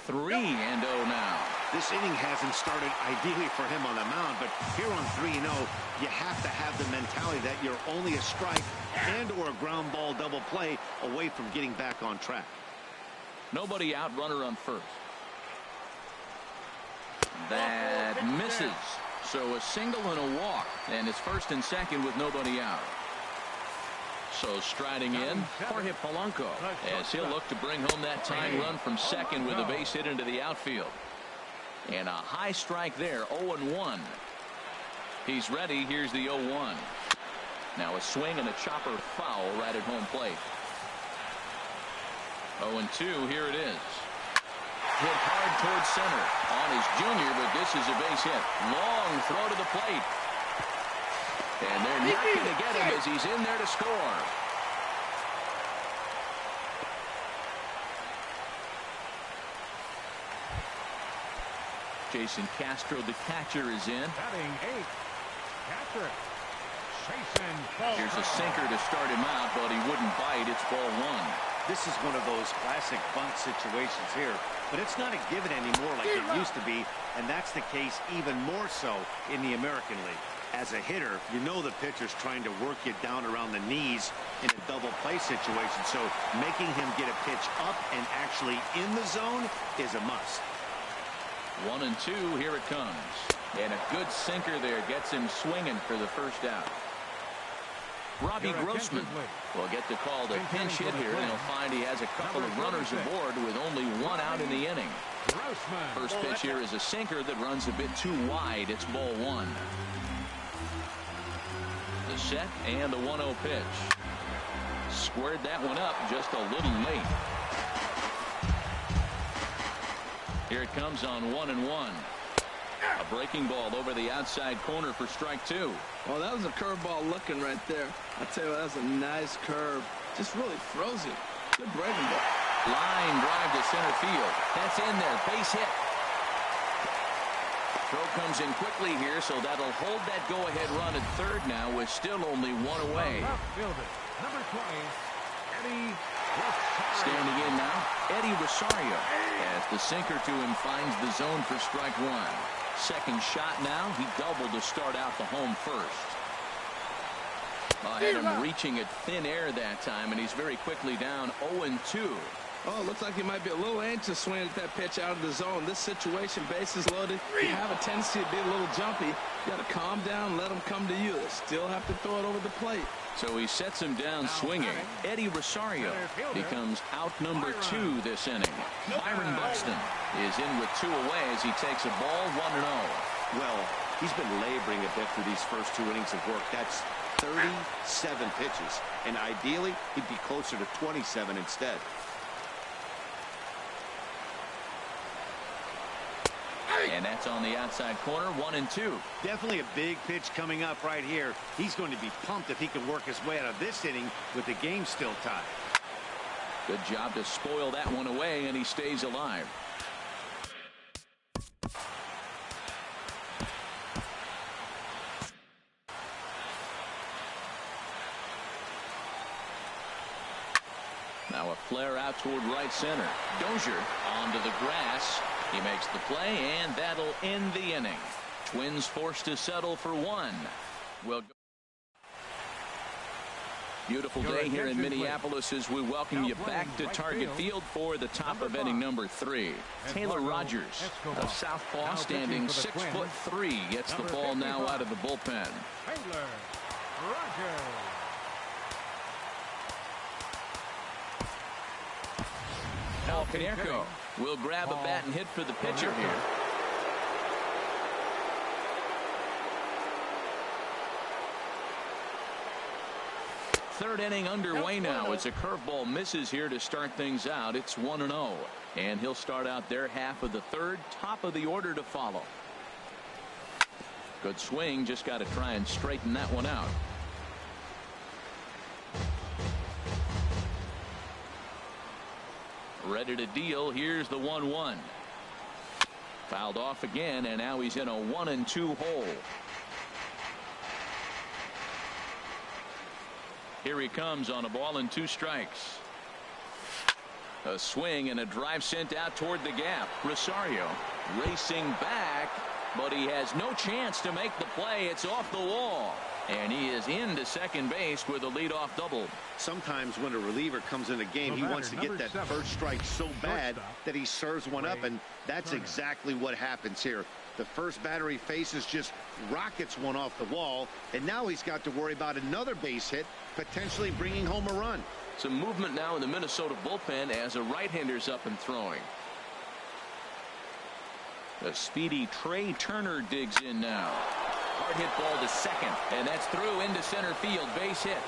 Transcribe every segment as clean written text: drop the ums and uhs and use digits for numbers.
3-0 now. This inning hasn't started ideally for him on the mound, but here on 3-0, you have to have the mentality that you're only a strike and or a ground ball double play away from getting back on track. Nobody out, runner on first. That misses. So a single and a walk, and it's first and second with nobody out. So striding in, Jorge Polanco, as he'll look to bring home that tying run from second with a base hit into the outfield. And a high strike there, 0-1. He's ready. Here's the 0-1. Now a swing and a chopper foul right at home plate. 0-2, here it is. Hit hard towards center on his junior, but this is a base hit. Long throw to the plate. And they're not going to get him as he's in there to score. Jason Castro, the catcher, is in. Batting 8th, catcher. Here's a sinker to start him out, but he wouldn't bite. It's ball 1. This is one of those classic bunt situations here, but it's not a given anymore like it used to be, and that's the case even more so in the American League. As a hitter, you know the pitcher's trying to work you down around the knees in a double play situation, so making him get a pitch up and actually in the zone is a must. 1-2, here it comes. And a good sinker there gets him swinging for the first out. Robbie Grossman will get the call to pinch hit here, and he'll find he has a couple of runners aboard with only 1 out in the inning. First pitch here is a sinker that runs a bit too wide. It's ball 1. The set and the 1-0 pitch. Squared that one up just a little late. Here it comes on 1-1. A breaking ball over the outside corner for strike 2. Well, that was a curveball looking right there. I tell you what, that was a nice curve. Just really throws it. Good breaking ball. Line drive to center field. That's in there. Base hit. Throw comes in quickly here, so that'll hold that go-ahead run at third now with still only 1 away. Number 20, Eddie. Standing in now, Eddie Rosario, as the sinker to him finds the zone for strike 1. Second shot now. He doubled to start out the home first. Had him reaching at thin air that time, and he's very quickly down 0-2. Oh, it looks like he might be a little anxious swinging at that pitch out of the zone. This situation, bases loaded, you have a tendency to be a little jumpy. You got to calm down, let him come to you. They still have to throw it over the plate. So he sets him down swinging. Eddie Rosario becomes out number 2 this inning. Byron Buxton is in with 2 away as he takes a ball 1-0. Well, he's been laboring a bit through these first 2 innings of work. That's 37 pitches, and ideally he'd be closer to 27 instead. And that's on the outside corner, 1-2. Definitely a big pitch coming up right here. He's going to be pumped if he can work his way out of this inning with the game still tied. Good job to spoil that one away, and he stays alive. Now a flare out toward right center. Dozier onto the grass. He makes the play, and that'll end the inning. Twins forced to settle for 1. Beautiful day here in Minneapolis as we welcome you back to Target Field for the top of inning number 3. Taylor Rogers of Southpaw, standing 6'3", gets the ball now out of the bullpen. Taylor Rogers. Al Canerco will grab a bat and hit for the pitcher here. Third inning underway now as a curveball misses here to start things out. It's 1-0, and he'll start out their half of the third. Top of the order to follow. Good swing, just got to try and straighten that one out. Ready to deal. Here's the 1-1. Fouled off again, and now he's in a 1-2 hole. Here he comes on a ball and 2 strikes. A swing and a drive sent out toward the gap. Rosario racing back, but he has no chance to make the play. It's off the wall. And he is into second base with a leadoff double. Sometimes when a reliever comes in a game, he wants to get that first strike so bad that he serves one up, and that's exactly what happens here. The first batter he faces just rockets one off the wall, and now he's got to worry about another base hit, potentially bringing home a run. Some movement now in the Minnesota bullpen as a right-hander's up and throwing. The speedy Trey Turner digs in now. Hard hit ball to second, and that's through into center field. Base hit.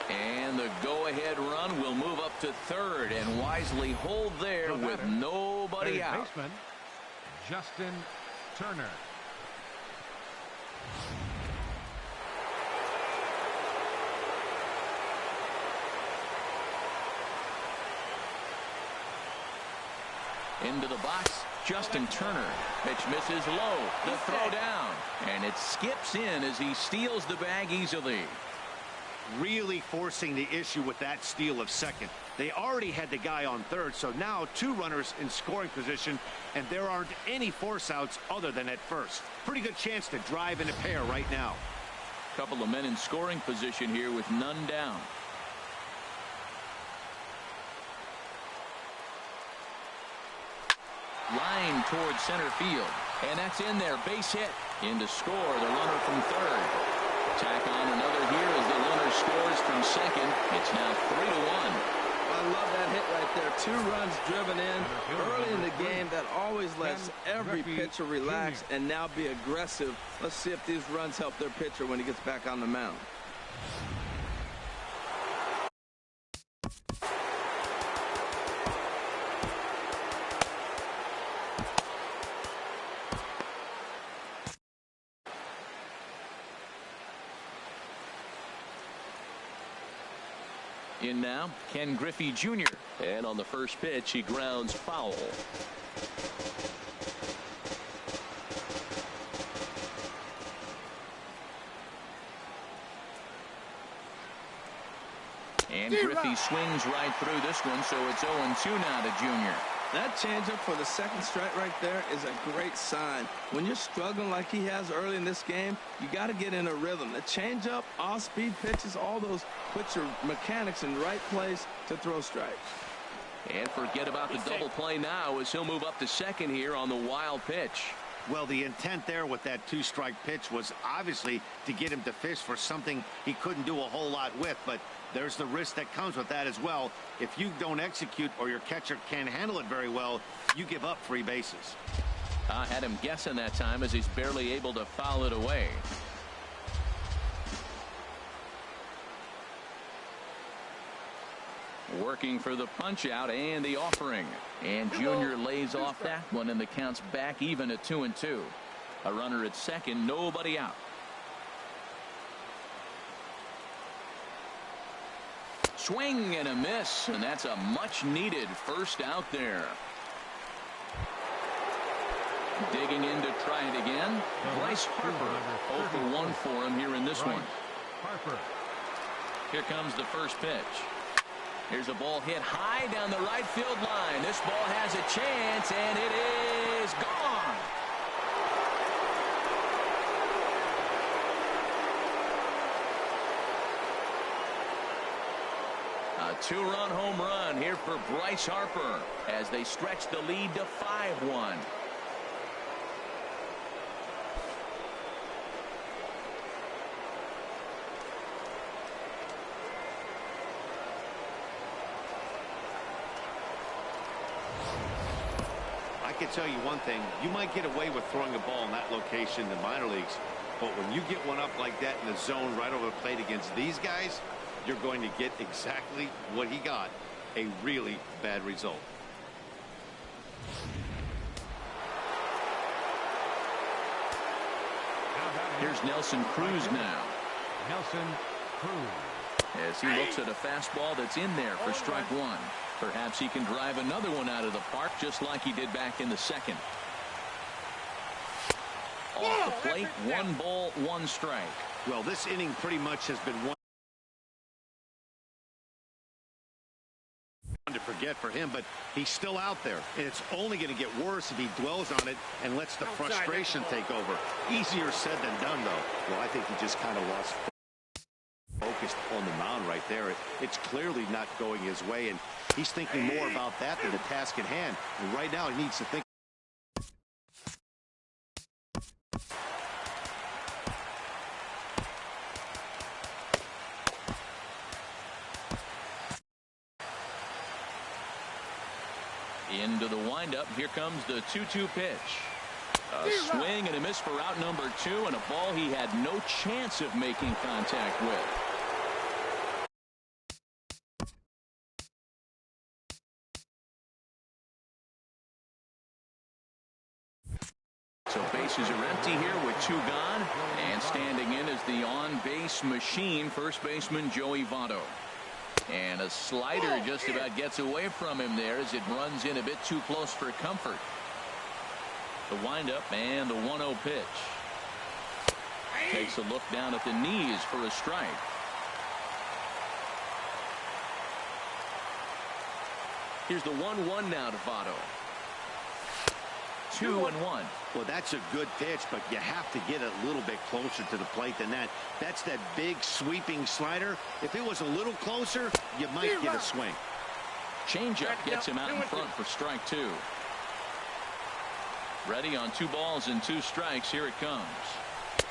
And the go-ahead run will move up to third and wisely hold there with nobody out. Baseman, Justin Turner. Into the box, Justin Turner. Pitch misses low. The throw down. And it skips in as he steals the bag easily. Really forcing the issue with that steal of second. They already had the guy on third, so now two runners in scoring position, and there aren't any force outs other than at first. Pretty good chance to drive in a pair right now. Couple of men in scoring position here with none down. Line towards center field, and that's in there. Base hit. In to score the runner from third. Tack on another here as the runner scores from second. It's now 3-1. I love that hit right there. 2 runs driven in early in the game. That always lets every pitcher relax and now be aggressive. Let's see if these runs help their pitcher when he gets back on the mound. In now, Ken Griffey Jr. And on the first pitch, he grounds foul. And Griffey swings right through this one, so it's 0-2 now to Jr. That changeup for the second strike right there is a great sign. When you're struggling like he has early in this game, you got to get in a rhythm. The changeup, off-speed pitches, all those put your mechanics in the right place to throw strikes. And forget about the double play now as he'll move up to second here on the wild pitch. Well, the intent there with that 2-strike pitch was obviously to get him to fish for something he couldn't do a whole lot with, but there's the risk that comes with that as well. If you don't execute or your catcher can't handle it very well, you give up 3 bases. I had him guessing that time as he's barely able to foul it away. Working for the punch out and the offering. And Jr. lays off that one, and the count's back even at 2-2. A runner at second, nobody out. Swing and a miss, and that's a much needed first out there. Digging in to try it again. Bryce Harper, 0 for 1 for him here in this one. Harper. Here comes the first pitch. Here's a ball hit high down the right field line. This ball has a chance, and it is gone. A 2-run home run here for Bryce Harper as they stretch the lead to 5-1. I can tell you one thing, you might get away with throwing a ball in that location in the minor leagues, but when you get one up like that in the zone right over the plate against these guys, you're going to get exactly what he got, a really bad result. Here's Nelson Cruz now. Nelson Cruz. As he looks at a fastball that's in there for strike 1. Perhaps he can drive another one out of the park just like he did back in the second. Off the plate, 1 ball, 1 strike. Well, this inning pretty much has been one to forget. forget for him, but he's still out there. And it's only going to get worse if he dwells on it and lets the frustration take over. Easier said than done, though. Well, I think he just kind of lost focus on the mound right there. It's clearly not going his way, and he's thinking more about that than the task at hand. And right now, he needs to think. Into the windup. Here comes the 2-2 pitch. A swing and a miss for out number 2, and a ball he had no chance of making contact with. So bases are empty here with 2 gone, and standing in is the on-base machine, first baseman Joey Votto. And a slider just about gets away from him there as it runs in a bit too close for comfort. The windup and the 1-0 pitch. Takes a look down at the knees for a strike. Here's the 1-1 now to Votto. 2-1. Well, that's a good pitch, but you have to get it a little bit closer to the plate than that. That's that big sweeping slider. If it was a little closer, you might get a swing. Changeup gets him out in front for strike 2. Ready on 2 balls and 2 strikes. Here it comes.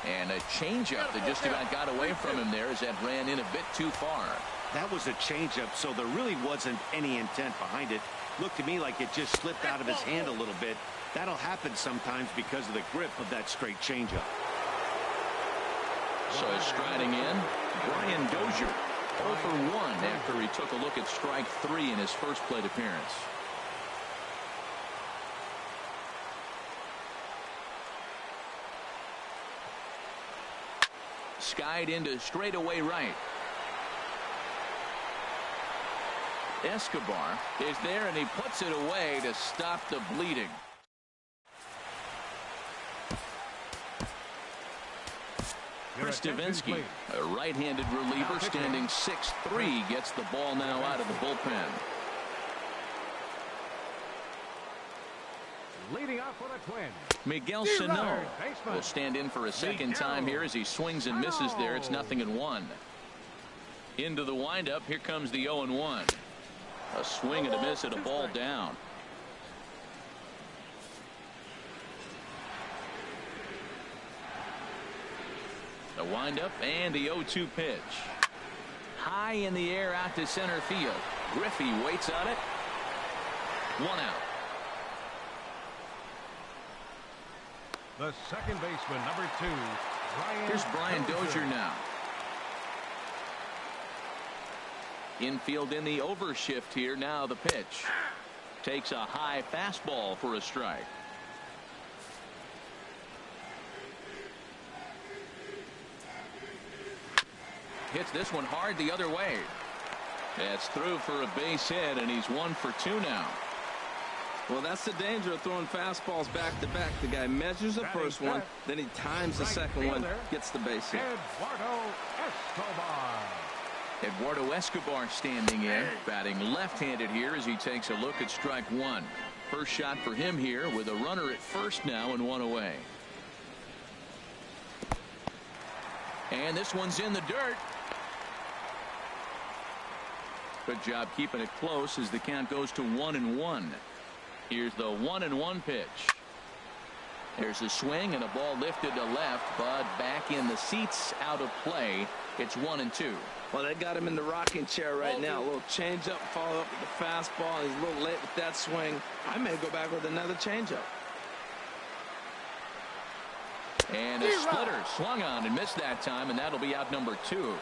And a changeup that just about got away from him there as that ran in a bit too far. That was a changeup, so there really wasn't any intent behind it. Looked to me like it just slipped out of his hand a little bit. That'll happen sometimes because of the grip of that straight changeup. So striding in, Brian Dozier, 0 for 1 after he took a look at strike 3 in his first plate appearance. Skied into straightaway right. Escobar is there, and he puts it away to stop the bleeding. Chris Davinsky, a right-handed reliever, standing 6'3", gets the ball now out of the bullpen. Leading off for the Twins, Miguel Sano will stand in for a second time here as he swings and misses there. It's 0-1. Into the windup. Here comes the 0-1. A swing and a miss and a ball down. The windup and the 0-2 pitch. High in the air out to center field. Griffey waits on it. 1 out. the second baseman, number 2, Here's Brian Dozier now. Infield in the overshift here. Now the pitch. Takes a high fastball for a strike. Hits this one hard the other way. That's through for a base hit, and he's 1 for 2 now. Well, that's the danger of throwing fastballs back to back. The guy measures the first one, then he times the second one, gets the base hit. Eduardo Escobar standing in, batting left-handed here as he takes a look at strike 1. First shot for him here with a runner at first now and 1 away. And this one's in the dirt. Good job keeping it close as the count goes to 1-1. Here's the 1-1 pitch. There's a swing and a ball lifted to left, but back in the seats, out of play. It's 1-2. Well, they got him in the rocking chair right now. A little changeup, follow up with the fastball. He's a little late with that swing. I may go back with another changeup. And a splitter swung on and missed that time, and that'll be out number 2.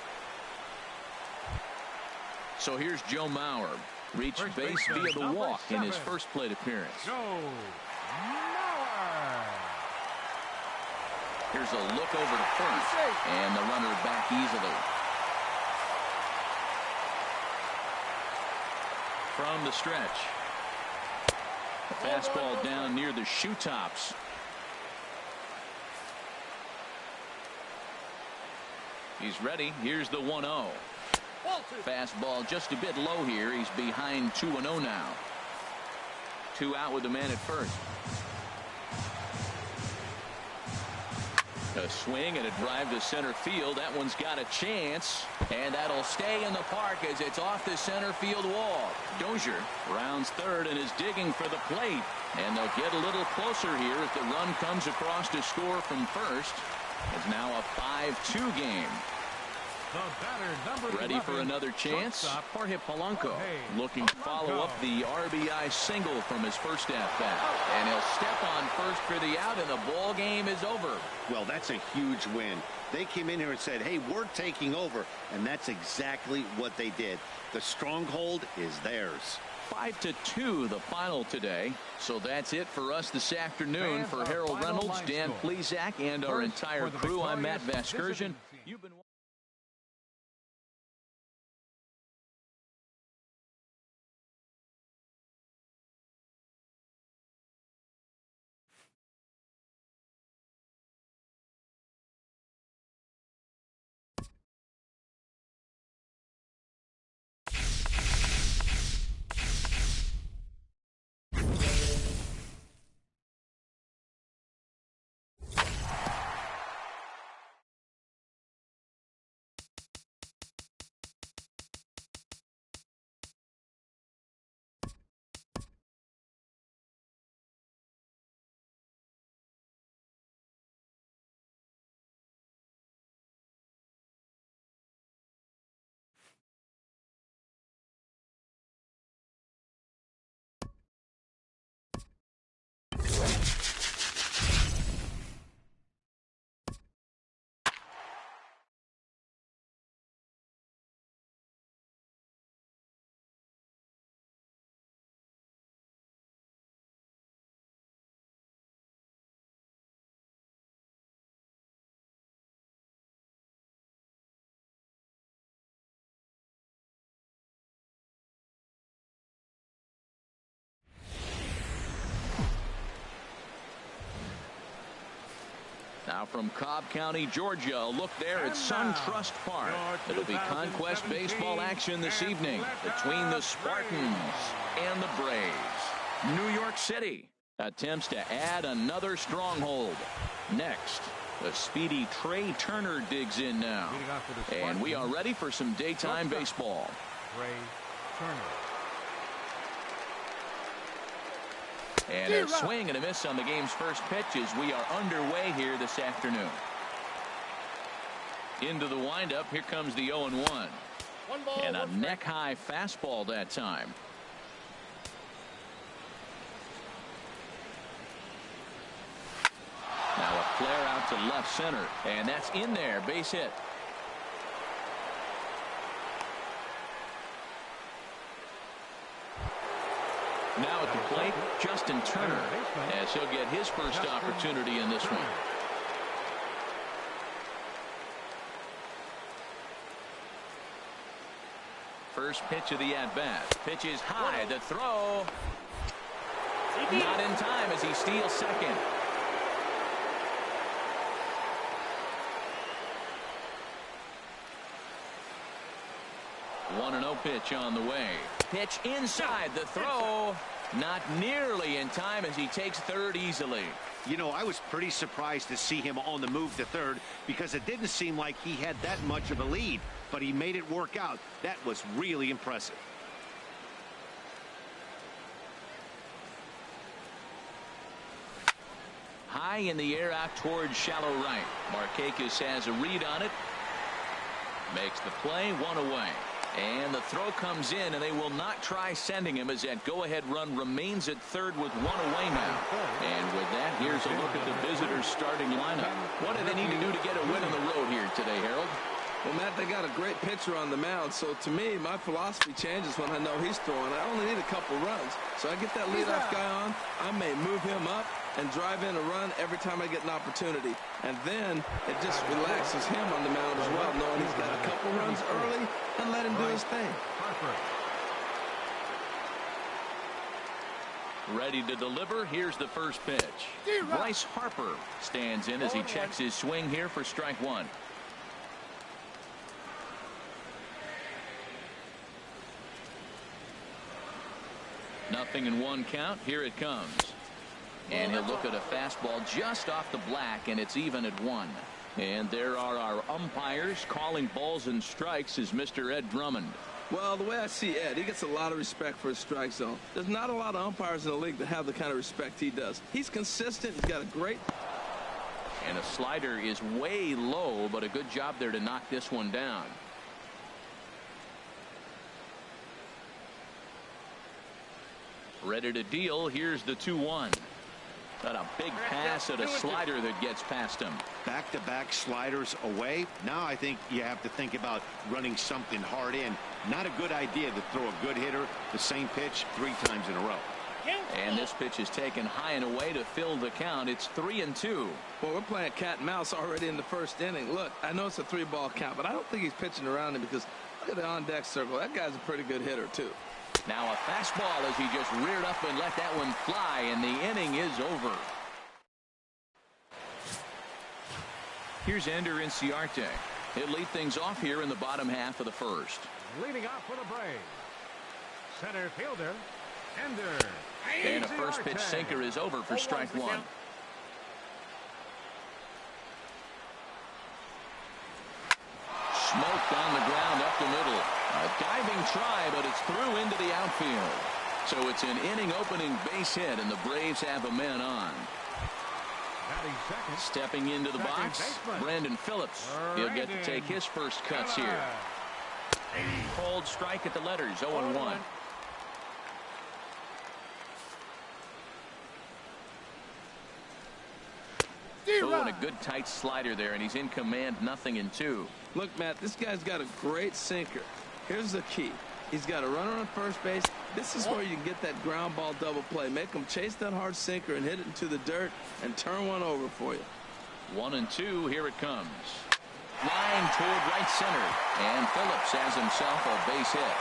So here's Joe Mauer. Reached base via the walk in his first plate appearance. Joe Mauer. Here's a look over to first, and the runner back easily. From the stretch. A fastball down near the shoe tops. He's ready. Here's the 1-0. Fastball just a bit low here. He's behind 2-0 now. 2 out with the man at first. A swing and a drive to center field. That one's got a chance, and that'll stay in the park as it's off the center field wall. Dozier rounds third and is digging for the plate, and they'll get a little closer here as the run comes across to score from first. It's now a 5-2 game. The batter, number Ready 11, for another chance. Jorge Polanco looking to follow up the RBI single from his first at-bat. And he'll step on first for the out, and the ball game is over. Well, that's a huge win. They came in here and said, hey, we're taking over. And that's exactly what they did. The stronghold is theirs. 5-2 the final today. So that's it for us this afternoon. For Harold Reynolds, Dan Plesac, and our entire crew, I'm Matt Vasgersian. You've been now from Cobb County, Georgia, a look there at SunTrust Park. It'll be Conquest baseball action this evening between the Spartans and the Braves. New York City attempts to add another stronghold. Next, the speedy Trey Turner digs in now. And we are ready for some daytime baseball. Trey Turner. And a swing and a miss on the game's first pitch as we are underway here this afternoon. Into the windup, here comes the 0-1. And a neck-high fastball that time. Now a flare out to left center, and that's in there, base hit. Now at the plate, Justin Turner, as he'll get his first opportunity in this one. First pitch of the at-bat. Pitch is high. The throw. Not in time as he steals second. 1-0 pitch on the way. Pitch inside. The throw. Not nearly in time as he takes third easily. You know, I was pretty surprised to see him on the move to third because it didn't seem like he had that much of a lead, but he made it work out. That was really impressive. High in the air out towards shallow right. Markakis has a read on it. Makes the play, one away. And the throw comes in, and they will not try sending him as that go-ahead run remains at third with one away now. And with that, here's a look at the visitors' starting lineup. What do they need to do to get a win on the road here today, Harold? Well, Matt, they got a great pitcher on the mound, so to me, my philosophy changes when I know he's throwing. I only need a couple runs. So I get that leadoff guy on, I may move him up and drive in a run every time I get an opportunity. And then it just relaxes him on the mound as well, knowing he's got a couple runs early and let him do his thing. Ready to deliver. Here's the first pitch. Bryce Harper stands in as he checks his swing here for strike one. 0-1 count. Here it comes. And he'll look at a fastball just off the black, and it's even at 1. And there are our umpires calling balls and strikes is Mr. Ed Drummond. Well, the way I see Ed, he gets a lot of respect for his strike zone. There's not a lot of umpires in the league that have the kind of respect he does. He's consistent. He's got a great... And a slider is way low, but a good job there to knock this one down. Ready to deal. Here's the 2-1. Got a big pass at a slider that gets past him. Back-to-back sliders away. Now I think you have to think about running something hard in. Not a good idea to throw a good hitter the same pitch 3 times in a row. And this pitch is taken high and away to fill the count. It's 3-2. Well, we're playing cat and mouse already in the first inning. Look, I know it's a 3-ball count, but I don't think he's pitching around him because look at the on-deck circle. That guy's a pretty good hitter, too. Now a fastball as he just reared up and let that one fly, and the inning is over. Here's Ender Inciarte. He'll lead things off here in the bottom half of the first. Leading off for the Braves, center fielder, Ender. And a first pitch sinker is over for strike 1. Smoked on the ground up the middle. A diving try, but it's through into the outfield. So it's an inning opening base hit, and the Braves have a man on. Stepping into the box, Brandon Phillips. He'll get to take his first cuts here. Cold strike at the letters, 0-1. Throwing a good tight slider there, and he's in command, 0-2. Look, Matt, this guy's got a great sinker. Here's the key. He's got a runner on first base. This is where you can get that ground ball double play. Make him chase that hard sinker and hit it into the dirt and turn one over for you. 1-2. Here it comes. Line toward right center. And Phillips has himself a base hit.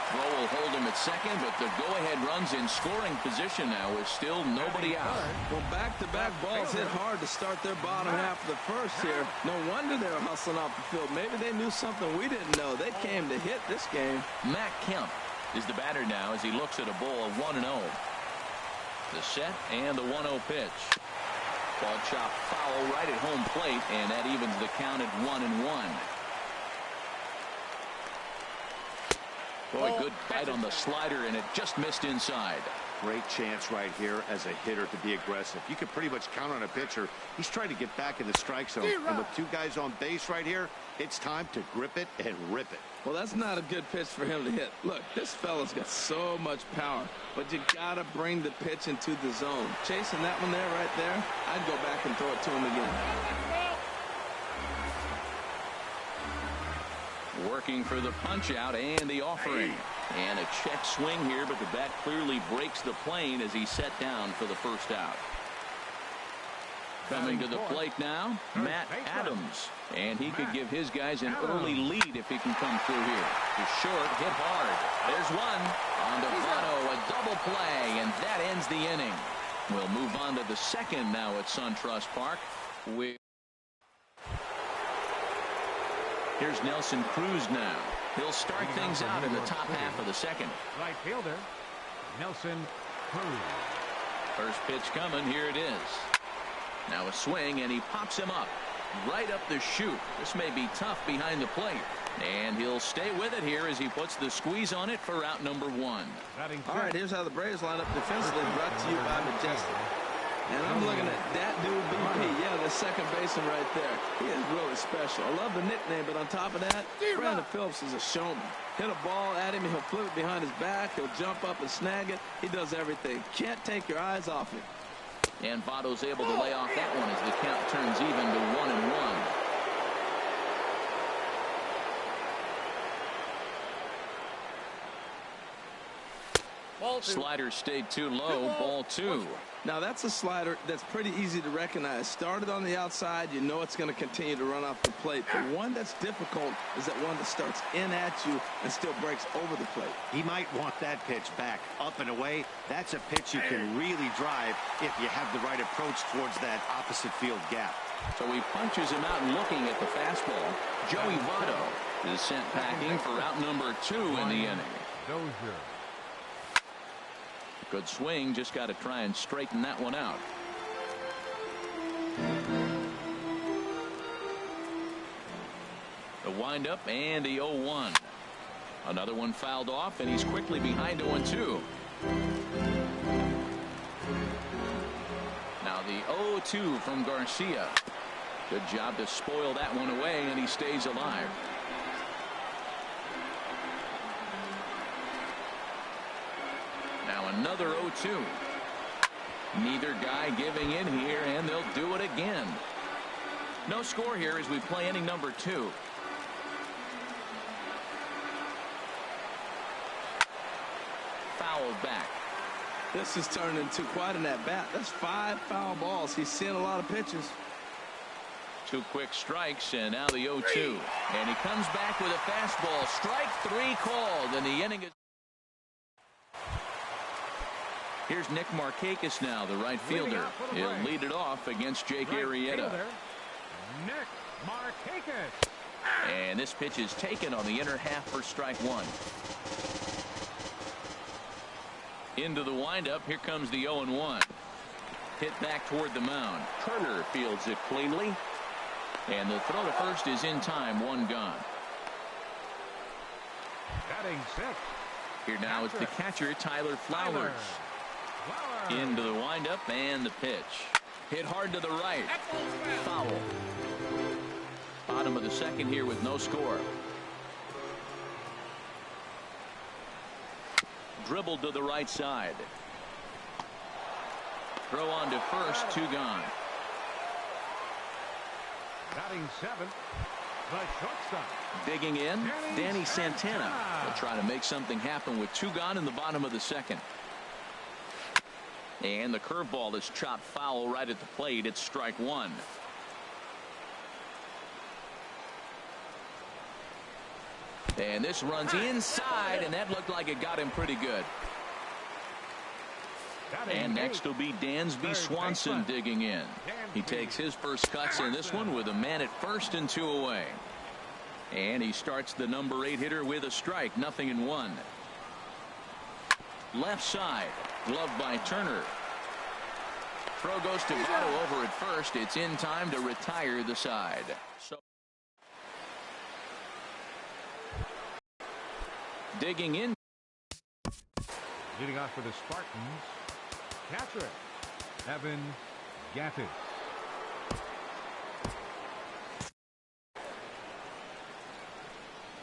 Throw will hold him at second, but the go-ahead runs in scoring position now with still nobody out. Well, back-to-back balls hit hard to start their bottom half of the first here. No wonder they were hustling off the field. Maybe they knew something we didn't know. They came to hit this game. Matt Kemp is the batter now as he looks at a ball of 1-0. The set and the 1-0 pitch. Ball chopped foul right at home plate, and that evens the count at 1-1. Boy, good bite on the slider, and it just missed inside. Great chance right here as a hitter to be aggressive. You can pretty much count on a pitcher. He's trying to get back in the strike zone. And with 2 guys on base right here, it's time to grip it and rip it. Well, that's not a good pitch for him to hit. Look, this fella's got so much power, but you got to bring the pitch into the zone. Chasing that one there, right there, I'd go back and throw it to him again. Working for the punch out and the offering. And a check swing here, but the bat clearly breaks the plane as he's set down for the first out. Coming to the plate now, Matt Adams. And he could give his guys an early lead if he can come through here. He's short, hit hard. There's one. On to Votto, a double play, and that ends the inning. We'll move on to the second now at SunTrust Park. Here's Nelson Cruz now. He'll start things out in the top half of the second. Right fielder, Nelson Cruz. First pitch coming. Here it is. Now a swing, and he pops him up. Right up the chute. This may be tough behind the plate. And he'll stay with it here as he puts the squeeze on it for out number 1. All right, here's how the Braves line up defensively, brought to you by Majestic. And I'm looking at that dude BP. Yeah, the second baseman right there. He is really special. I love the nickname, but on top of that, Brandon Phillips is a showman. Hit a ball at him, and he'll flip it behind his back. He'll jump up and snag it. He does everything. Can't take your eyes off him. And Votto's able to lay off that one as the count turns even to 1-1. Slider stayed too low. Ball 2. Now that's a slider that's pretty easy to recognize. Started on the outside, you know it's going to continue to run off the plate. The one that's difficult is that one that starts in at you and still breaks over the plate. He might want that pitch back, up and away. That's a pitch you can really drive if you have the right approach towards that opposite field gap. So he punches him out and looking at the fastball. Joey Votto is sent packing for out number 2 in the inning. Good swing, just got to try and straighten that one out. The windup and the 0-1. Another one fouled off, and he's quickly behind 0-2. Now the 0-2 from Garcia. Good job to spoil that one away, and he stays alive. Now another 0-2. Neither guy giving in here, and they'll do it again. No score here as we play inning number 2. Fouled back. This is turning into quite an at-bat. That's 5 foul balls. He's seeing a lot of pitches. 2 quick strikes, and now the 0-2. And he comes back with a fastball. Strike 3 called, and the inning is... Here's Nick Markakis now, the right fielder. He'll lead it off against Jake Arrieta. Nick Markakis. And this pitch is taken on the inner half for strike 1. Into the windup. Here comes the 0-1. Hit back toward the mound. Turner fields it cleanly. And the throw to first is in time. 1 gone. Batting 6. Here now is the catcher, Tyler Flowers. Into the windup and the pitch. Hit hard to the right. Foul. Bottom of the second here with no score. Dribbled to the right side. Throw on to first. 2 gone. Batting 7. The shortstop. Digging in, Danny Santana. Will try to make something happen with 2 gone in the bottom of the second. And the curveball is chopped foul right at the plate. It's strike 1. And this runs inside, and that looked like it got him pretty good. And next will be Dansby Swanson digging in. He takes his first cuts in this one with a man at first and 2 away. And he starts the number 8 hitter with a strike. 0-1. Left side. Gloved by Turner. Throw goes to Votto over at first. It's in time to retire the side. So digging in. Leading off for the Spartans, catcher Evan Gattis.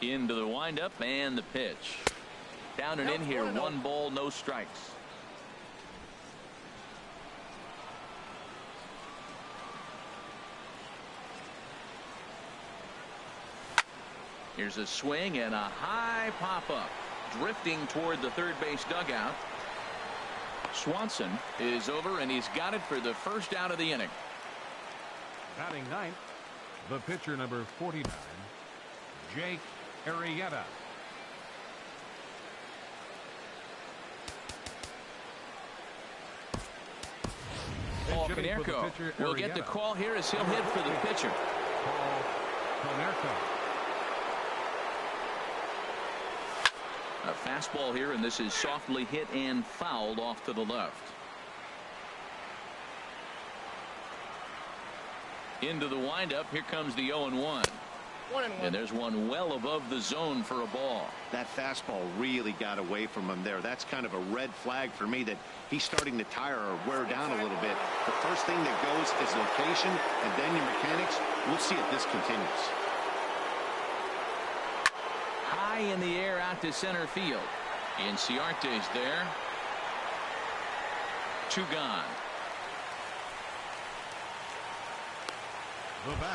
Into the windup and the pitch. Down and in here. 1 ball, no strikes. Here's a swing and a high pop-up. Drifting toward the third base dugout. Swanson is over, and he's got it for the first out of the inning. Batting 9th, the pitcher number 49, Jake Arrieta. Paul Konerko will get the call here as he'll hit for the pitcher. Paul Konerko. A fastball here, and this is softly hit and fouled off to the left. Into the windup. Here comes the 0-1. And there's one well above the zone for a ball. That fastball really got away from him there. That's kind of a red flag for me that he's starting to tire or wear down a little bit. The first thing that goes is location and then your mechanics. We'll see if this continues. High in the air out to center field. Inciarte's there. 2 gone.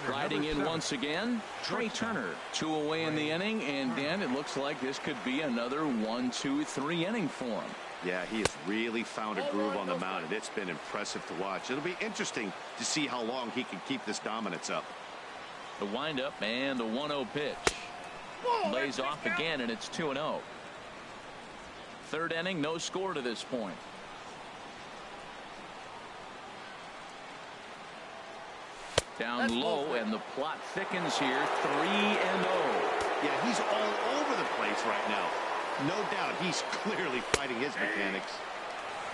Riding in once again, Trey Turner. 2 away in the inning, and Dan, it looks like this could be another 1-2-3 inning for him. Yeah, he has really found a groove on the mound, and it's been impressive to watch. It'll be interesting to see how long he can keep this dominance up. The windup and the 1-0 pitch. Lays off again, and it's 2-0. Third inning, no score to this point. Down low, and the plot thickens here. 3-0. Yeah, he's all over the place right now. No doubt he's clearly fighting his mechanics.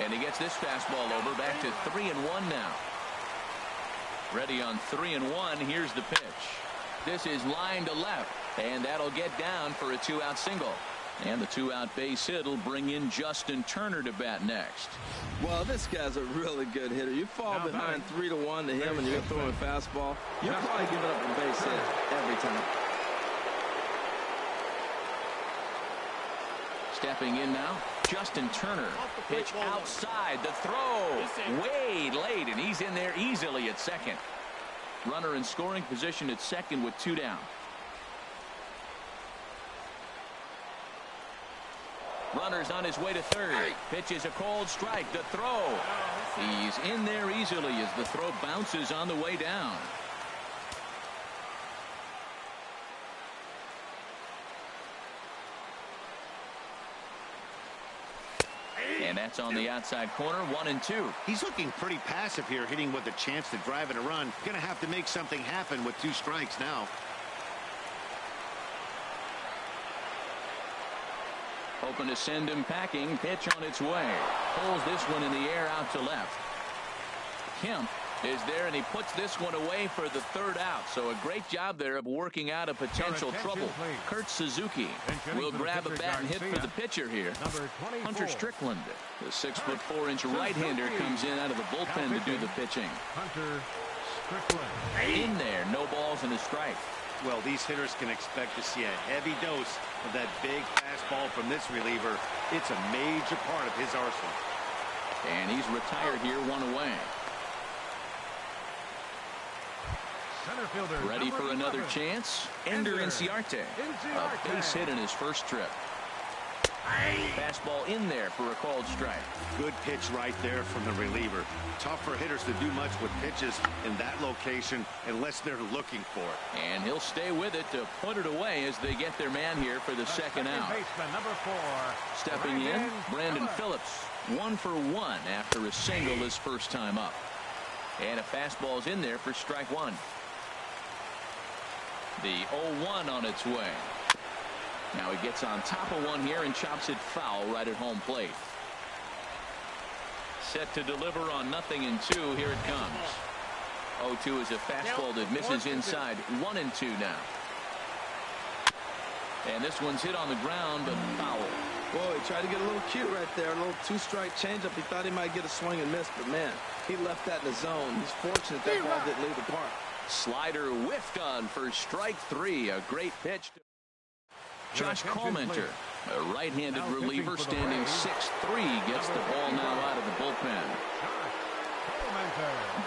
And he gets this fastball over, back to 3-1 now. Ready on 3-1. Here's the pitch. This is line to left, and that'll get down for a 2-out single. And the 2-out base hit will bring in Justin Turner to bat next. Well, this guy's a really good hitter. You fall behind 3-1 to him and you're throwing a fastball, you're probably giving up a base hit every time. Stepping in now, Justin Turner. Pitch outside, the throw way late, and he's in there easily at second. Runner in scoring position at second with 2 down. Runner's on his way to third. Pitch is a cold strike. The throw. He's in there easily as the throw bounces on the way down. And that's on the outside corner, 1-2. He's looking pretty passive here, hitting with a chance to drive and a run. Gonna have to make something happen with 2 strikes now. Hoping to send him packing. Pitch on its way. Pulls this one in the air out to left. Kemp is there, and he puts this one away for the 3rd out. So a great job there of working out a potential trouble. Kurt Suzuki will grab a bat and hit for the pitcher here. Hunter Strickland, the 6'4" right-hander, comes in out of the bullpen to do the pitching. Hunter Strickland. In there, no balls and a strike. Well, these hitters can expect to see a heavy dose of that big fastball from this reliever. It's a major part of his arsenal. And he's retired here, 1 away. Center fielder. Ready for another chance. Ender Inciarte. A base hit in his first trip. Fastball in there for a called strike. Good pitch right there from the reliever. Tough for hitters to do much with pitches in that location unless they're looking for it. And he'll stay with it to put it away as they get their man here for the second out. Baseman, number 4. Stepping in, Brandon Phillips. 1 for 1 after a single his first time up. And a fastball's in there for strike 1. The 0-1 on its way. Now he gets on top of one here and chops it foul right at home plate. Set to deliver on 0-2. Here it comes. 0-2 is a fastball that misses inside. 1-2 now. And this one's hit on the ground, but foul. Boy, he tried to get a little cute right there. A little 2-strike changeup. He thought he might get a swing and miss, but man, he left that in the zone. He's fortunate that ball didn't leave the park. Slider whiffed on for strike 3. A great pitch. Josh Collmenter, a right-handed reliever, standing 6'3", gets the ball now out of the bullpen.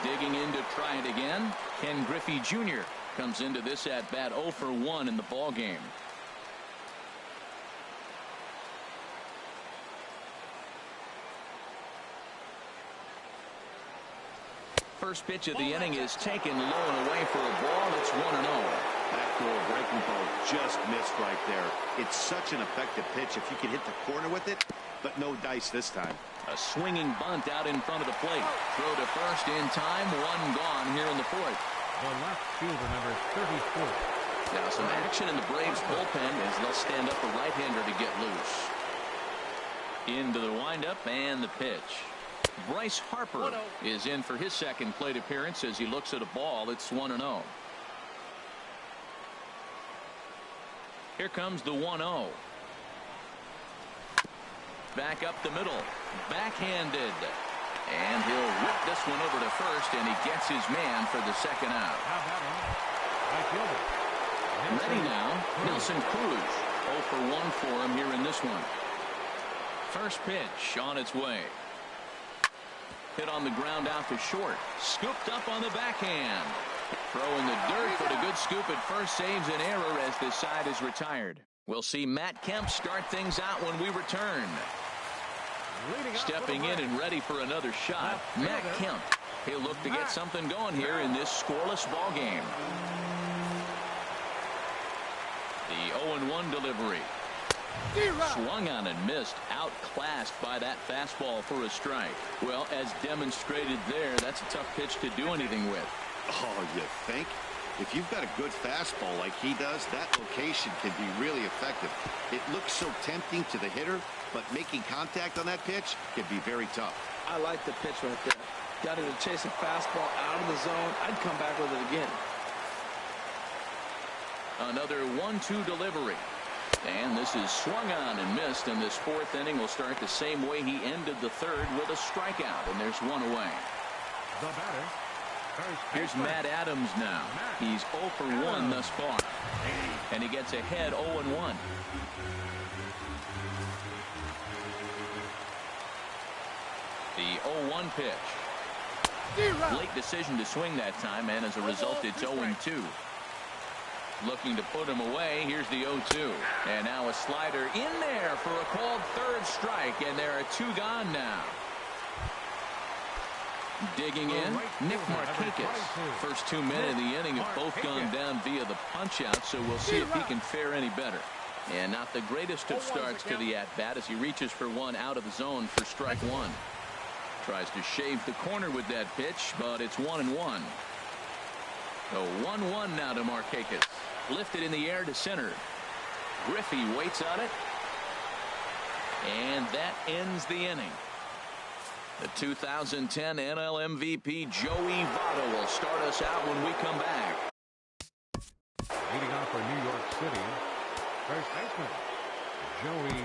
Digging in to try it again. Ken Griffey Jr. comes into this at-bat 0 for 1 in the ball game. First pitch of the inning is taken low and away for a ball. It's 1-0. Backdoor breaking ball just missed right there. It's such an effective pitch if you can hit the corner with it, but no dice this time. A swinging bunt out in front of the plate. Throw to first in time. 1 gone here in the 4th. The left fielder, number 34. Now some action in the Braves bullpen as they'll stand up a right-hander to get loose. Into the windup and the pitch. Bryce Harper is in for his second plate appearance as he looks at a ball. It's 1-0. Here comes the 1-0. Back up the middle. Backhanded. And he'll whip this one over to first, and he gets his man for the second out. Ready now, Nelson Cruz. 0 for 1 for him here in this one. First pitch on its way. Hit on the ground out to short. Scooped up on the backhand. Throw in the dirt, but a good scoop at first saves an error as this side is retired. We'll see Matt Kemp start things out when we return. Stepping in and ready for another shot, Matt Kemp. He'll look to get something going here in this scoreless ball game. The 0-1 delivery. Swung on and missed, outclassed by that fastball for a strike. Well, as demonstrated there, that's a tough pitch to do anything with. Oh, you think? If you've got a good fastball like he does, that location can be really effective. It looks so tempting to the hitter, but making contact on that pitch can be very tough. I like the pitch right there. Got him to chase a fastball out of the zone. I'd come back with it again. Another 1-2 delivery. And this is swung on and missed, and this fourth inning will start the same way he ended the third with a strikeout, and there's one away. The batter. Here's Matt Adams now. He's 0 for 1 thus far. And he gets ahead 0-1. The 0-1 pitch. Late decision to swing that time, and as a result, it's 0-2. Looking to put him away. Here's the 0-2. And now a slider in there for a called third strike, and there are 2 gone now. Digging in, Nick Markakis. First 2 men in the inning have both gone down via the punch-out, so we'll see if he can fare any better. And not the greatest of starts to the at-bat as he reaches for one out of the zone for strike 1. Tries to shave the corner with that pitch, but it's 1-1. So 1-1 now to Markakis. Lifted in the air to center. Griffey waits on it. And that ends the inning. The 2010 NL MVP Joey Votto will start us out when we come back. Leading off for New York City, first baseman, Joey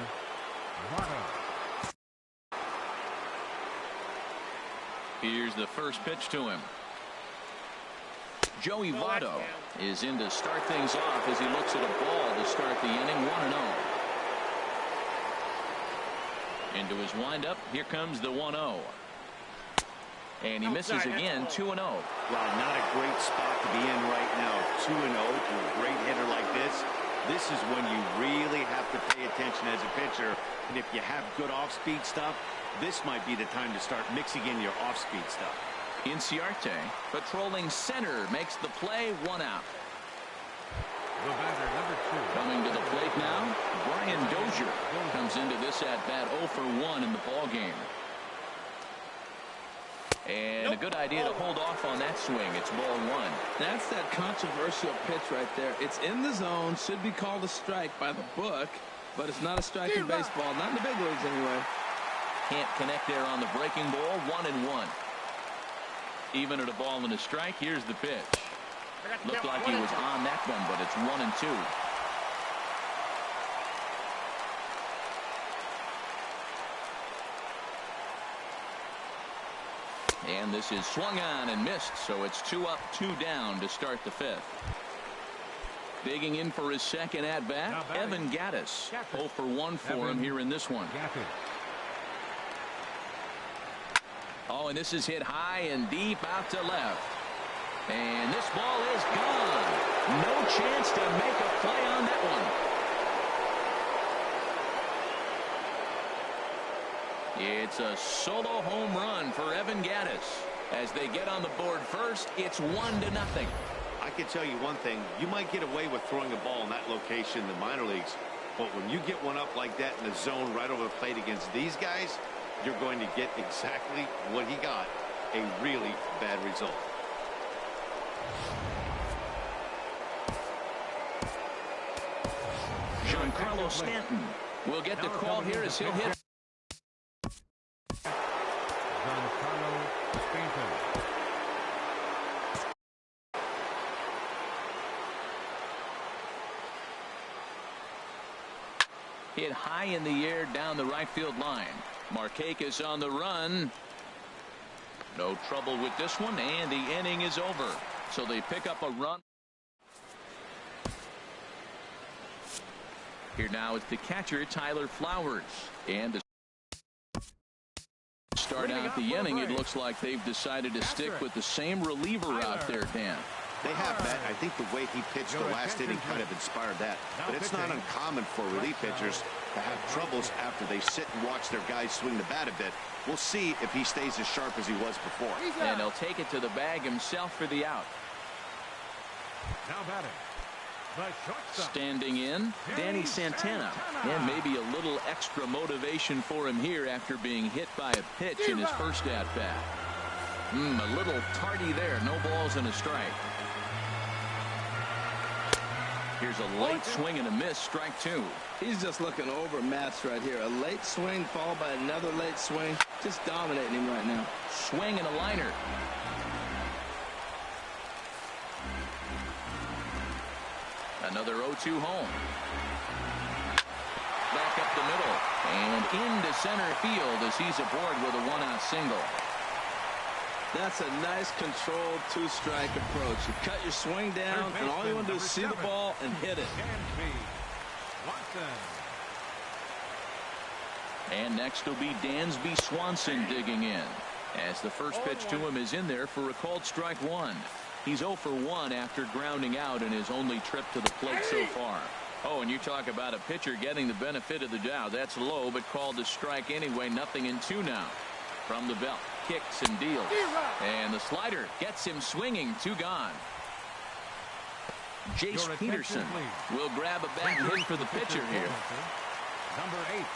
Votto. Here's the first pitch to him. Joey Votto is in to start things off as he looks at a ball to start the inning 1-0. Into his windup, here comes the 1-0. And he misses again, 2-0. Well, not a great spot to be in right now. 2-0 to a great hitter like this. This is when you really have to pay attention as a pitcher. And if you have good off-speed stuff, this might be the time to start mixing in your off-speed stuff. Inciarte patrolling center makes the play, 1 out. The batter, number 2. Coming to the plate now, Brian Dozier comes into this at-bat 0 for 1 in the ball game. And a good idea to hold off on that swing. It's ball 1. That's that controversial pitch right there. It's in the zone, should be called a strike by the book, but it's not a strike in baseball, not in the big leagues anyway. Can't connect there on the breaking ball, 1-1. Even at a ball and a strike, here's the pitch. Looked like he was on that one, but it's 1-2. And this is swung on and missed, so it's 2 up, 2 down to start the 5th. Digging in for his second at-bat, Evan Gattis. 0 for 1 for him here in this one. Oh, and this is hit high and deep out to left. And this ball is gone. No chance to make a play on that one. It's a solo home run for Evan Gattis. As they get on the board first, it's 1-0. I can tell you one thing. You might get away with throwing a ball in that location in the minor leagues. But when you get one up like that in the zone right over the plate against these guys, you're going to get exactly what he got, a really bad result. Giancarlo Stanton will get the call here as he'll hit. Giancarlo Stanton. Hit high in the air down the right field line. Markakis on the run. No trouble with this one, and the inning is over. So they pick up a run. Here now is the catcher, Tyler Flowers. And to start out the inning, it looks like they've decided to stick with the same reliever out there, Dan. They have, Matt. I think the way he pitched the last inning kind of inspired that. But it's not uncommon for relief pitchers to have troubles after they sit and watch their guys swing the bat a bit. We'll see if he stays as sharp as he was before. And he'll take it to the bag himself for the out. Now batting, the shortstop. Standing in, Danny Santana. And maybe a little extra motivation for him here after being hit by a pitch in his first at-bat. A little tardy there. No balls and a strike. Here's a late swing and a miss, strike two. He's just looking overmatched right here. A late swing followed by another late swing. Just dominating him right now. Swing and a liner. Another 0-2 home. Back up the middle and into center field as he's aboard with a one-out single. That's a nice controlled two-strike approach. You cut your swing down, and all you want to do is see the ball and hit it. And next will be Dansby Swanson digging in, as the first pitch to him is in there for a called strike one. He's 0 for 1 after grounding out in his only trip to the plate so far. Oh, and you talk about a pitcher getting the benefit of the doubt. That's low, but called a strike anyway. 0-2 now. From the belt, kicks and deals. And the slider gets him swinging. 2 gone. Jace Peterson will grab a bat and hit for the pitcher here. Number 8,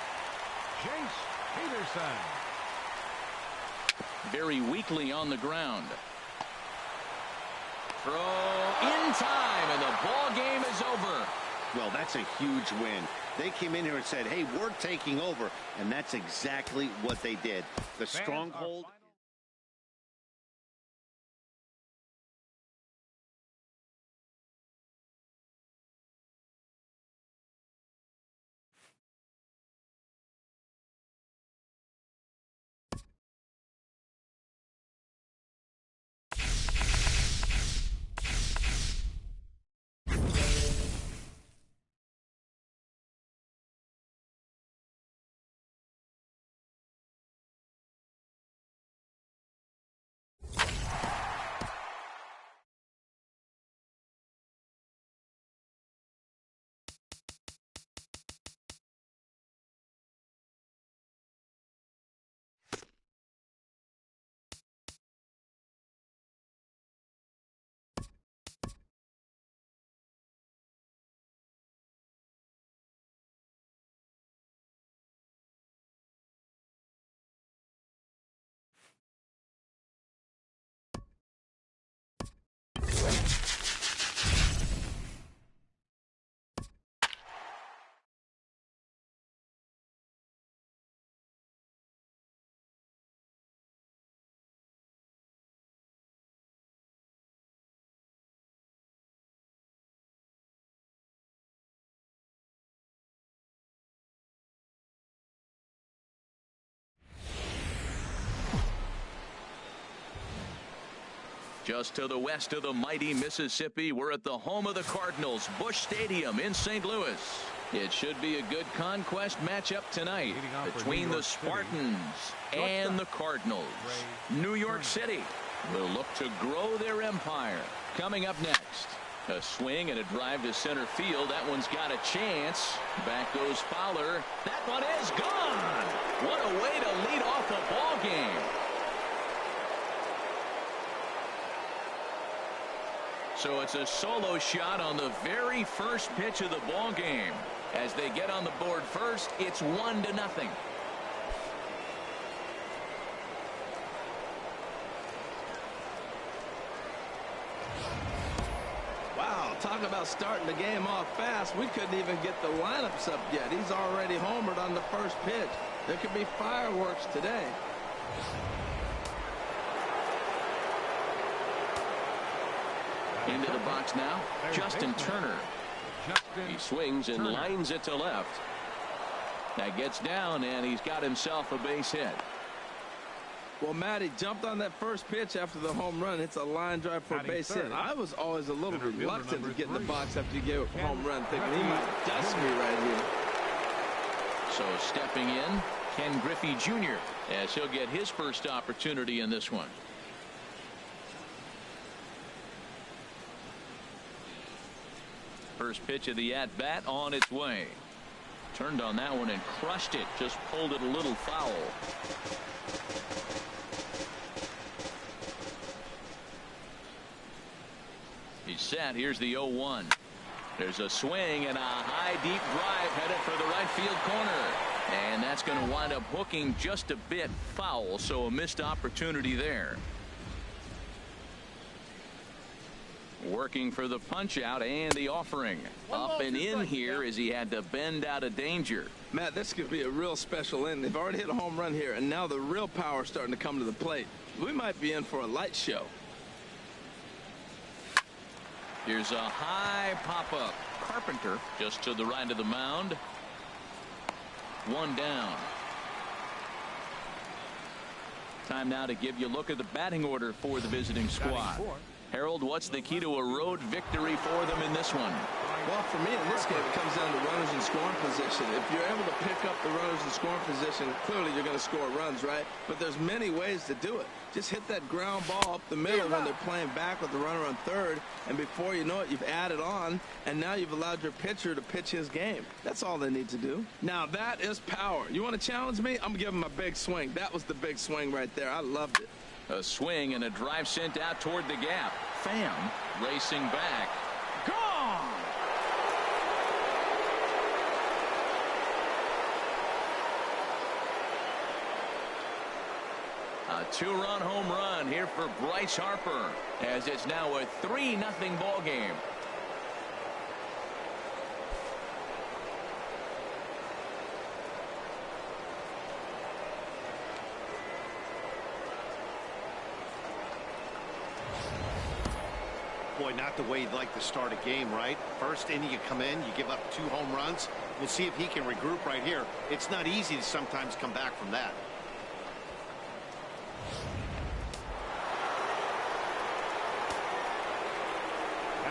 Jace Peterson. Very weakly on the ground. Throw in time, and the ball game is over. Well, that's a huge win. They came in here and said, hey, we're taking over, and that's exactly what they did. The stronghold. Just to the west of the mighty Mississippi, we're at the home of the Cardinals, Busch Stadium in St. Louis. It should be a good conquest matchup tonight between the Spartans and the Cardinals. New York City will look to grow their empire. Coming up next, a swing and a drive to center field. That one's got a chance. Back goes Fowler. That one is gone. What a way to lead off a ball game. So it's a solo shot on the very first pitch of the ball game. As they get on the board first, it's 1-0. Wow, talk about starting the game off fast. We couldn't even get the lineups up yet. He's already homered on the first pitch. There could be fireworks today. Into the box now, Justin Turner. He swings and lines it to left. That gets down, and he's got himself a base hit. Well, Matty jumped on that first pitch after the home run. It's a line drive for a base hit. I was always a little reluctant to get in the box after you gave a home run, thinking he might dust me right here. So stepping in, Ken Griffey Jr., as he'll get his first opportunity in this one. First pitch of the at-bat on its way. Turned on that one and crushed it. Just pulled it a little foul. He's set. Here's the 0-1. There's a swing and a high deep drive headed for the right field corner. And that's going to wind up hooking just a bit foul. So a missed opportunity there. Working for the punch out and the offering. Up and in here as he had to bend out of danger. Matt, this could be a real special inning. They've already hit a home run here, and now the real power is starting to come to the plate. We might be in for a light show. Here's a high pop-up. Carpenter just to the right of the mound. One down. Time now to give you a look at the batting order for the visiting squad. Harold, what's the key to a road victory for them in this one? Well, for me, in this game, it comes down to runners in scoring position. If you're able to pick up the runners in scoring position, clearly you're going to score runs, right? But there's many ways to do it. Just hit that ground ball up the middle when they're playing back with the runner on third, and before you know it, you've added on, and now you've allowed your pitcher to pitch his game. That's all they need to do. Now, that is power. You want to challenge me? I'm giving him a big swing. That was the big swing right there. I loved it. A swing and a drive sent out toward the gap. Pham racing back. Gone! A two-run home run here for Bryce Harper, as it's now a 3-0 ball game. Boy, not the way you'd like to start a game, right? First inning, you come in, you give up 2 home runs. We'll see if he can regroup right here. It's not easy to sometimes come back from that.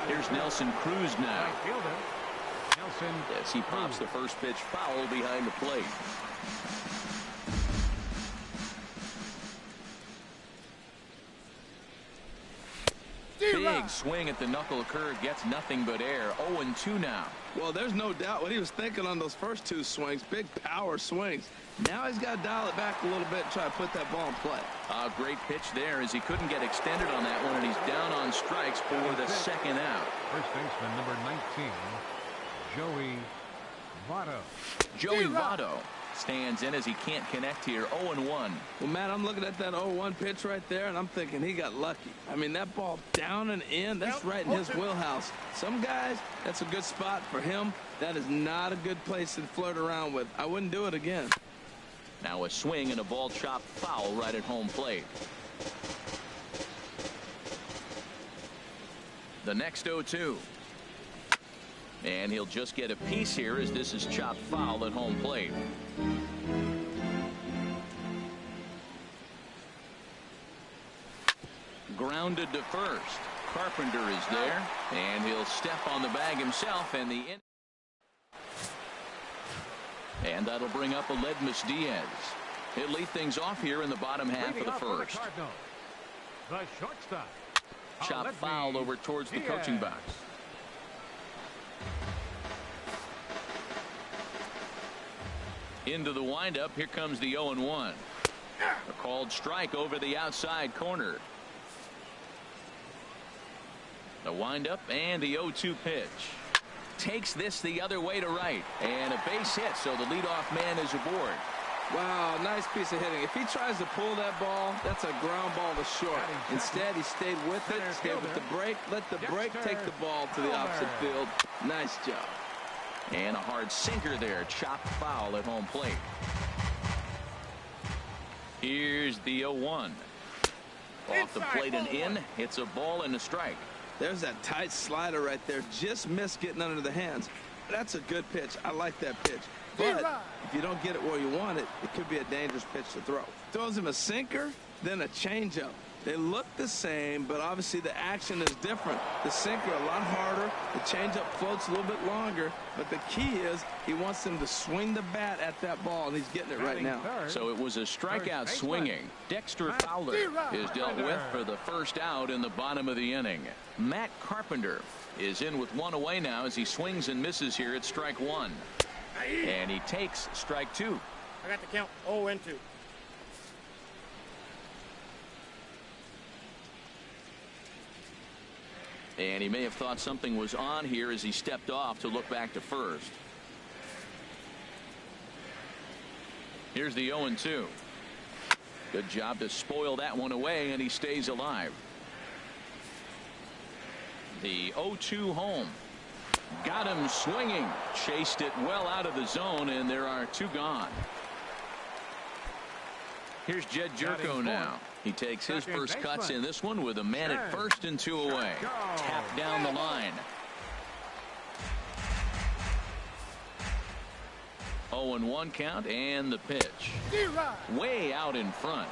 Here's Nelson Cruz now. Right fielder, Nelson As he pops the first pitch foul behind the plate. Big swing at the knuckle curve, gets nothing but air. 0-2 now. Well, there's no doubt what he was thinking on those first 2 swings. Big power swings. Now he's got to dial it back a little bit and try to put that ball in play. A great pitch there as he couldn't get extended on that one, and he's down on strikes for the second out. First baseman number 19, Joey Votto. Joey Votto stands in as he can't connect here. 0-1. Well, Matt, I'm looking at that 0-1 pitch right there, and I'm thinking he got lucky. I mean, that ball down and in, that's right in his wheelhouse. Some guys, that's a good spot. For him, that is not a good place to flirt around with. I wouldn't do it again. Now a swing and a ball chopped foul right at home plate. The next 0-2. And he'll just get a piece here as this is chopped foul at home plate. Grounded to first. Carpenter is there, and he'll step on the bag himself, and that'll bring up Aledmys Diaz. He'll lead things off here in the bottom half of the first. The shortstop. Chop foul over towards the coaching box. Into the windup. Here comes the 0-1. A called strike over the outside corner. The windup and the 0-2 pitch. Takes this the other way to right. And a base hit, so the leadoff man is aboard. Wow, nice piece of hitting. If he tries to pull that ball, that's a ground ball to short. Instead, he stayed with it, stayed with the break, let the break take the ball to the opposite field. Nice job. And a hard sinker there, chopped foul at home plate. Here's the 0-1. Off the plate and in. It's a ball and a strike. There's that tight slider right there. Just missed getting under the hands. That's a good pitch. I like that pitch. But if you don't get it where you want it, it could be a dangerous pitch to throw. Throws him a sinker, then a changeup. They look the same, but obviously the action is different. The sinker a lot harder. The changeup floats a little bit longer. But the key is he wants them to swing the bat at that ball, and he's getting it right now. So it was a strikeout swinging. Dexter Fowler is dealt with for the first out in the bottom of the inning. Matt Carpenter is in with 1 away now as he swings and misses here at strike 1. And he takes strike 2. I got the count 0-2. And he may have thought something was on here as he stepped off to look back to first. Here's the 0-2. Good job to spoil that one away, and he stays alive. The 0-2 home. Got him swinging. Chased it well out of the zone, and there are 2 gone. Here's Jed Jerko now. He takes his first cuts in this one with a man at first and 2 away. Tapped down the line. 0-1 count, and the pitch. Way out in front.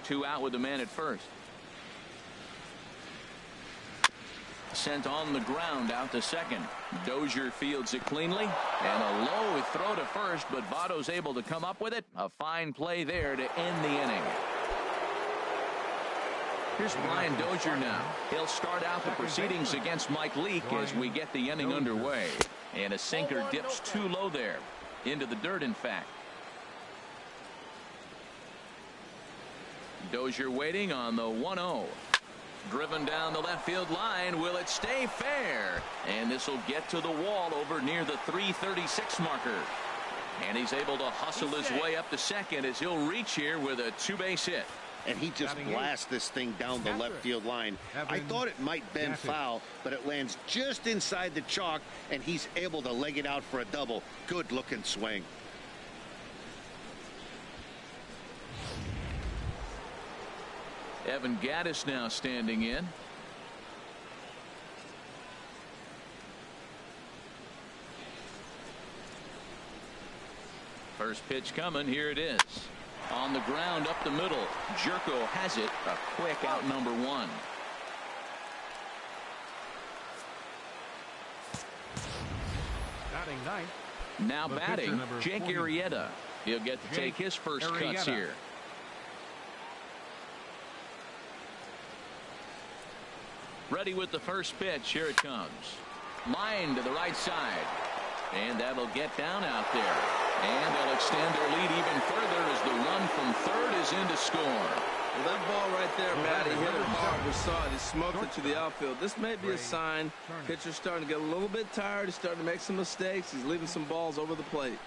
2 out with the man at first. Sent on the ground out to second. Dozier fields it cleanly, and a low throw to first, but Votto's able to come up with it. A fine play there to end the inning. Here's Brian Dozier now. He'll start out the proceedings against Mike Leake as we get the inning underway. And a sinker dips too low there. Into the dirt, in fact. Dozier waiting on the 1-0. Driven down the left field line. Will it stay fair? And this will get to the wall over near the 336 marker. And he's able to hustle his way up to second as he'll reach here with a 2-base hit. And he just blasts this thing down the left field line. I thought it might bend foul, but it lands just inside the chalk, and he's able to leg it out for a double. Good looking swing. Evan Gattis now standing in. First pitch coming. Here it is. On the ground up the middle. Jerko has it. A quick out, number 1. Batting ninth. Now batting, Jake Arrieta. He'll get to take his first cuts here. Ready with the first pitch. Here it comes. Line to the right side. And that'll get down out there. And they'll extend their lead even further as the run from third is in to score. Well, that ball right there, Matt, he hit it hard. We saw it. He smoked it to the outfield. This may be a sign. Pitcher's starting to get a little bit tired. He's starting to make some mistakes. He's leaving some balls over the plate.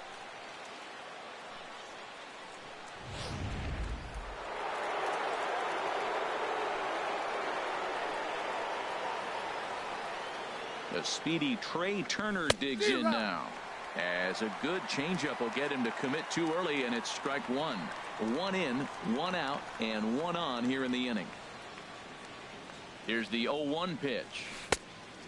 The speedy Trey Turner digs in now. As a good changeup will get him to commit too early, and it's strike 1. 1 in, 1 out, and 1 on here in the inning. Here's the 0-1 pitch.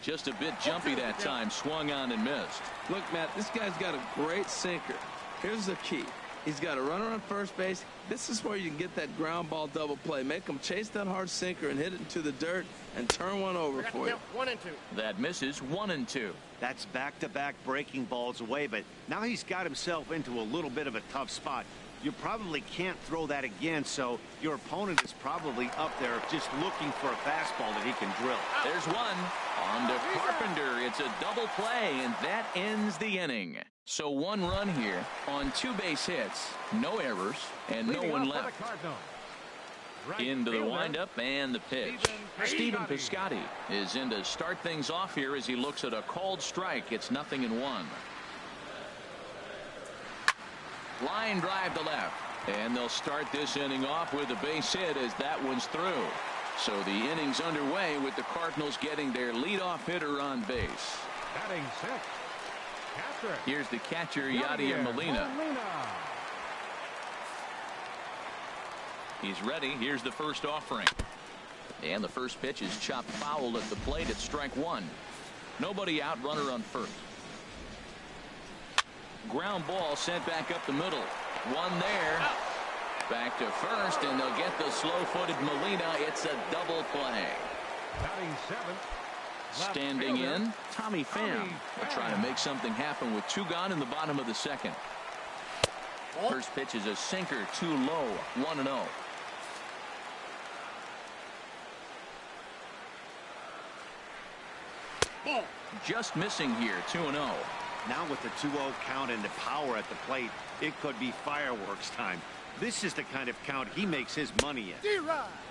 Just a bit jumpy that time. Swung on and missed. Look, Matt, this guy's got a great sinker. Here's the key. He's got a runner on first base. This is where you can get that ground ball double play. Make him chase that hard sinker and hit it into the dirt and turn one over for you. 1-2. That misses. 1-2. That's back-to-back breaking balls away, but now he's got himself into a little bit of a tough spot. You probably can't throw that again, so your opponent is probably up there just looking for a fastball that he can drill. There's one. On to Carpenter. It's a double play, and that ends the inning. So 1 run here on 2 base hits, no errors, and no one left. Into the windup and the pitch. Stephen Piscotty is in to start things off here as he looks at a called strike. It's 0-1. Line drive to left, and they'll start this inning off with a base hit as that one's through. So the inning's underway with the Cardinals getting their leadoff hitter on base. Batting 6. Here's the catcher, Yadier Molina. He's ready. Here's the first offering. And the first pitch is chopped foul at the plate at strike 1. Nobody out, runner on first. Ground ball sent back up the middle. One there. Back to first, and they'll get the slow-footed Molina. It's a double play. Batting 7. Standing in, Tommy Pham. They're trying to make something happen with 2 gone in the bottom of the second. First pitch is a sinker, too low. 1-0. Just missing here. 2-0. Now with the 2-0 count and the power at the plate, it could be fireworks time. This is the kind of count he makes his money in.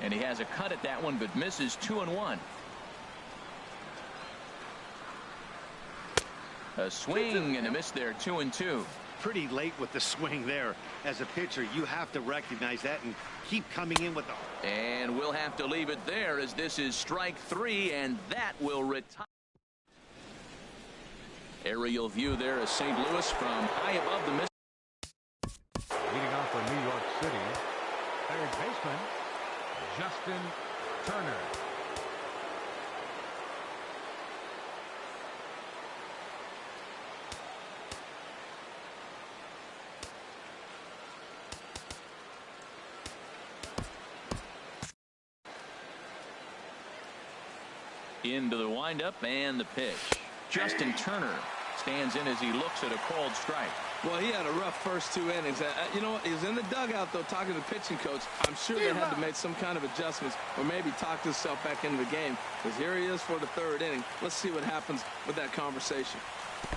And he has a cut at that one, but misses. 2-1. A swing and a miss there. 2-2. pretty late with the swing there. As a pitcher, you have to recognize that and keep coming in with the... And we'll have to leave it there as this is strike 3, and that will retire. Aerial view there as St. Louis from high above the miss. Leading off for New York City, third baseman, Justin Turner. Into the windup and the pitch. Justin Turner stands in as he looks at a called strike. Well, he had a rough first 2 innings. You know what? He was in the dugout, though, talking to the pitching coach. I'm sure they had to make some kind of adjustments or maybe talk himself back into the game, because here he is for the 3rd inning. Let's see what happens with that conversation.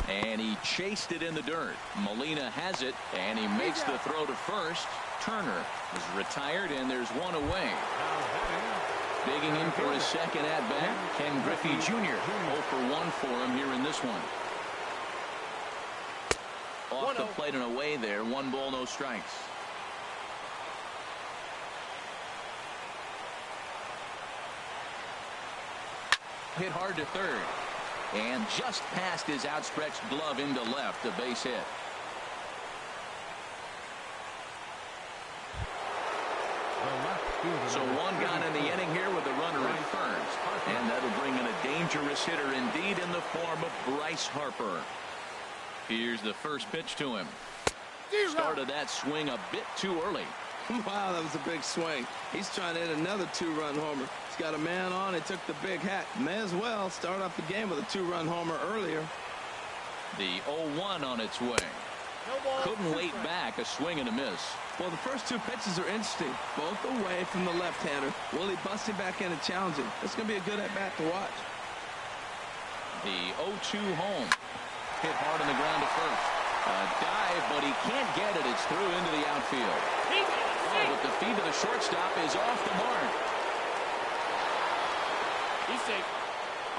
And he chased it in the dirt. Molina has it, and he makes the throw to first. Turner is retired, and there's one away. Digging in for his second at-bat, Ken Griffey Jr. 0 for 1 for him here in this one. Off the plate and away there. 1 ball, no strikes. Hit hard to third. And just past his outstretched glove into left, a base hit. So 1 gone in the inning here with a runner at first. And that'll bring in a dangerous hitter indeed in the form of Bryce Harper. Here's the first pitch to him. Started that swing a bit too early. Wow, that was a big swing. He's trying to hit another 2-run homer. He's got a man on. He took the big hack. May as well start off the game with a 2-run homer earlier. The 0-1 on its way. Couldn't wait back. A swing and a miss. Well, the first 2 pitches are interesting. Both away from the left-hander. Will he bust him back in and challenge him? It's going to be a good at-bat to watch. The 0-2 home. Hit hard on the ground to first. A dive, but he can't get it. It's through into the outfield. Oh, but the feed to the shortstop is off the mark. He's safe.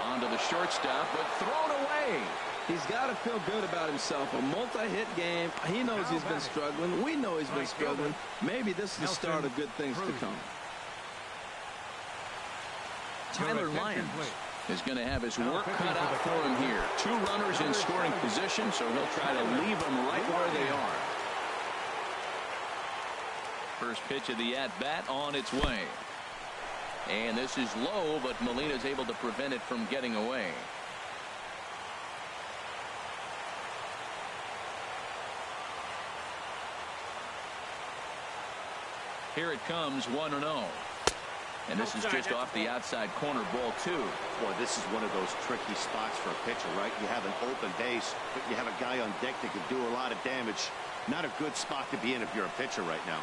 Onto the shortstop, but thrown away. He's got to feel good about himself. A multi-hit game. He knows he's been struggling. We know he's been struggling. Maybe this is the start of good things to come. Tyler Lyons is going to have his work cut out for him here. 2 runners in scoring position, so he'll try to leave them right where they are. First pitch of the at-bat on its way. And this is low, but Molina's able to prevent it from getting away. Here it comes, 1-0. And this is just off the outside corner, ball 2. Boy, this is one of those tricky spots for a pitcher, right? You have an open base, but you have a guy on deck that can do a lot of damage. Not a good spot to be in if you're a pitcher right now.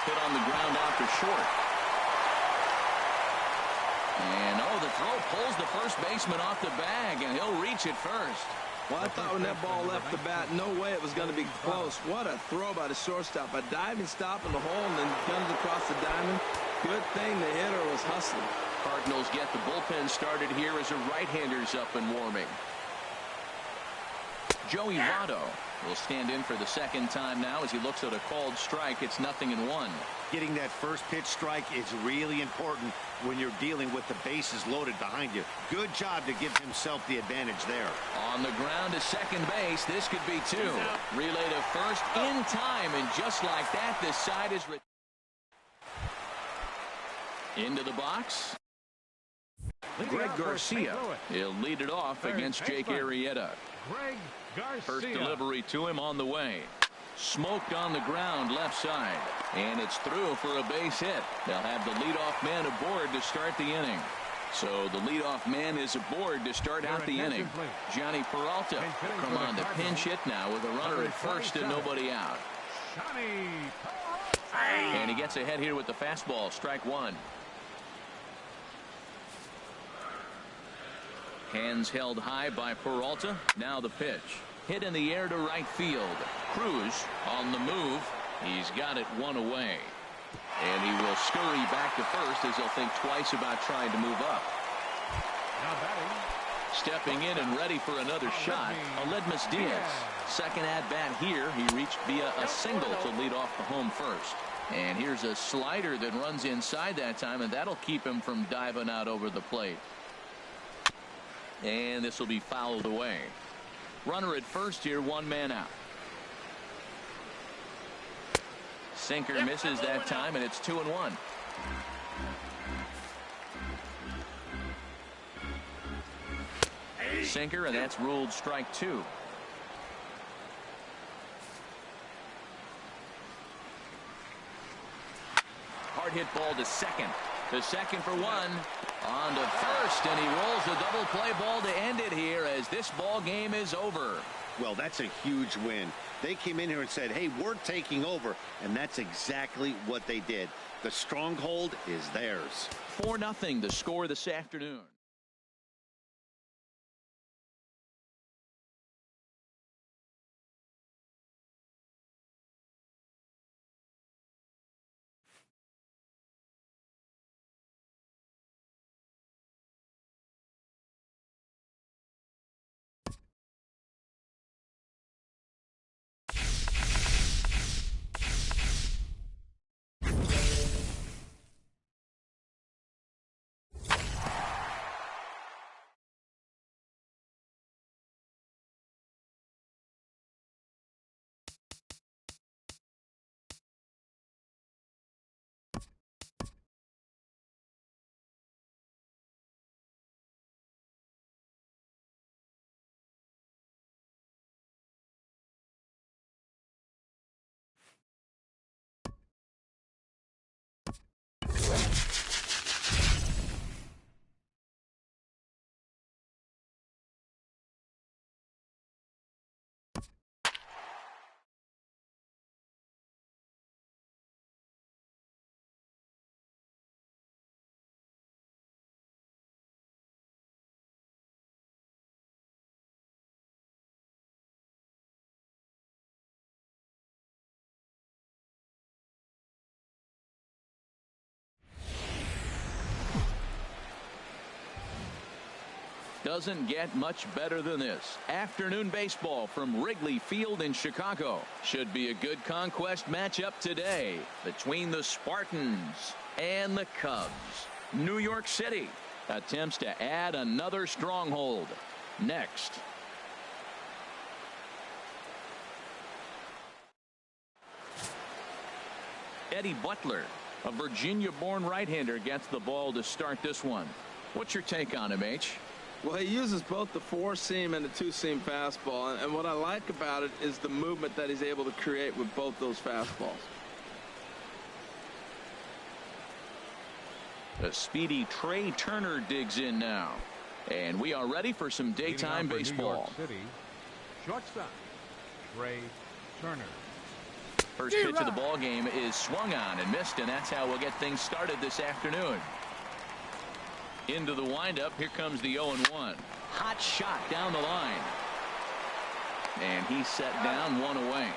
Hit on the ground out to short. And, the throw pulls the first baseman off the bag, and he'll reach it first. Well, I thought when that ball left the bat, no way it was going to be close. What a throw by the shortstop. A diving stop in the hole and then guns across the diamond. Good thing the hitter was hustling. Cardinals get the bullpen started here as a right-hander's up and warming. Joey Votto will stand in for the second time now as he looks at a called strike. It's 0-1. Getting that first pitch strike is really important when you're dealing with the bases loaded behind you. Good job to give himself the advantage there. On the ground to second base. This could be 2. Relay to first in time, and just like that, this side is into the box. Greg Garcia. He'll lead it off against Jake Arrieta. Greg Garcia. First delivery to him on the way. Smoked on the ground left side. And it's through for a base hit. They'll have the leadoff man aboard to start the inning. So the leadoff man is aboard to start out the inning. Johnny Peralta will come on the pinch hit now with a runner at first and nobody out. And he gets ahead here with the fastball. Strike 1. Hands held high by Peralta. Now the pitch. Hit in the air to right field. Cruz on the move. He's got it 1 away. And he will scurry back to first as he'll think twice about trying to move up. Now batting, Stepping in and ready for another shot, Anii08's Diaz. Second at-bat here, he reached via a single to lead off the home first. And here's a slider that runs inside that time, and that'll keep him from diving out over the plate. And this will be fouled away. Runner at first here, one man out. Sinker misses that time, and it's 2-1. Sinker, and that's ruled strike two. Hard hit ball to second. The second for one. On to first, and he rolls the double play ball to end it here as this ball game is over. Well, that's a huge win. They came in here and said, hey, we're taking over, and that's exactly what they did. The stronghold is theirs. 4-0 the score this afternoon. Doesn't get much better than this. Afternoon baseball from Wrigley Field in Chicago. Should be a good conquest matchup today between the Spartans and the Cubs. New York City attempts to add another stronghold. Next. Eddie Butler, a Virginia-born right-hander, gets the ball to start this one. What's your take on him, H? Well, he uses both the four-seam and the two-seam fastball, and what I like about it is the movement that he's able to create with both those fastballs. The speedy Trey Turner digs in now, and we are ready for some daytime baseball. New York City, shortstop, Trey Turner. First pitch of the ball game is swung on and missed, and that's how we'll get things started this afternoon. Into the windup, here comes the 0-1. Hot shot down the line. And he's set down, one away.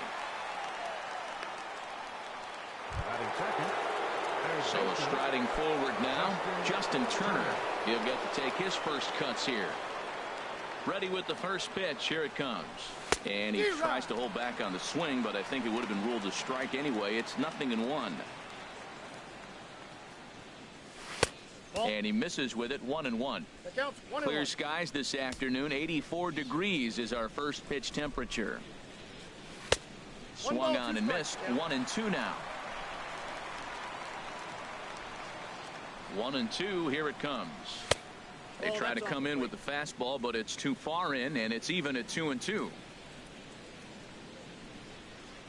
So striding forward now, Justin Turner. He'll get to take his first cuts here. Ready with the first pitch. Here it comes. And he tries to hold back on the swing, but I think it would have been ruled a strike anyway. It's 0-1. And he misses with it, 1-1. Clear skies this afternoon. 84 degrees is our first pitch temperature. Swung on and missed. 1-2 now. 1-2. Here it comes. They try to come in with the fastball, but it's too far in, and it's even at 2-2.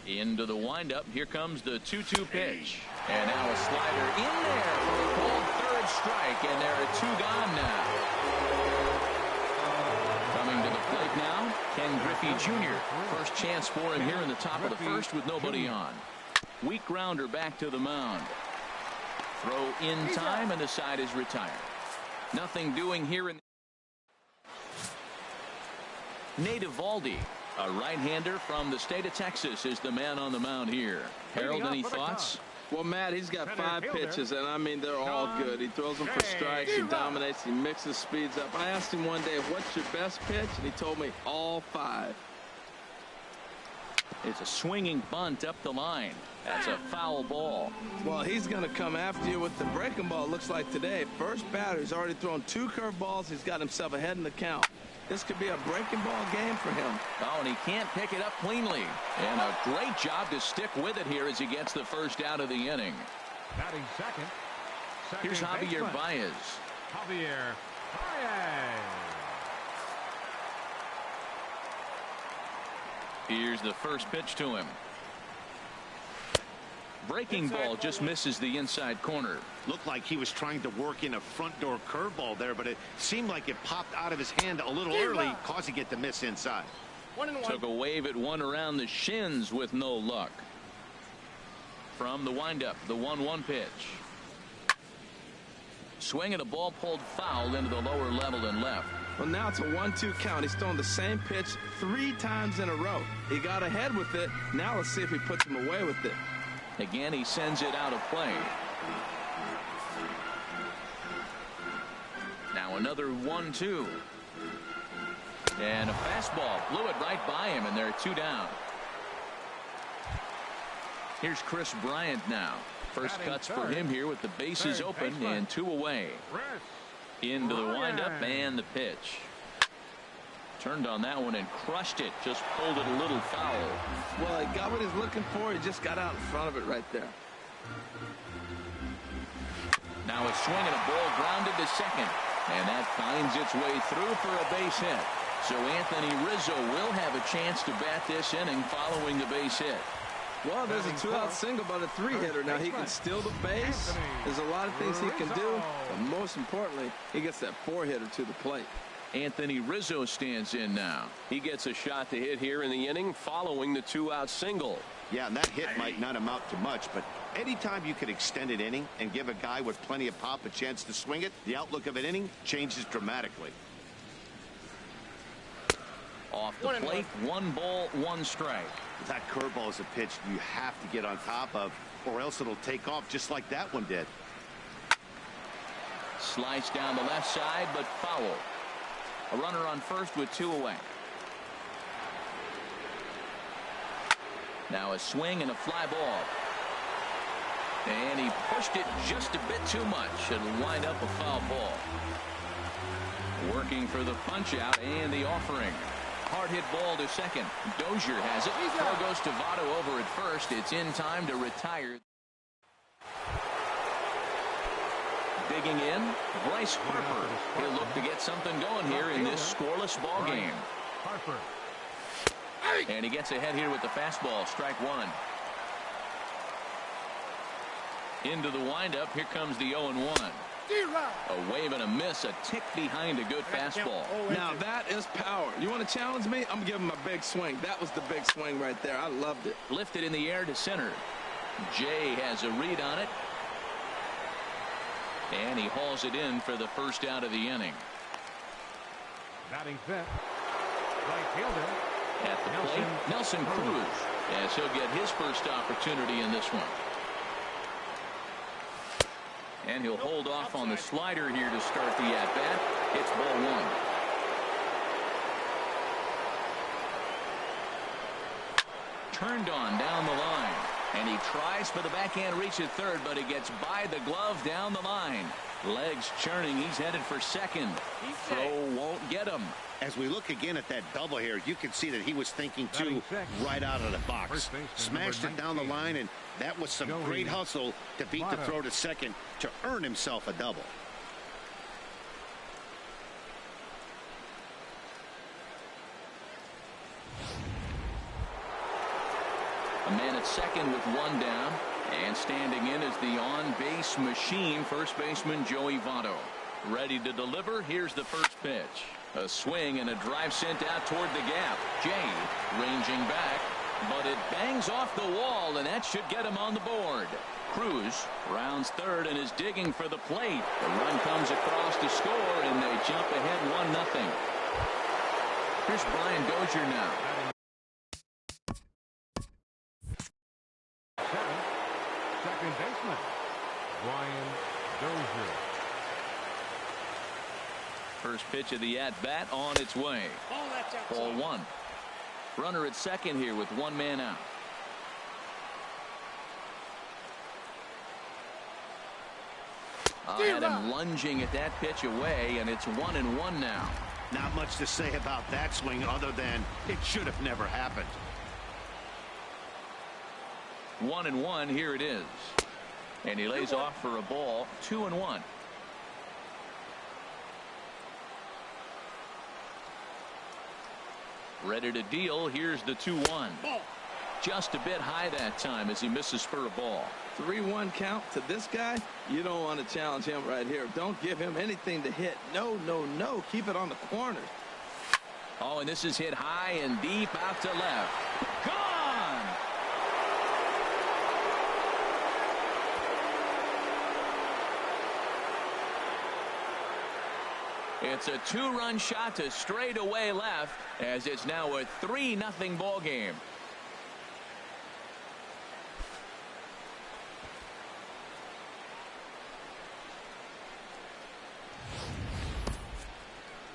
Into the windup. Here comes the 2-2 pitch. And now a slider in there for a called third strike, and there are 2 gone now. Coming to the plate now, Ken Griffey Jr. First chance for him here in the top of the first with nobody on. Weak grounder back to the mound. Throw in time, and the side is retired. Nothing doing here in Nate Eovaldi, a right-hander from the state of Texas, is the man on the mound here. Harold, any thoughts? Well, Matt, he's got Center 5 fielder. pitches, and I mean, they're all good. He throws them for strikes, he dominates, he mixes speeds up. I asked him one day, what's your best pitch? And he told me all 5. It's a swinging bunt up the line. That's a foul ball. Well, he's going to come after you with the breaking ball, it looks like today. First batter, he's already thrown 2 curveballs. He's got himself ahead in the count. This could be a breaking ball game for him. Oh, and he can't pick it up cleanly. And a great job to stick with it here as he gets the first out of the inning. Batting second. Here's Javier Baez. Javier Baez. Here's the first pitch to him. Breaking ball just misses the inside corner. Looked like he was trying to work in a front door curveball there, but it seemed like it popped out of his hand a little early, causing it to miss inside. 1-1. Took a wave at one around the shins with no luck. From the windup, the 1-1 pitch. Swing and a ball pulled foul into the lower level and left. Well, now it's a 1-2 count. He's thrown the same pitch 3 times in a row. He got ahead with it. Now let's see if he puts him away with it. Again, he sends it out of play. Now another 1-2. And a fastball blew it right by him, and they're 2 down. Here's Chris Bryant now. First cuts for him here with the bases open and 2 away. Into the windup and the pitch. Turned on that one and crushed it. Just pulled it a little foul. Well, he got what he's looking for. He just got out in front of it right there. Now a swing and a ball grounded to second. And that finds its way through for a base hit. So Anthony Rizzo will have a chance to bat this inning following the base hit. Well, there's a 2-out single, but a 3-hitter. Now, he can steal the base. There's a lot of things he can do. But most importantly, he gets that 4-hitter to the plate. Anthony Rizzo stands in now. He gets a shot to hit here in the inning following the 2-out single. Yeah, and that hit might not amount to much, but anytime you can extend an inning and give a guy with plenty of pop a chance to swing it, the outlook of an inning changes dramatically. Off the plate, 1 ball, 1 strike. That curveball is a pitch you have to get on top of, or else it'll take off just like that one did. Slice down the left side, but foul. A runner on first with 2 away. Now a swing and a fly ball. And he pushed it just a bit too much. It'll wind up a foul ball. Working for the punch out and the offering. Hard hit ball to second. Dozier has it. Throw goes to Votto over at first. It's in time to retire. Digging in, Bryce Harper. He'll look to get something going here in this scoreless ball game. Harper. And he gets ahead here with the fastball. Strike 1. Into the windup. Here comes the 0-1. A wave and a miss, a tick behind a good fastball. Now that is power. You want to challenge me? I'm giving him a big swing. That was the big swing right there. I loved it. Lifted in the air to center. Jay has a read on it. And he hauls it in for the first out of the inning. Batting fifth. Right fielder. At the plate, Nelson Cruz, as he'll get his first opportunity in this one. And he'll hold off on the slider here to start the at-bat. It's ball 1. Turned on down the line. And he tries for the backhand reach at third, but he gets by the glove down the line. Legs churning. He's headed for second. Throw won't get him. As we look again at that double here, you can see that he was thinking too right out of the box. Smashed it down the line, and that was some great hustle to beat the throw to second to earn himself a double. A man at second with 1 down. And standing in is the on-base machine, first baseman Joey Votto. Ready to deliver. Here's the first pitch. A swing and a drive sent out toward the gap. Jay ranging back, but it bangs off the wall, and that should get him on the board. Cruz rounds third and is digging for the plate. The run comes across to score, and they jump ahead 1-0. Here's Brian Dozier now. second baseman, Brian Dozier. First pitch of the at-bat on its way. Ball one. Runner at second here with one man out. Had him lunging at that pitch away, and it's 1-1 now. Not much to say about that swing other than it should have never happened. 1-1, here it is. And he lays off for a ball. 2-1. Ready to deal. Here's the 2-1. Just a bit high that time as he misses for a ball. 3-1 count to this guy. You don't want to challenge him right here. Don't give him anything to hit. No, no, no. Keep it on the corners. Oh, and this is hit high and deep out to left. Gone! It's a 2-run shot to straightaway left as it's now a 3-0 ball game.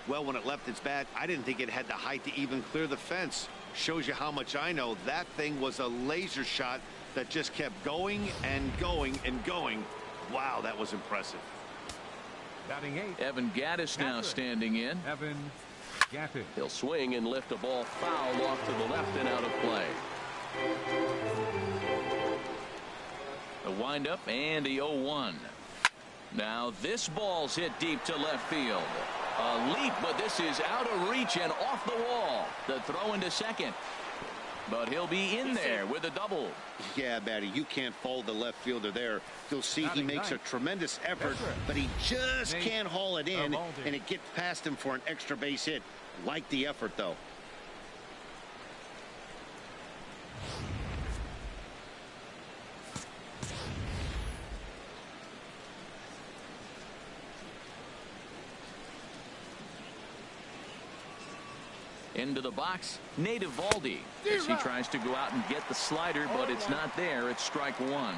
Well, when it left its bat, I didn't think it had the height to even clear the fence. Shows you how much I know. That thing was a laser shot that just kept going and going and going. Wow, that was impressive. Batting eighth, Evan Gattis now standing in. Evan Gattis. He'll swing and lift a ball foul off to the left and out of play. A windup and a 0-1. Now this ball's hit deep to left field. A leap, but this is out of reach and off the wall. The throw into second. But he'll be in there with a double. Yeah, Batty, you can't fault the left fielder there. You'll see he makes a tremendous effort, but he just can't haul it in, and it gets past him for an extra base hit. Like the effort, though. Into the box, Nate Eovaldi as he tries to go out and get the slider, but it's not there. It's strike one.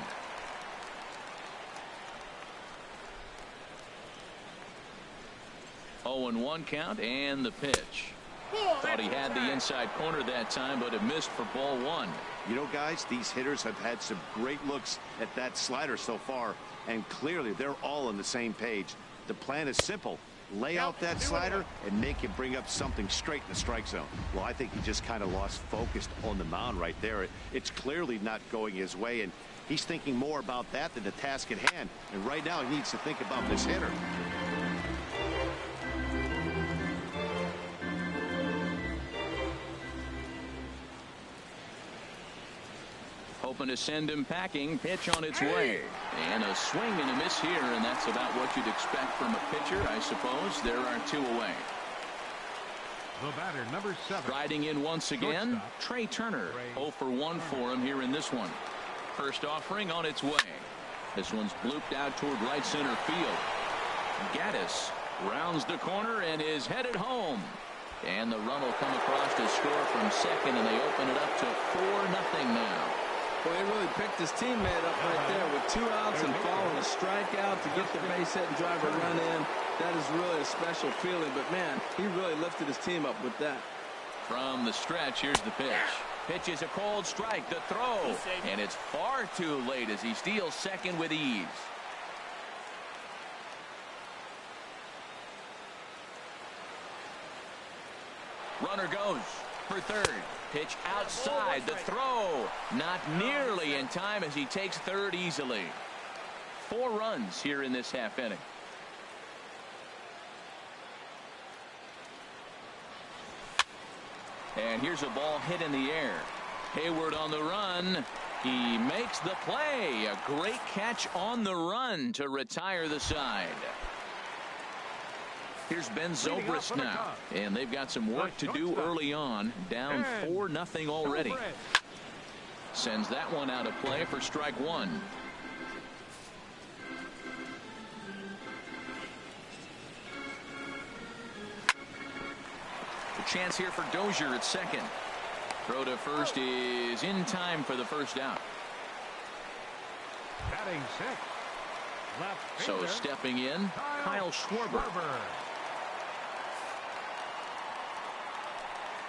Oh, and 1 count and the pitch. Thought he had the inside corner that time, but it missed for ball one. You know, guys, these hitters have had some great looks at that slider so far, and clearly they're all on the same page. The plan is simple. Lay out that slider and make him bring up something straight in the strike zone. Well, I think he just kind of lost focus on the mound right there. It's clearly not going his way, and he's thinking more about that than the task at hand. And right now he needs to think about this hitter. Hoping to send him packing. Pitch on its way. And a swing and a miss here, and that's about what you'd expect from a pitcher, I suppose. There are 2 away. The batter, number 7. Riding in once again, Trey Turner. 0 for 1 for him here in this one. First offering on its way. This one's blooped out toward right center field. Gattis rounds the corner and is headed home. And the run will come across to score from second, and they open it up to 4-0 now. Boy, he really picked his teammate up right there with 2 outs and following a strikeout to get the base hit and drive a run in. That is really a special feeling, but man, he really lifted his team up with that. From the stretch, here's the pitch. Pitch is a cold strike. The throw, and it's far too late as he steals second with ease. Runner goes for third. Pitch outside. The throw not nearly in time as he takes third easily. 4 runs here in this half inning. And here's a ball hit in the air. Hayward on the run. He makes the play. A great catch on the run to retire the side. Here's Ben Zobrist now, and they've got some work to do early on. Down 4-0 already. Sends that one out of play for strike one. A chance here for Dozier at second. Throw to first is in time for the first out. Batting sixth. Left So fielder, stepping in, Kyle Schwarber.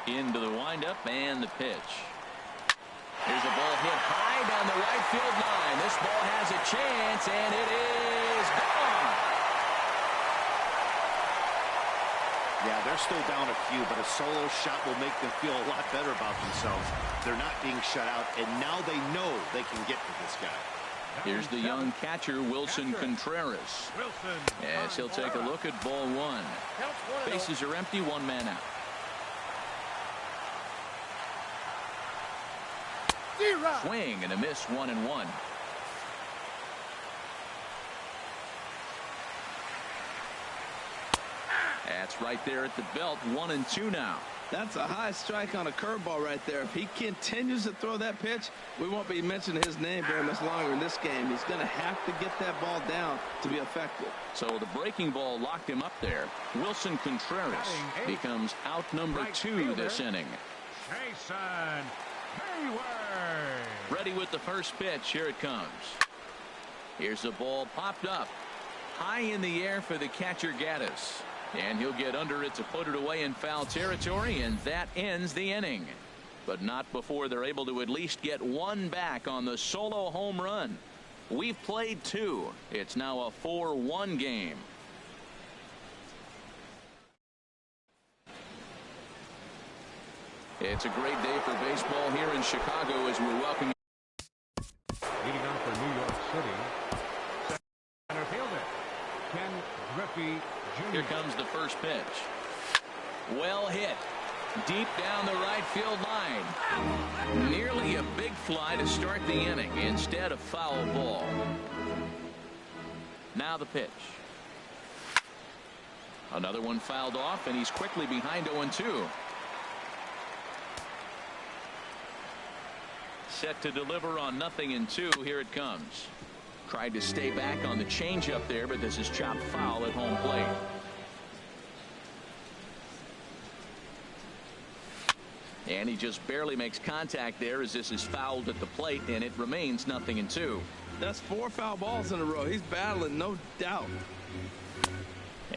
Into the windup and the pitch. Here's a ball hit high down the right field line. This ball has a chance, and it is gone. Yeah, they're still down a few, but a solo shot will make them feel a lot better about themselves. They're not being shut out, and now they know they can get to this guy. Here's the young catcher, Wilson Contreras. As he'll take a look at ball one. Bases are empty, one man out. Swing and a miss, 1-1. That's right there at the belt, 1-2 now. That's a high strike on a curveball right there. If he continues to throw that pitch, we won't be mentioning his name very much longer in this game. He's going to have to get that ball down to be effective. So the breaking ball locked him up there. Wilson Contreras becomes out number 2 this inning. Jason Hayward. Ready with the first pitch. Here it comes. Here's the ball popped up high in the air for the catcher Gaddis. And he'll get under it to put it away in foul territory, and that ends the inning. But not before they're able to at least get one back on the solo home run. We've played 2. It's now a 4-1 game. It's a great day for baseball here in Chicago as we're welcoming. Leading on for New York City, center fielder Ken Griffey Jr. Here comes the first pitch. Well hit. Deep down the right field line. Nearly a big fly to start the inning. Instead, a foul ball. Now the pitch. Another one fouled off, and he's quickly behind 0-2. Set to deliver on 0-2. Here it comes. Tried to stay back on the changeup there, but this is chopped foul at home plate. And he just barely makes contact there as this is fouled at the plate, and it remains 0-2. That's 4 foul balls in a row. He's battling, no doubt.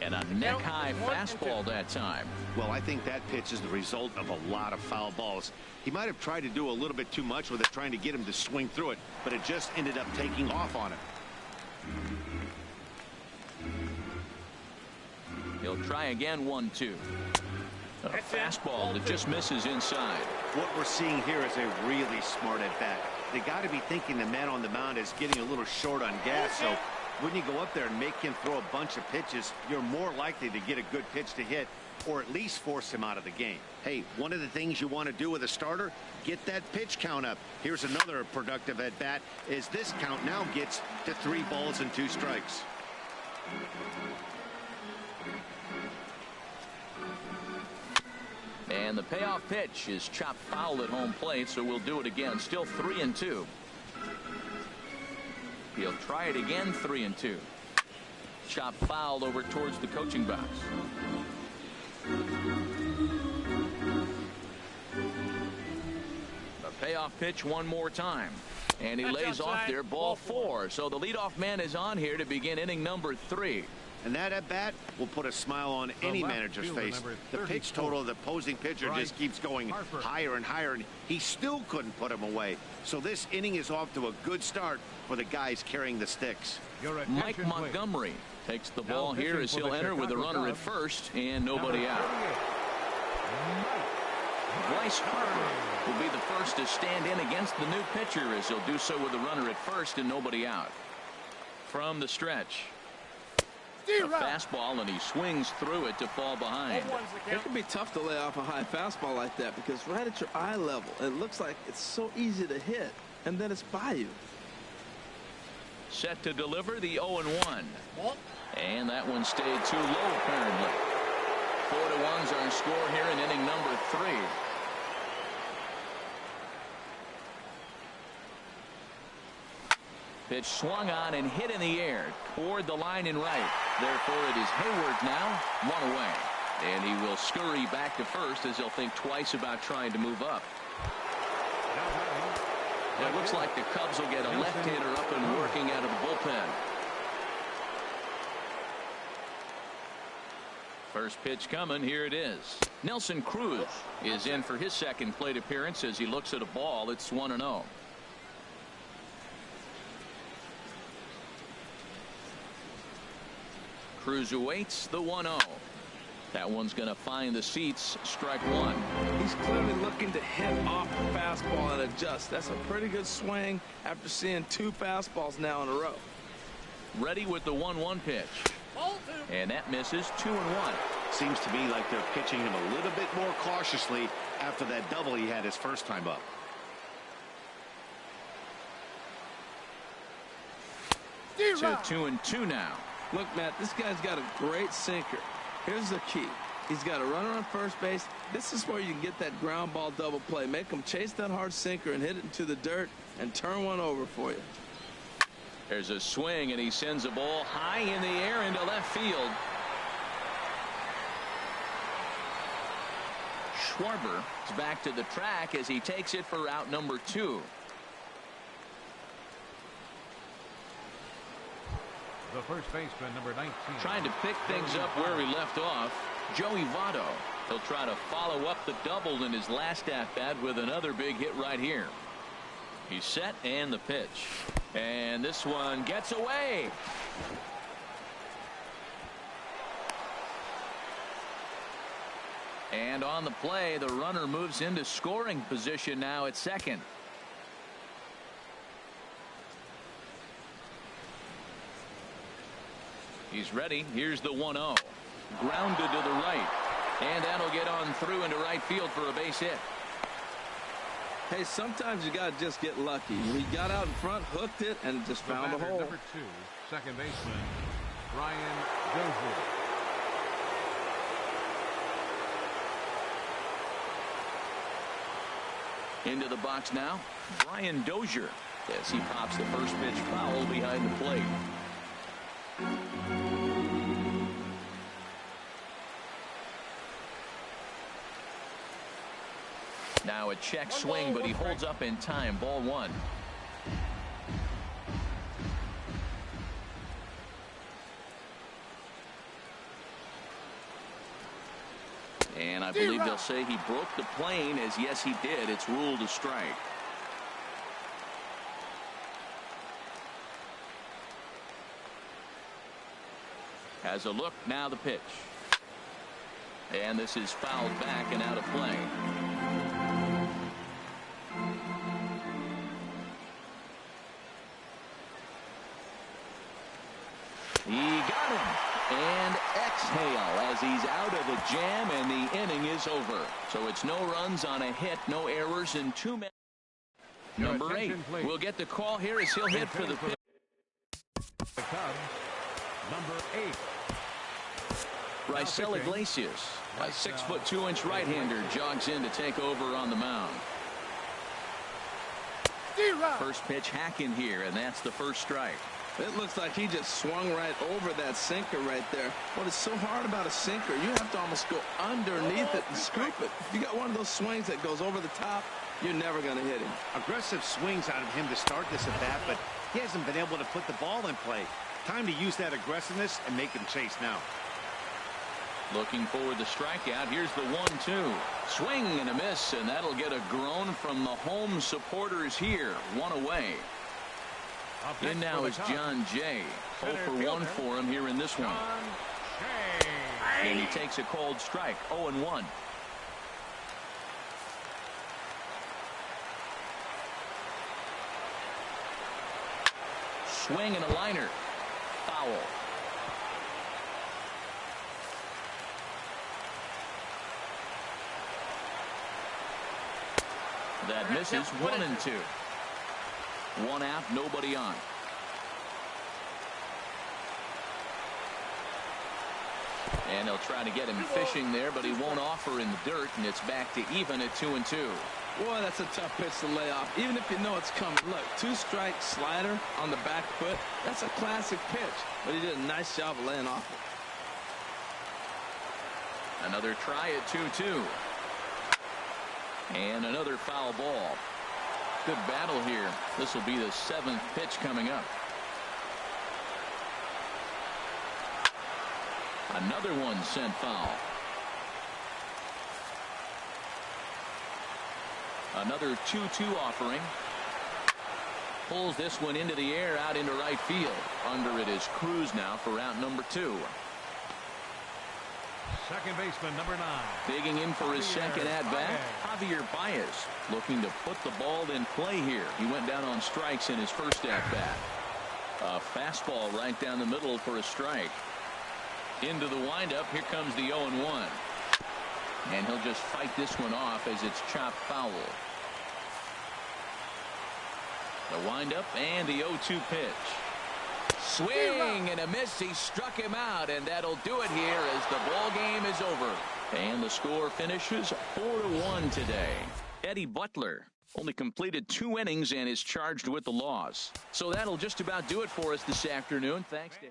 And a neck-high fastball that time. Well, I think that pitch is the result of a lot of foul balls. He might have tried to do a little bit too much with it, trying to get him to swing through it, but it just ended up taking off on him. He'll try again, 1-2. A fastball that just misses inside. What we're seeing here is a really smart at-bat. They got to be thinking the man on the mound is getting a little short on gas, so when you go up there and make him throw a bunch of pitches, you're more likely to get a good pitch to hit or at least force him out of the game. Hey, one of the things you want to do with a starter, get that pitch count up. Here's another productive at-bat as this count now gets to 3 balls and 2 strikes. And the payoff pitch is chopped foul at home plate, so we'll do it again. Still 3-2. He'll try it again, 3-2. Chopped foul over towards the coaching box. The payoff pitch one more time. And he lays off there, ball 4. So the leadoff man is on here to begin inning number 3. And that at-bat will put a smile on any manager's face. The pitch total of the opposing pitcher just keeps going higher and higher, and he still couldn't put him away. So this inning is off to a good start for the guys carrying the sticks. Mike Montgomery takes the ball here as he'll enter with a runner at first and nobody out. Bryce Harper will be the first to stand in against the new pitcher as he'll do so with a runner at first and nobody out. From the stretch. A fastball, and he swings through it to fall behind. It can be tough to lay off a high fastball like that because right at your eye level, it looks like it's so easy to hit, and then it's by you. Set to deliver the 0-1. And that one stayed too low, apparently. 4-1's our score here in inning number 3. Pitch swung on and hit in the air toward the line and right. Therefore, it is Hayward now, 1 away. And he will scurry back to first as he'll think twice about trying to move up. It looks like the Cubs will get a left-hander up and working out of the bullpen. First pitch coming. Here it is. Nelson Cruz is in for his second plate appearance as he looks at a ball. It's 1-0. Cruz awaits the 1-0. That one's going to find the seats. Strike one. He's clearly looking to hit off the fastball and adjust. That's a pretty good swing after seeing 2 fastballs now in a row. Ready with the 1-1 pitch. And that misses. 2-1. Seems to me like they're pitching him a little bit more cautiously after that double he had his first time up. So 2-2 now. Look, Matt, this guy's got a great sinker. Here's the key. He's got a runner on first base. This is where you can get that ground ball double play. Make him chase that hard sinker and hit it into the dirt and turn one over for you. There's a swing, and he sends a ball high in the air into left field. Schwarber is back to the track as he takes it for out number 2. The first baseman, number 19. Trying to pick things up where he left off. Joey Votto. He'll try to follow up the double in his last at-bat with another big hit right here. He's set, and the pitch. And this one gets away. And on the play, the runner moves into scoring position now at second. He's ready. Here's the 1-0. Grounded to the right. And that'll get on through into right field for a base hit. Hey, sometimes you got to just get lucky. He got out in front, hooked it, and just found a hole. Number 2, second baseman, Brian Dozier. Into the box now, Brian Dozier, as he pops the first pitch foul behind the plate. Now a check swing, but he holds up in time. Ball 1. And I believe they'll say he broke the plane, as yes he did. It's ruled a strike. Has a look, now the pitch. And this is fouled back and out of play. He got him. And exhale as he's out of the jam, and the inning is over. So it's no runs on a hit, no errors, and 2 men. Number 8. We'll get the call here as he'll hit for the pitch. The Cubs, number 8. Raisel Iglesias, a 6'2" right-hander, jogs in to take over on the mound. First pitch hack in here, and that's the first strike. It looks like he just swung right over that sinker right there. What is so hard about a sinker, you have to almost go underneath it and scoop it. If you got one of those swings that goes over the top, you're never going to hit him. Aggressive swings out of him to start this at bat, but he hasn't been able to put the ball in play. Time to use that aggressiveness and make him chase now. Looking for the strikeout. Here's the 1-2. Swing and a miss, and that'll get a groan from the home supporters here. 1 away. In now is John Jay. 0 for 1 for him here in this one. And he takes a cold strike. 0-1. Swing and a liner. Foul. That misses. 1-2. 1 out, nobody on. And they'll try to get him fishing there, but he won't offer in the dirt, and it's back to even at 2-2. Boy, that's a tough pitch to lay off, even if you know it's coming. Look, 2-strike slider on the back foot. That's a classic pitch, but he did a nice job of laying off it. Another try at 2-2. And another foul ball. Good battle here. This will be the 7th pitch coming up. Another one sent foul. Another 2-2 offering. Pulls this one into the air out into right field. Under it is Cruz now for out number 2. Second baseman, number 9. Digging in for his second at-bat, Javier Baez, looking to put the ball in play here. He went down on strikes in his first at-bat. A fastball right down the middle for a strike. Into the windup, here comes the 0-1. And he'll just fight this one off as it's chopped foul. The windup and the 0-2 pitch. Swing and a miss. He struck him out, and that'll do it here as the ball game is over. And the score finishes 4-1 today. Eddie Butler only completed 2 innings and is charged with the loss. So that'll just about do it for us this afternoon. Thanks to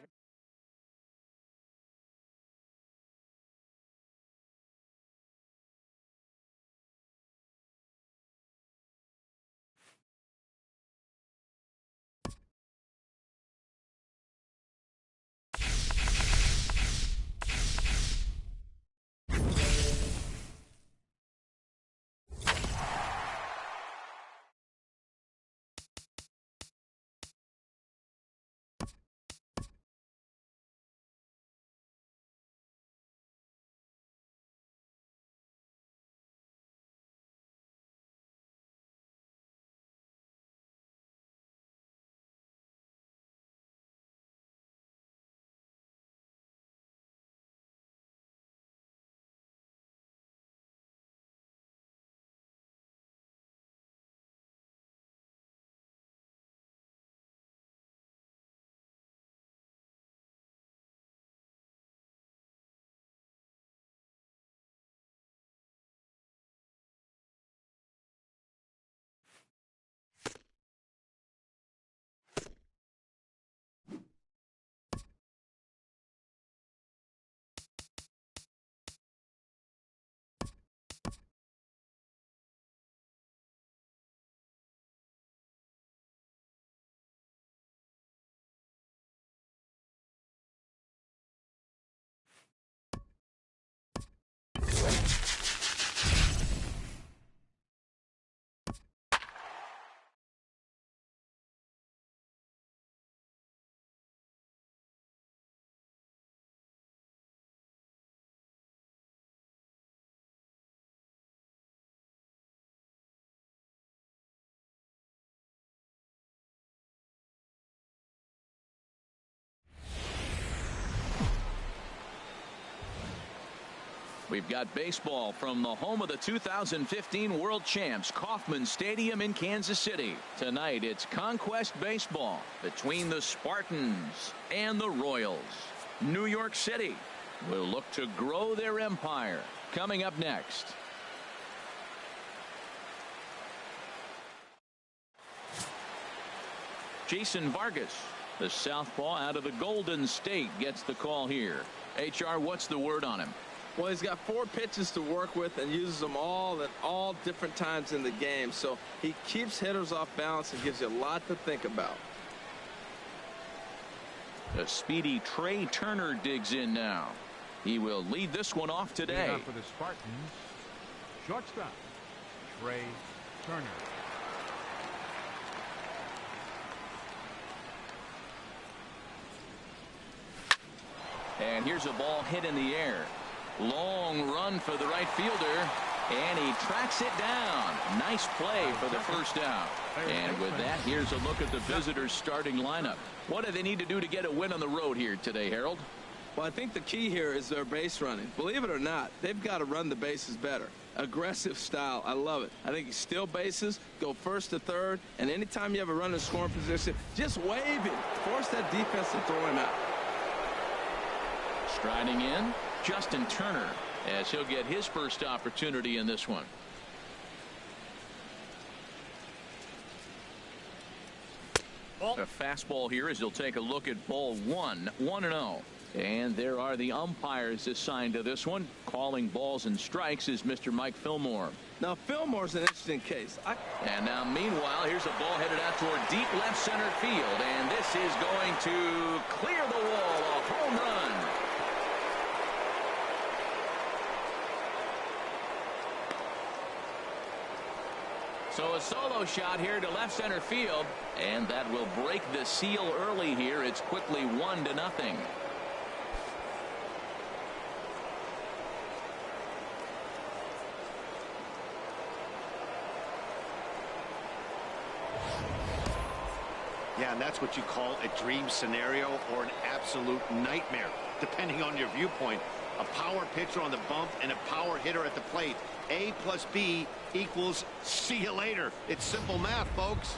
We've got baseball from the home of the 2015 World Champs, Kauffman Stadium in Kansas City. Tonight, it's Conquest Baseball between the Spartans and the Royals. New York City will look to grow their empire. Coming up next. Jason Vargas, the southpaw out of the Golden State, gets the call here. HR, what's the word on him? Well, he's got 4 pitches to work with and uses them all at all different times in the game. So he keeps hitters off balance and gives you a lot to think about. The speedy Trey Turner digs in now. He will lead this one off today. For the Spartans, shortstop, Trey Turner. And here's a ball hit in the air. Long run for the right fielder, and he tracks it down. Nice play for the first out. And with that, here's a look at the visitors' starting lineup. What do they need to do to get a win on the road here today, Harold? Well, I think the key here is their base running. Believe it or not, they've got to run the bases better. Aggressive style. I love it. I think you steal bases, go first to third, and anytime you have a runner in scoring position, just wave him. Force that defense to throw him out. Striding in, Justin Turner, as he'll get his first opportunity in this one. A fastball here as he'll take a look at ball 1. 1-0. And there are the umpires assigned to this one. Calling balls and strikes is Mr. Mike Fillmore. Now, Fillmore's an interesting case. And now, meanwhile, here's a ball headed out toward deep left center field. And this is going to clear the wall. A home run. So a solo shot here to left center field. And that will break the seal early here. It's quickly 1-0. Yeah, and that's what you call a dream scenario or an absolute nightmare, depending on your viewpoint. A power pitcher on the bump and a power hitter at the plate. A plus B equals see you later. It's simple math, folks.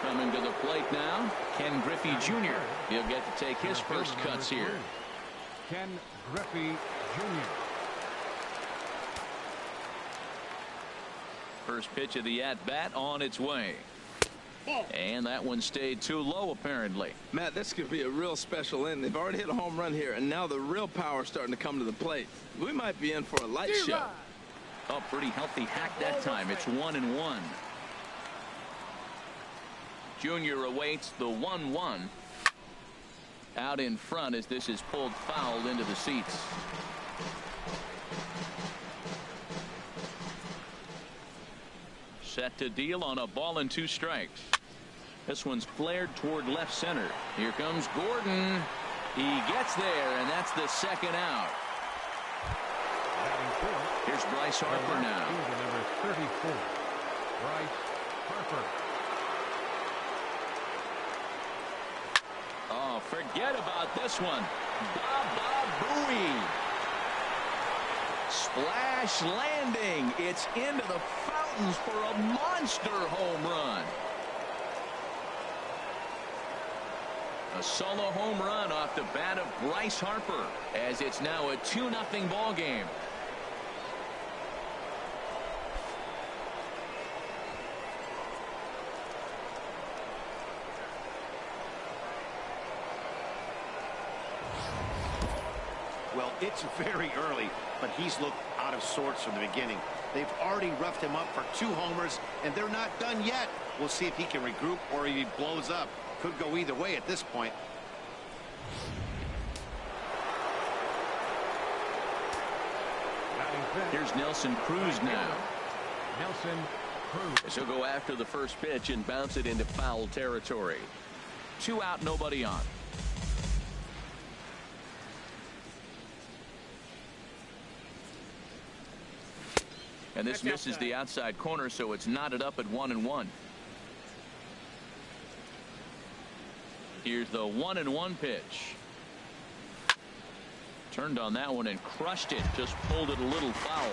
Coming to the plate now, Ken Griffey Jr. He'll get to take his first cuts here. Ken Griffey Jr. First pitch of the at-bat on its way. And that one stayed too low, apparently. Matt, this could be a real special inning. They've already hit a home run here, and now the real power is starting to come to the plate. We might be in for a light show. Oh, pretty healthy hack that time. It's 1-1. Junior awaits the 1-1. Out in front as this is pulled foul into the seats. Set to deal on a ball and 2 strikes. This one's flared toward left center. Here comes Gordon. He gets there, and that's the second out. Here's Bryce Harper now. Number 34, Bryce Harper. Oh, forget about this one. Baba Booey. Splash landing. It's into the fountains for a monster home run. A solo home run off the bat of Bryce Harper as it's now a 2-0 ball game. Well, it's very early, but he's looked out of sorts from the beginning. They've already roughed him up for 2 homers, and they're not done yet. We'll see if he can regroup or if he blows up. Could go either way at this point. Here's Nelson Cruz now. Nelson Cruz. He'll go after the first pitch and bounce it into foul territory. 2 out, nobody on. And this misses the outside corner, so it's knotted up at 1-1. Here's the 1-1 pitch. Turned on that one and crushed it. Just pulled it a little foul.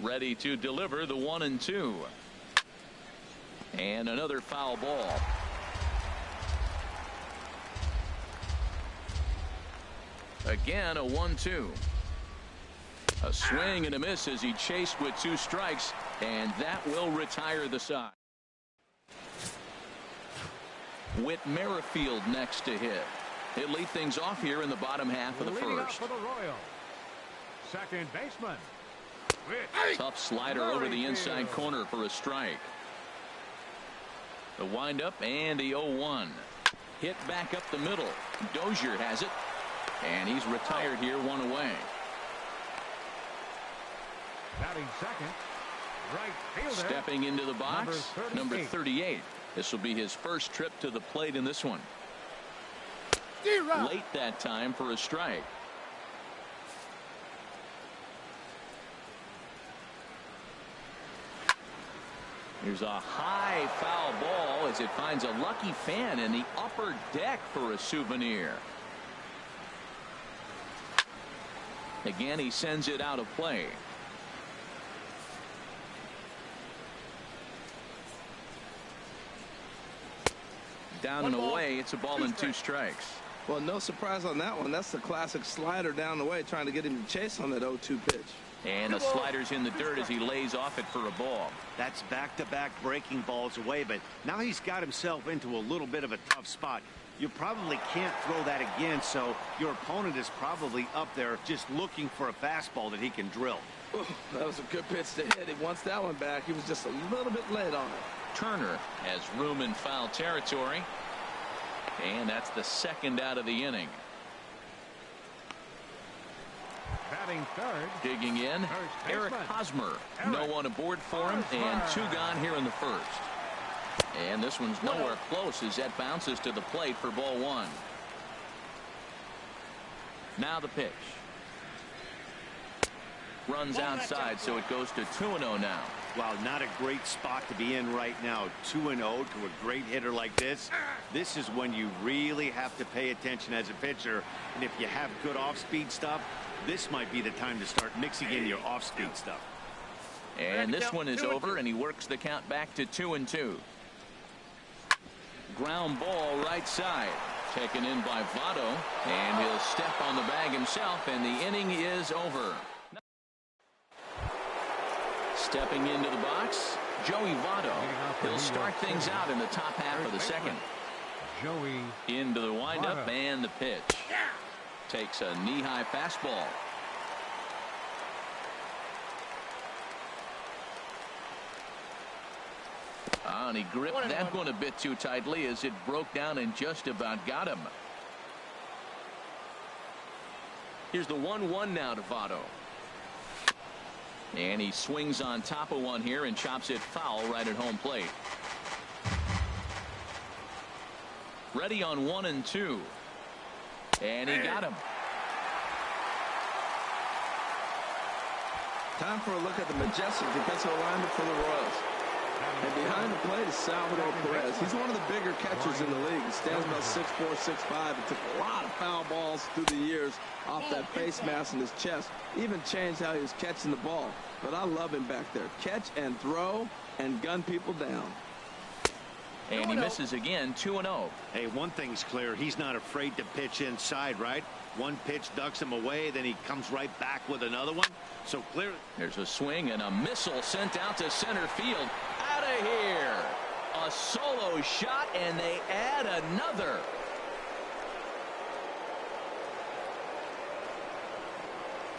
Ready to deliver the 1-2. And another foul ball. Again, a 1-2. A swing and a miss as he chased with 2 strikes, and that will retire the side. Whit Merrifield next to hit. He'll lead things off here in the bottom half of the first. For the Royals, second baseman. Tough slider over the inside corner for a strike. The windup and the 0-1. Hit back up the middle. Dozier has it. And he's retired here, 1 away. Batting second, right fielder. Stepping into the box, number 38. This will be his first trip to the plate in this one. Late that time for a strike. Here's a high foul ball as it finds a lucky fan in the upper deck for a souvenir. Again, he sends it out of play. Down and away. It's a ball and 2 strikes. Well, no surprise on that one. That's the classic slider down the way, trying to get him to chase on that 0-2 pitch. And the slider's in the dirt as he lays off it for a ball. That's back-to-back breaking balls away, but now he's got himself into a little bit of a tough spot. You probably can't throw that again, so your opponent is probably up there just looking for a fastball that he can drill. Ooh, that was a good pitch to hit. He wants that one back. He was just a little bit late on it. Turner has room in foul territory. And that's the second out of the inning. Batting third. Digging in, Eric Hosmer. No one aboard for him, and 2 gone here in the first. And this one's nowhere close as that bounces to the plate for ball 1. Now the pitch. Runs outside, so it goes to 2-0 now. Wow, not a great spot to be in right now. 2-0 to a great hitter like this. This is when you really have to pay attention as a pitcher. And if you have good off-speed stuff, this might be the time to start mixing in your off-speed stuff. And this one is over, and he works the count back to 2-2. Ground ball right side. Taken in by Votto, and he'll step on the bag himself, and the inning is over. Stepping into the box, Joey Votto. He'll start things out in the top half of the second. Joey into the windup and the pitch. Takes a knee-high fastball. And he gripped that one a bit too tightly as it broke down and just about got him. Here's the 1-1 now to Votto. And he swings on top of one here and chops it foul right at home plate. Ready on 1-2. And he got him. Time for a look at the majestic defensive alignment for the Royals. And behind the plate is Salvador Perez. He's one of the bigger catchers in the league. He stands about 6'4", 6'5". He took a lot of foul balls through the years off that face mask in his chest. Even changed how he was catching the ball. But I love him back there. Catch and throw and gun people down. And he misses again, 2-0. Hey, one thing's clear. He's not afraid to pitch inside, right? One pitch ducks him away, then he comes right back with another one. So clearly. There's a swing and a missile sent out to center field. Out of here. A solo shot, and they add another.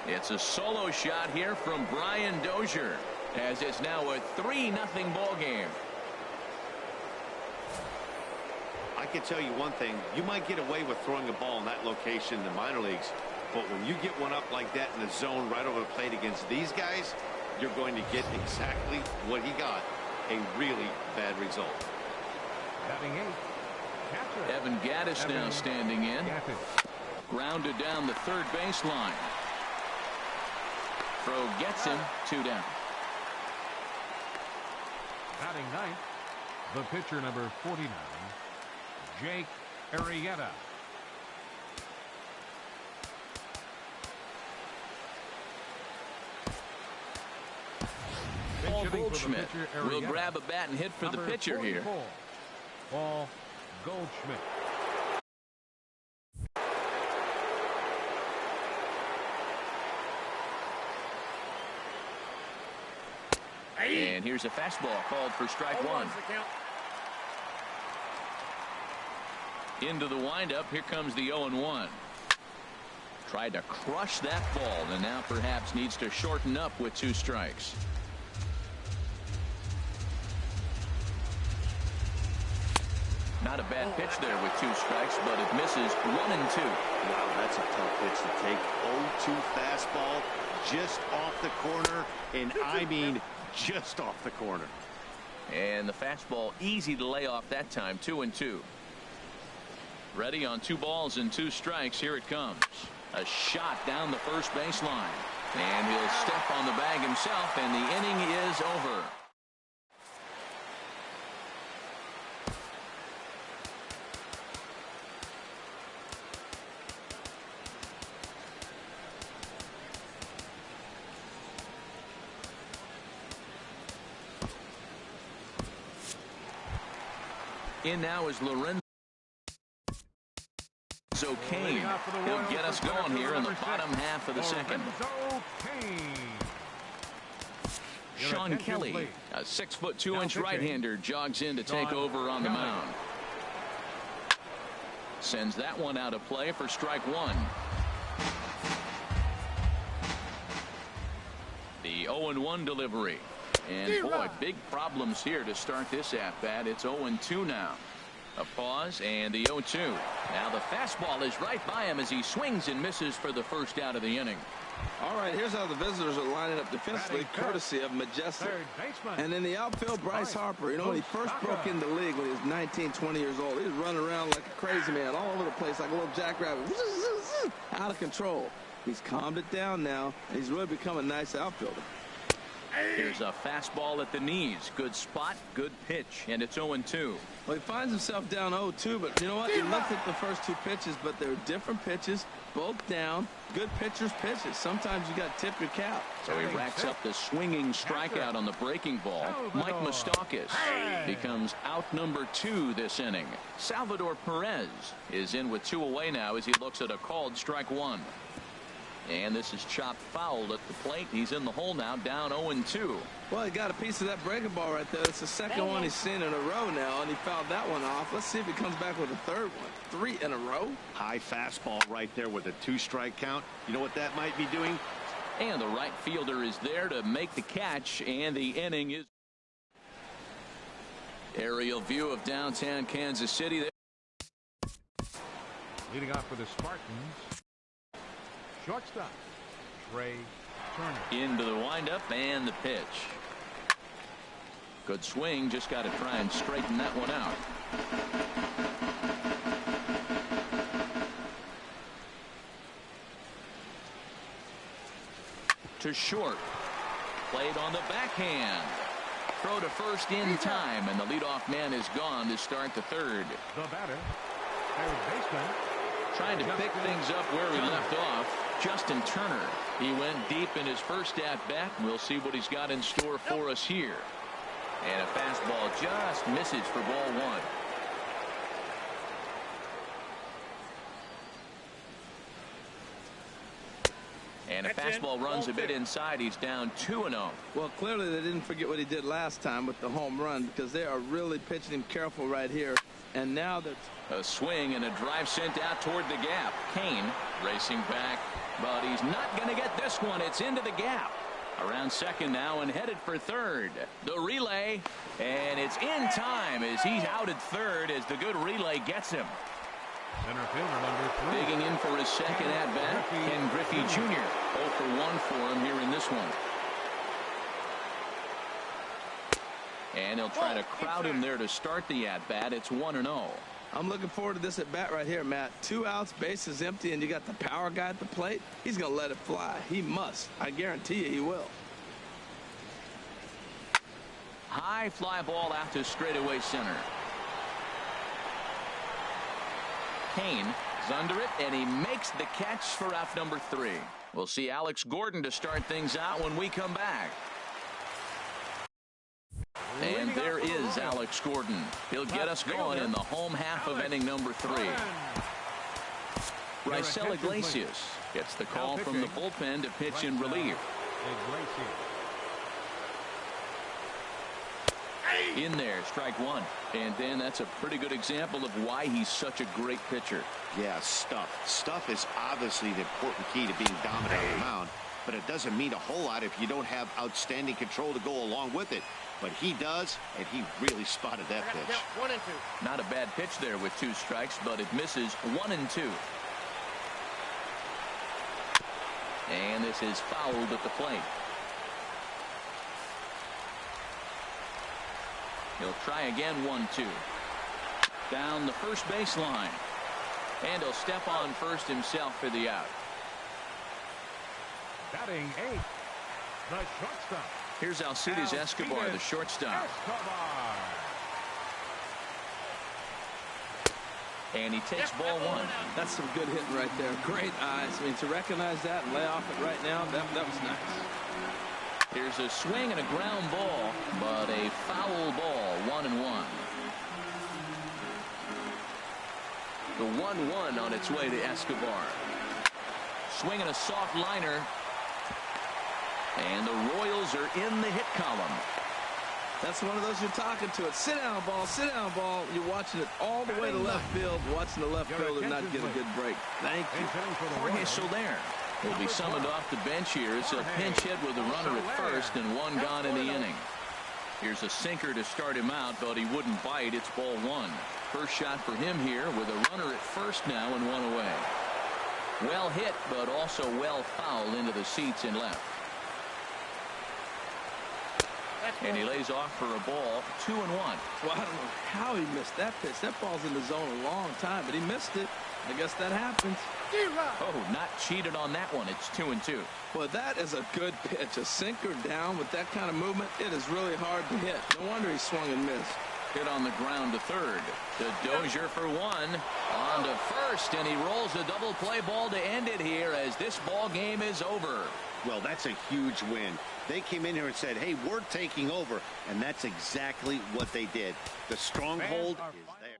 It's a solo shot here from Brian Dozier, as it's now a 3-0 ball game. I can tell you one thing. You might get away with throwing a ball in that location in the minor leagues, but when you get one up like that in the zone right over the plate against these guys, you're going to get exactly what he got. A really bad result. Batting 8. Catcher. Evan Gattis now standing in. Grounded down the third baseline. Throw gets him, 2 down. Batting 9th, the pitcher number 49, Jake Arrieta. Paul Goldschmidt will grab a bat and hit for the pitcher here. Paul Goldschmidt. And here's a fastball called for strike 1. Into the windup. Here comes the 0-1. Tried to crush that ball, and now perhaps needs to shorten up with 2 strikes. Not a bad pitch there with 2 strikes, but it misses 1-2. Wow, that's a tough pitch to take. 0-2 fastball just off the corner, and I mean just off the corner. And the fastball easy to lay off that time. 2-2. Ready on 2 balls and 2 strikes. Here it comes. A shot down the first baseline. And he'll step on the bag himself, and the inning is over. In now is Lorenzo Cain. He'll get us going here in the bottom half of the second. Lorenzo Cain. Sean Kelly, a 6'2" right-hander, jogs in to take over on the mound. Sends that one out of play for strike one. The 0-1 delivery. And boy, big problems here to start this at-bat. It's 0-2 now. A pause and the 0-2. Now the fastball is right by him as he swings and misses for the first out of the inning. All right, here's how the visitors are lining up defensively, courtesy of Majestic. And in the outfield, Bryce Harper. You know, when he first broke into the league when he was 19, 20 years old, he was running around like a crazy man all over the place like a little jackrabbit. Out of control. He's calmed it down now, and he's really become a nice outfielder. Here's a fastball at the knees. Good spot, good pitch, and it's 0-2. Well, he finds himself down 0-2, but you know what? He looked at the first two pitches, but they're different pitches, both down. Good pitchers' pitches. Sometimes you got to tip your cap. So he racks up the swinging strikeout on the breaking ball. Mike Moustakas becomes out number 2 this inning. Salvador Perez is in with 2 away now as he looks at a called strike one. And this is chopped foul at the plate. He's in the hole now, down 0-2. Well, he got a piece of that breaking ball right there. It's the second one he's seen in a row now, and he fouled that one off. Let's see if he comes back with a third one. 3 in a row. High fastball right there with a 2-strike count. You know what that might be doing? And the right fielder is there to make the catch, and the inning is. Aerial view of downtown Kansas City. Leading off for the Spartans, shortstop, Trey Turner. Into the windup and the pitch. Good swing. Just got to try and straighten that one out. To short. Played on the backhand. Throw to first in time, and the leadoff man is gone to start the third. The batter, third baseman, trying to pick things up where he left off. Justin Turner. He went deep in his first at-bat. We'll see what he's got in store for us here. And a fastball just misses for ball one. And a fastball runs a bit inside. He's down 2-0. Well, clearly they didn't forget what he did last time with the home run, because they are really pitching him careful right here. And now that a swing and a drive sent out toward the gap. Kane racing back, but he's not going to get this one. It's into the gap. Around second now and headed for third. The relay, and it's in time as he's out at third as the good relay gets him. Center fielder number 3. Digging in for his second at-bat, Ken Griffey Jr. 0 for 1 for him here in this one. And he'll try to crowd him there to start the at-bat. It's 1-0. I'm looking forward to this at-bat right here, Matt. 2 outs, bases empty, and you got the power guy at the plate. He's going to let it fly. He must. I guarantee you he will. High fly ball out to straightaway center. Kane is under it, and he makes the catch for out number 3. We'll see Alex Gordon to start things out when we come back. And there is Alex Gordon. He'll get us going in the home half of inning number 3. Raisel Iglesias gets the call from the bullpen to pitch in relief. In there, strike one. And then that's a pretty good example of why he's such a great pitcher. Yeah, stuff is obviously the important key to being dominant on the mound, but it doesn't mean a whole lot if you don't have outstanding control to go along with it. But he does, and he really spotted that pitch. 1 and 2. Not a bad pitch there with 2 strikes, but it misses 1 and 2. And this is fouled at the plate. He'll try again, 1-2. Down the first baseline. And he'll step on first himself for the out. Batting 8, the shortstop. Here's Alcides Escobar, the shortstop. And he takes ball 1. That's some good hitting right there. Great eyes. I mean, to recognize that and lay off it right now, that was nice. Here's a swing and a ground ball, but a foul ball, 1-1. The 1-1 on its way to Escobar. Swinging a soft liner. And the Royals are in the hit column. That's one of those you're talking to. It's sit down ball, sit down ball. You're watching it all the way to left field, watching the left fielder not get a good break. Thank you. Jorge Soler will be summoned off the bench here. It's a pinch hit with a runner at first and one gone in the inning. Here's a sinker to start him out, but he wouldn't bite. It's ball one. First shot for him here with a runner at first now and one away. Well hit, but also well fouled into the seats in left. And he lays off for a ball, 2-1. Well, I don't know how he missed that pitch. That ball's in the zone a long time, but he missed it. I guess that happens. Oh, not cheated on that one. It's 2-2. Well, that is a good pitch. A sinker down with that kind of movement, it is really hard to hit. No wonder he swung and missed. Hit on the ground to third. To Dozier for one. On to first, and he rolls a double play ball to end it here as this ball game is over. Well, that's a huge win. They came in here and said, hey, we're taking over. And that's exactly what they did. The stronghold is there.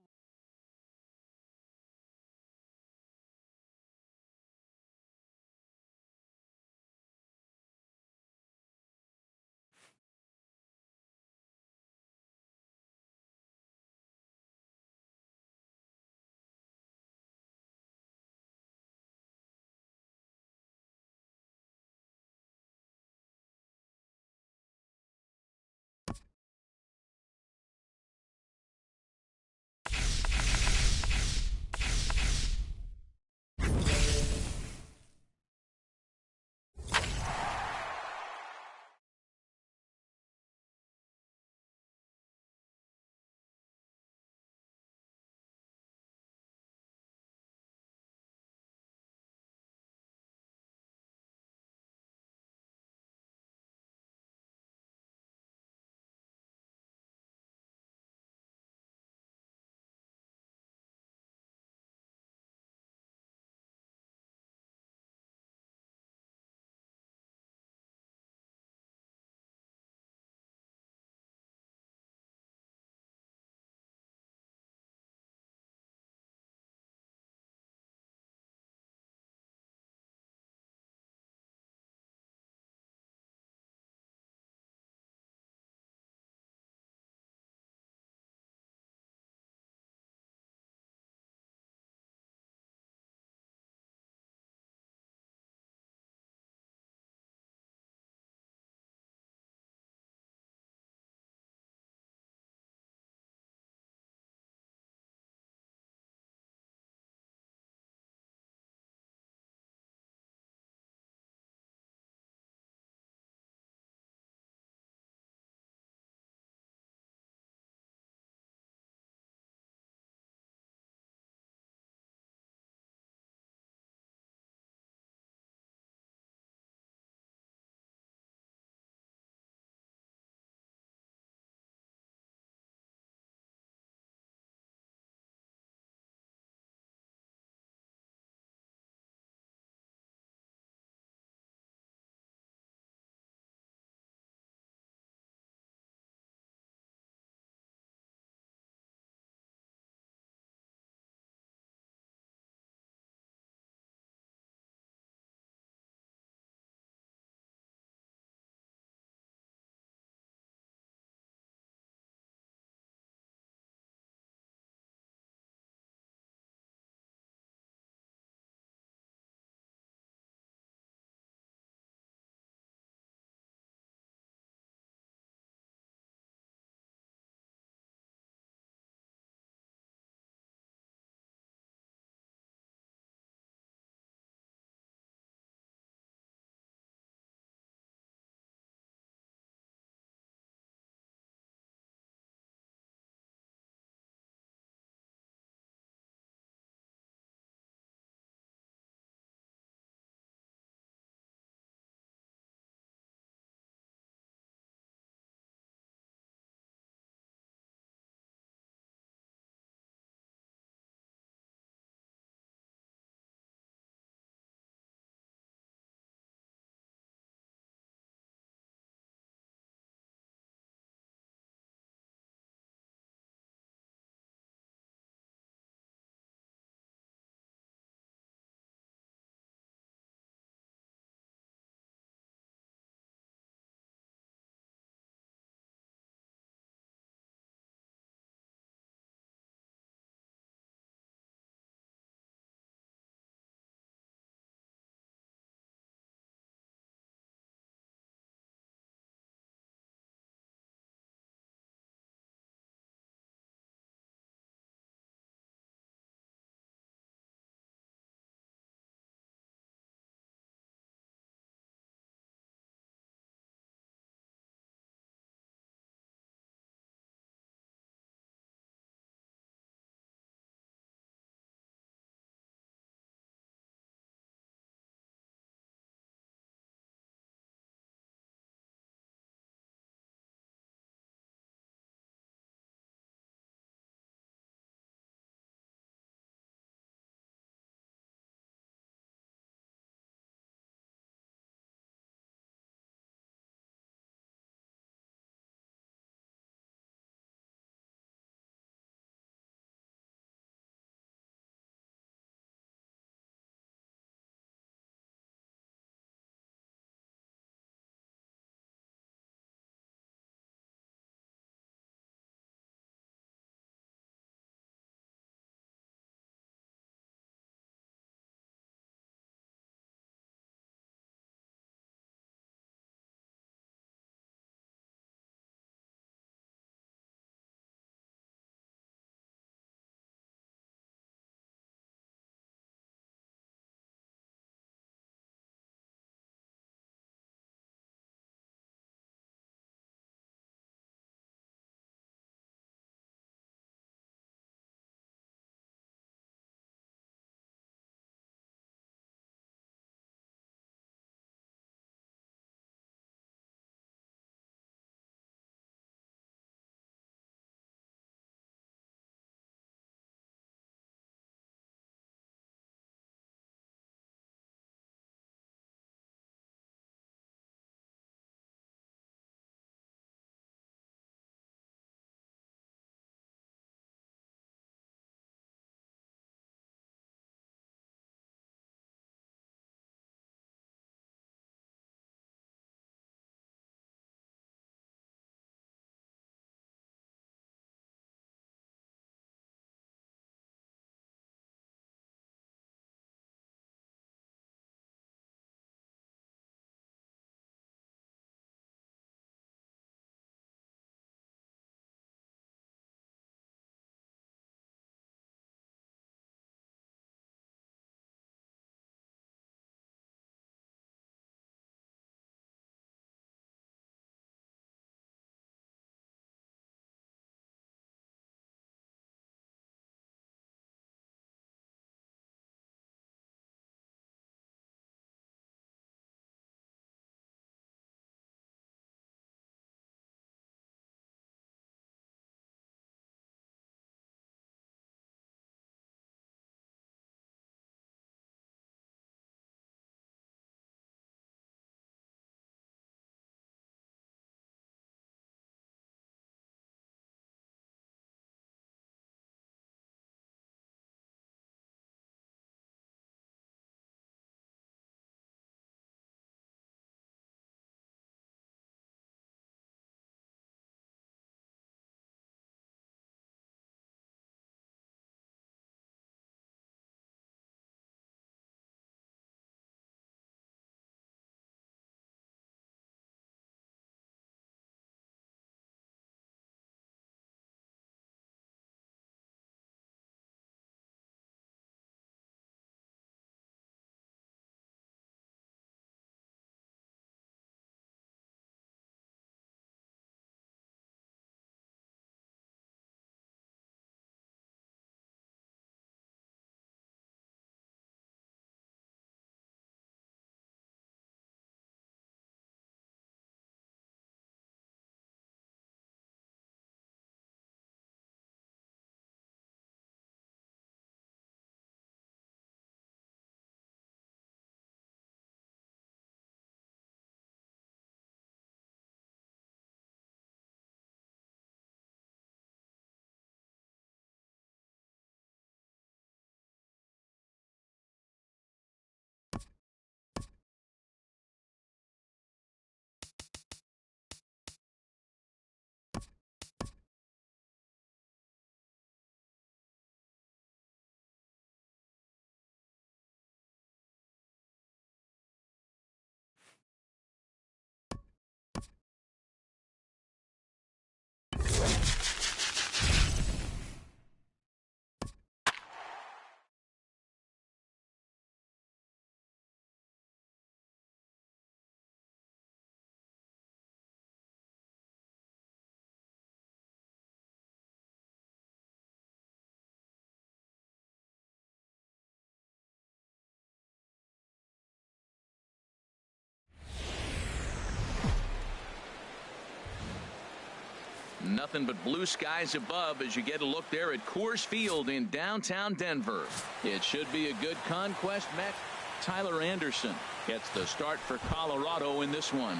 Nothing but blue skies above as you get a look there at Coors Field in downtown Denver. It should be a good conquest match. Tyler Anderson gets the start for Colorado in this one.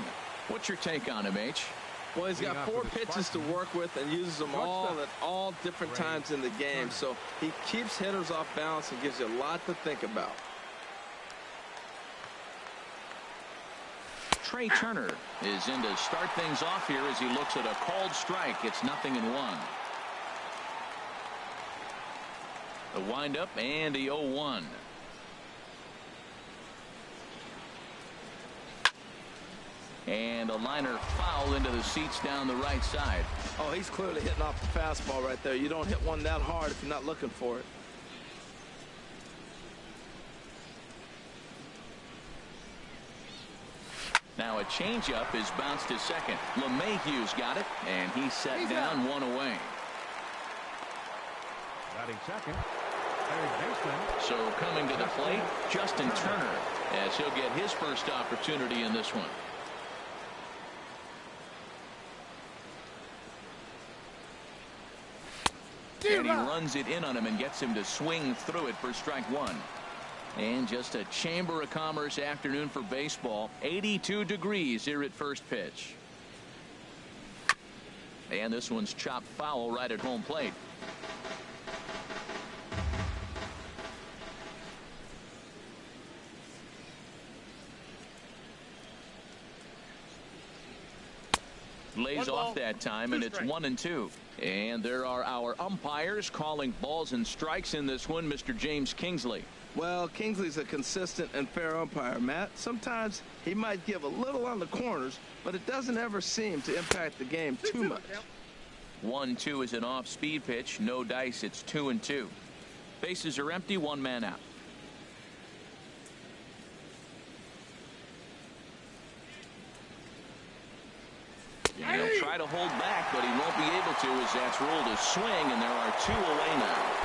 What's your take on him, H? Well, he's got 4 pitches to work with and uses them all at all different times in the game. So he keeps hitters off balance and gives you a lot to think about. Trey Turner is in to start things off here as he looks at a called strike. It's 0-1. The windup and the 0-1. And a liner foul into the seats down the right side. Oh, he's clearly hitting off the fastball right there. You don't hit one that hard if you're not looking for it. Now a changeup is bounced to second. LeMahieu's got it, and he's set down 1 away. Batting second, third baseman. So coming to the plate, Justin Turner, as he'll get his first opportunity in this one. And he runs it in on him and gets him to swing through it for strike 1. And just a Chamber of Commerce afternoon for baseball. 82 degrees here at first pitch. And this one's chopped foul right at home plate. Lays off that time, and it's 1-2. And there are our umpires calling balls and strikes in this one. Mr. James Kingsley. Well, Kingsley's a consistent and fair umpire, Matt. Sometimes he might give a little on the corners, but it doesn't ever seem to impact the game too much. 1-2 is an off-speed pitch. No dice. It's 2-2. Bases are empty. 1 man out. And he'll try to hold back, but he won't be able to as that's ruled a swing, and there are 2 away now.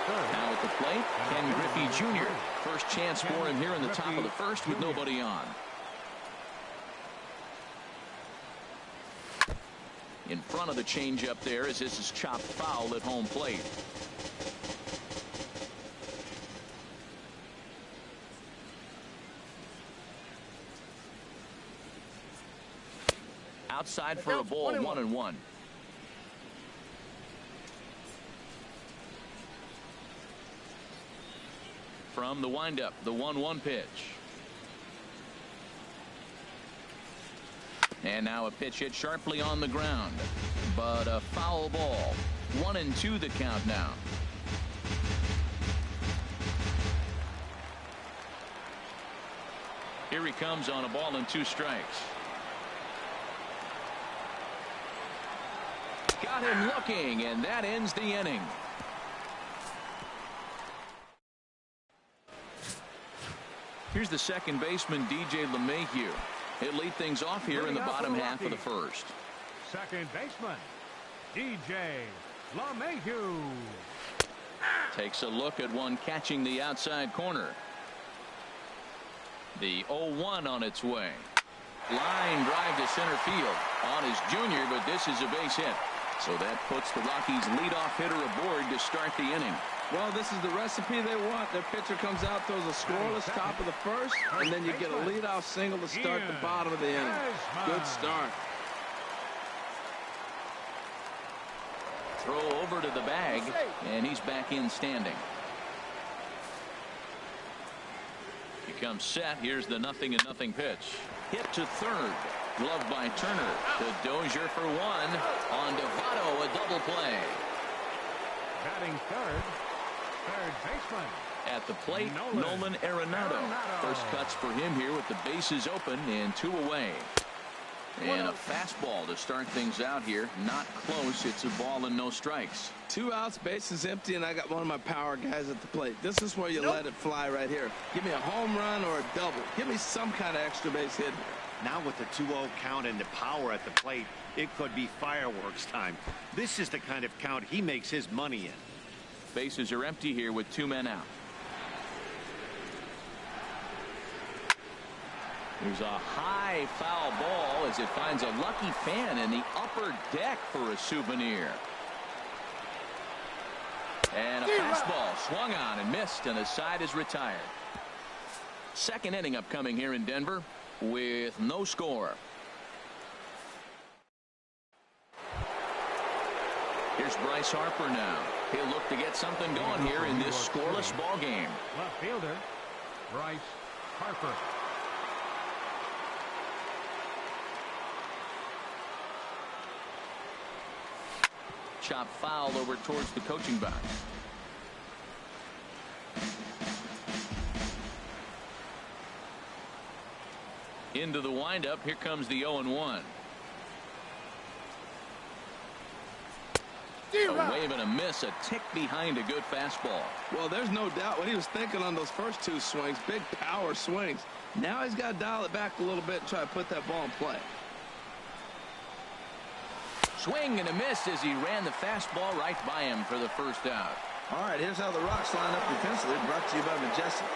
Now at the plate, Ken Griffey Jr. First chance for him here in the top of the first with nobody on. In front of the changeup there as this is chopped foul at home plate. Outside for a ball, 1-1. From the windup, the 1-1 pitch. And now a pitch hit sharply on the ground, but a foul ball. 1-2 the count now. Here he comes on a ball and 2 strikes. Got him looking, and that ends the inning. Here's the second baseman, DJ LeMahieu. He'll lead things off here in the bottom half of the first. Second baseman, DJ LeMahieu. Takes a look at one catching the outside corner. The 0-1 on its way. Line drive to center field on his junior, but this is a base hit. So that puts the Rockies' leadoff hitter aboard to start the inning. Well, this is the recipe they want. Their pitcher comes out, throws a scoreless top of the first, and then you get a leadoff single to start the bottom of the inning. Good start. Throw over to the bag, and he's back in standing. He comes set. Here's the 0-0 pitch. Hit to third. Gloved by Turner. To Dozier for 1. On to Votto, a double play. Batting third baseman. At the plate, Nolan Arenado. First cuts for him here with the bases open and 2 away. And a fastball to start things out here. Not close. It's a ball and no strikes. 2 outs, bases empty, and I got one of my power guys at the plate. This is where you let it fly right here. Give me a home run or a double. Give me some kind of extra base hit here. Now with the 2-0 count and the power at the plate, it could be fireworks time. This is the kind of count he makes his money in. Bases are empty here with 2 men out. There's a high foul ball as it finds a lucky fan in the upper deck for a souvenir. And a fastball swung on and missed, and the side is retired. Second inning upcoming here in Denver with no score. Here's Bryce Harper now. He'll look to get something going here in this scoreless ball game. Left fielder, Bryce Harper. Chop foul over towards the coaching box. Into the windup. Here comes the 0-1. A wave and a miss, a tick behind a good fastball. Well, there's no doubt what he was thinking on those first two swings. Big power swings. Now he's got to dial it back a little bit and try to put that ball in play. Swing and a miss as he ran the fastball right by him for the first out. All right, here's how the Rocks line up defensively, brought to you by Majestic.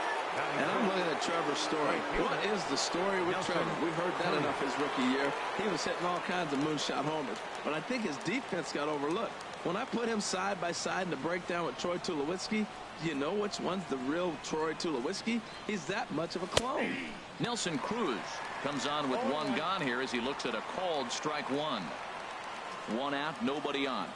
And I'm looking at Trevor's story. What is the story with Trevor? We've heard that enough his rookie year. He was hitting all kinds of moonshot homers. But I think his defense got overlooked. When I put him side by side in the breakdown with Troy Tulowitzki, do you know which one's the real Troy Tulowitzki? He's that much of a clone. Nelson Cruz comes on with one gone here as he looks at a called strike one. One out, nobody on.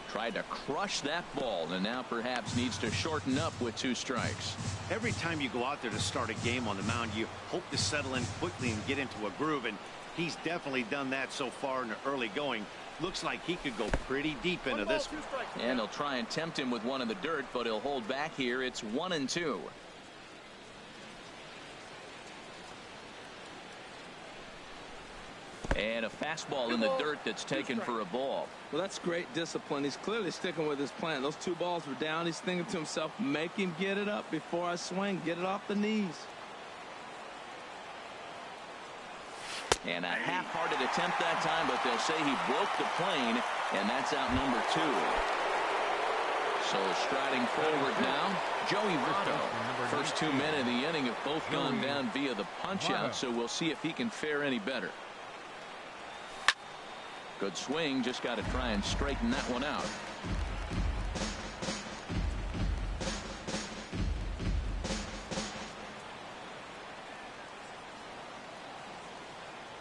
Tried to crush that ball and now perhaps needs to shorten up with two strikes. Every time you go out there to start a game on the mound, you hope to settle in quickly and get into a groove, and he's definitely done that so far in the early going. Looks like he could go pretty deep into this. And he'll try and tempt him with one in the dirt, but he'll hold back here. It's 1-2. And a fastball in the dirt that's taken for a ball. Well, that's great discipline. He's clearly sticking with his plan. Those two balls were down. He's thinking to himself, make him get it up before I swing. Get it off the knees. And a half-hearted attempt that time, but they'll say he broke the plane, and that's out number 2. So striding forward now, Joey Votto. First 2 men in the inning have both gone down via the punch-out, so we'll see if he can fare any better. Good swing, just got to try and straighten that one out.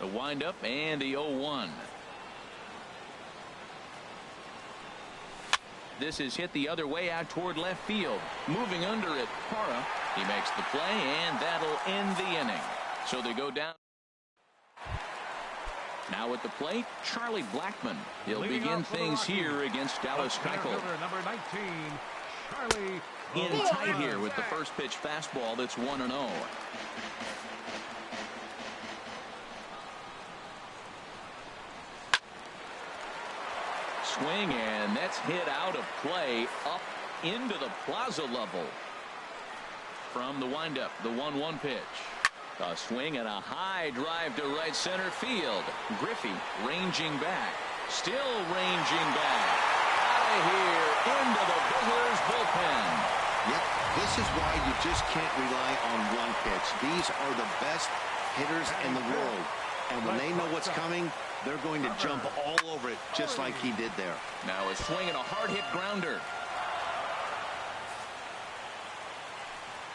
The windup and the 0-1. This is hit the other way out toward left field. Moving under it, Parra. He makes the play, and that'll end the inning. So they go down. Now at the plate, Charlie Blackmon. He'll begin things here against Dallas Keuchel. Number 19, Charlie. In tight here with the first pitch fastball that's 1-0. Swing, and that's hit out of play up into the plaza level. From the windup, the 1-1 pitch. A swing and a high drive to right center field. Griffey ranging back. Still ranging back. Out of here into the visitors' bullpen. Yep, this is why you just can't rely on one pitch. These are the best hitters in the world. And when they know what's coming, they're going to jump all over it just like he did there. Now a swing and a hard hit grounder.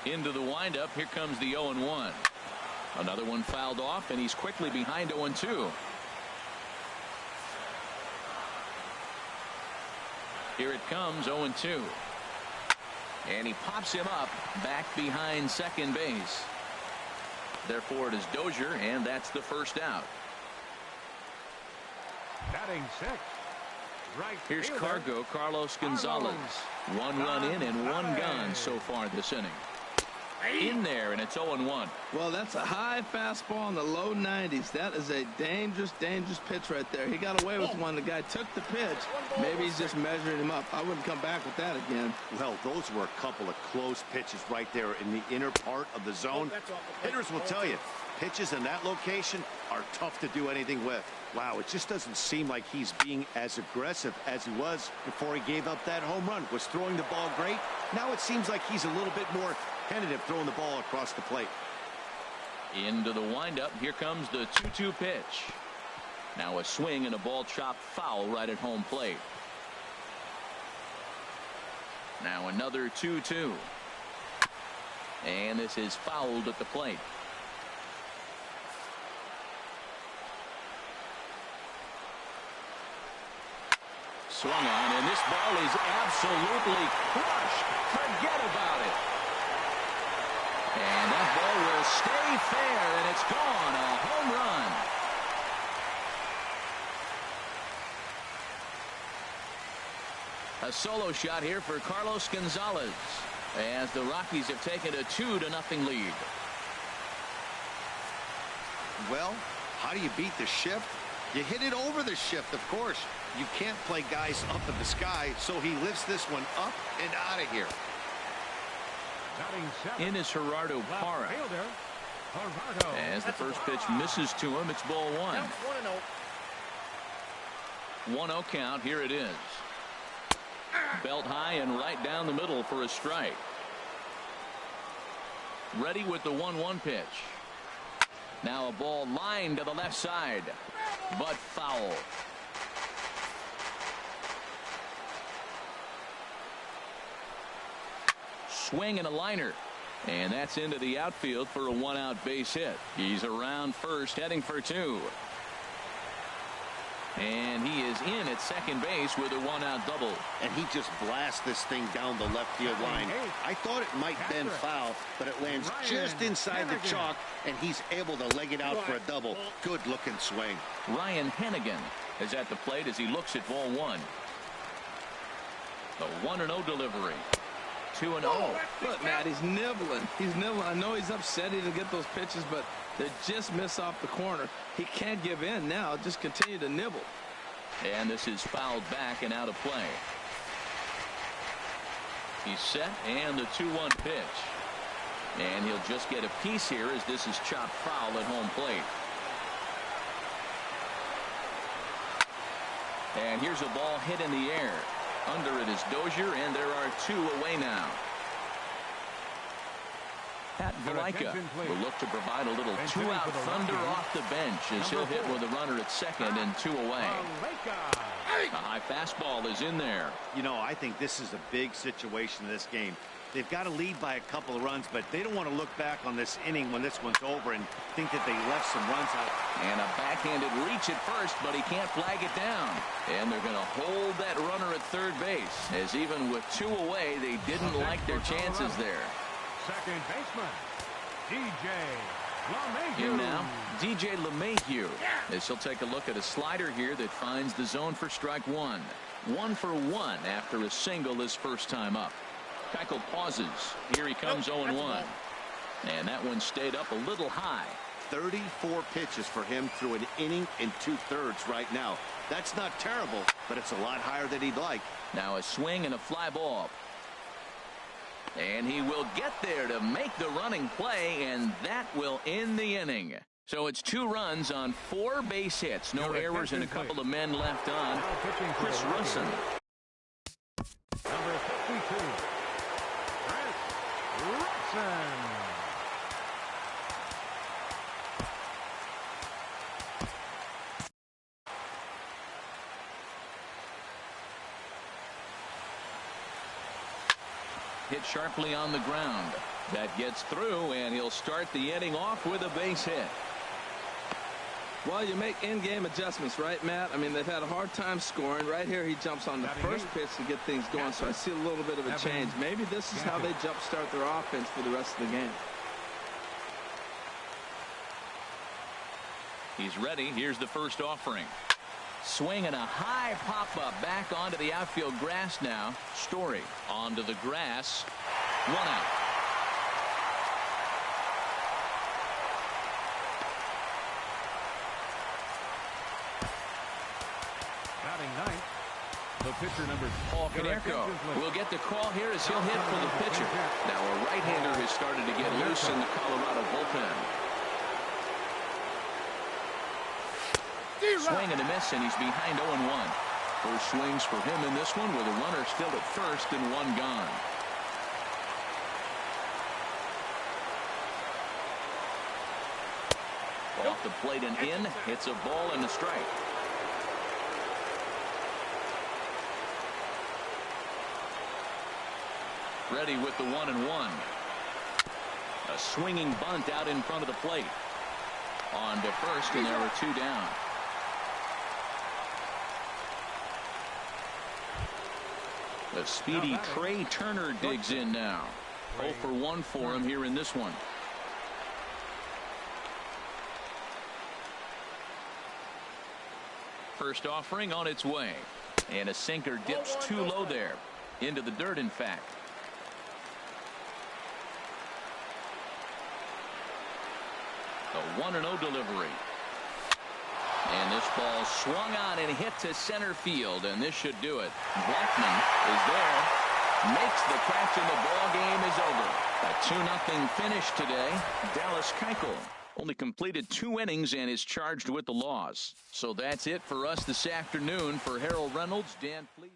Into the windup. Here comes the 0-1. Another one fouled off, and he's quickly behind 0-2. Here it comes, 0-2. And he pops him up back behind second base. Therefore, it is Dozier, and that's the first out. Batting 6. Right. Here's Carlos Gonzalez. One run in and one gone so far this inning. in there, and it's 0-1. Well, that's a high fastball in the low 90s. That is a dangerous, dangerous pitch right there. He got away with one. The guy took the pitch. Maybe he's just measuring him up. I wouldn't come back with that again. Well, those were a couple of close pitches right there in the inner part of the zone. Hitters will tell you, pitches in that location are tough to do anything with. Wow, it just doesn't seem like he's being as aggressive as he was before he gave up that home run. Was throwing the ball great. Now it seems like he's a little bit more tentative throwing the ball across the plate. Into the windup. Here comes the 2-2 pitch. Now a swing and a ball chopped foul right at home plate. Now another 2-2. And this is fouled at the plate. Swung on, and this ball is absolutely crushed. Forget about it. And that ball will stay fair, and it's gone. A home run. A solo shot here for Carlos Gonzalez, as the Rockies have taken a 2-0 lead. Well, how do you beat the shift? You hit it over the shift, of course. You can't play guys up in the sky, so he lifts this one up and out of here. In is Gerardo Parra. As the first pitch misses to him, it's ball one. 1-0 count. Here it is. Belt high and right down the middle for a strike. Ready with the 1-1 pitch. Now a ball lined to the left side, but foul. Swing and a liner, and that's into the outfield for a 1-out base hit. He's around first, heading for 2. And he is in at second base with a 1-out double. And he just blasts this thing down the left field line. I thought it might bend foul, but it lands just inside the chalk, and he's able to leg it out for a double. Good looking swing. Ryan Hennigan is at the plate as he looks at ball one. The 1-0 delivery. 2-0. Look, Matt, he's nibbling. He's nibbling. I know he's upset he didn't get those pitches, but they just miss off the corner. He can't give in now. Just continue to nibble. And this is fouled back and out of play. He's set, and the 2-1 pitch. And he'll just get a piece here as this is chopped foul at home plate. And here's a ball hit in the air. Under it is Dozier, and there are 2 away now. Pat Valaika will look to provide a little 2-out thunder off the bench as he'll hit with a runner at second and 2 away. A high fastball is in there. You know, I think this is a big situation in this game. They've got to lead by a couple of runs, but they don't want to look back on this inning when this one's over and think that they left some runs out. And a backhanded reach at first, but he can't flag it down. And they're going to hold that runner at third base, as even with 2 away, they didn't like their chances there. Second baseman, DJ LeMahieu. Here now, DJ LeMahieu, as he'll take a look at a slider here that finds the zone for strike 1. 1 for 1 after a single his first time up. Keuchel pauses. Here he comes 0-1. And that one stayed up a little high. 34 pitches for him through an inning and 2/3 right now. That's not terrible, but it's a lot higher than he'd like. Now a swing and a fly ball. And he will get there to make the running play, and that will end the inning. So it's 2 runs on 4 base hits. No errors and a couple of men left on. Chris Russin. Number 52. Hit sharply on the ground. That gets through, and he'll start the inning off with a base hit. Well, you make in-game adjustments, right, Matt? I mean, they've had a hard time scoring. Right here, he jumps on the first pitch to get things going, so I see a little bit of a change. Maybe this is how they jumpstart their offense for the rest of the game. He's ready. Here's the first offering. Swing and a high pop-up back onto the outfield grass now. Story onto the grass. 1 out. The pitcher number Paul Konerko will get the call here as he'll hit for the pitcher. Now a right-hander has started to get loose in the Colorado bullpen. Swing and a miss, and he's behind 0-1. First swings for him in this one with a runner still at first and one gone. Off the plate and in. It's a ball and a strike. Ready with the 1-1. A swinging bunt out in front of the plate. On to first, and there are two down. The speedy Trey Turner digs in now. 0 for 1 for him here in this one. First offering on its way. And a sinker dips too low there. Into the dirt, in fact. A 1-0 delivery. And this ball swung on and hit to center field, and this should do it. Blackman is there, makes the catch, and the ball game is over. A 2-0 finish today. Dallas Keuchel only completed 2 innings and is charged with the loss. So that's it for us this afternoon. For Harold Reynolds, Dan, please.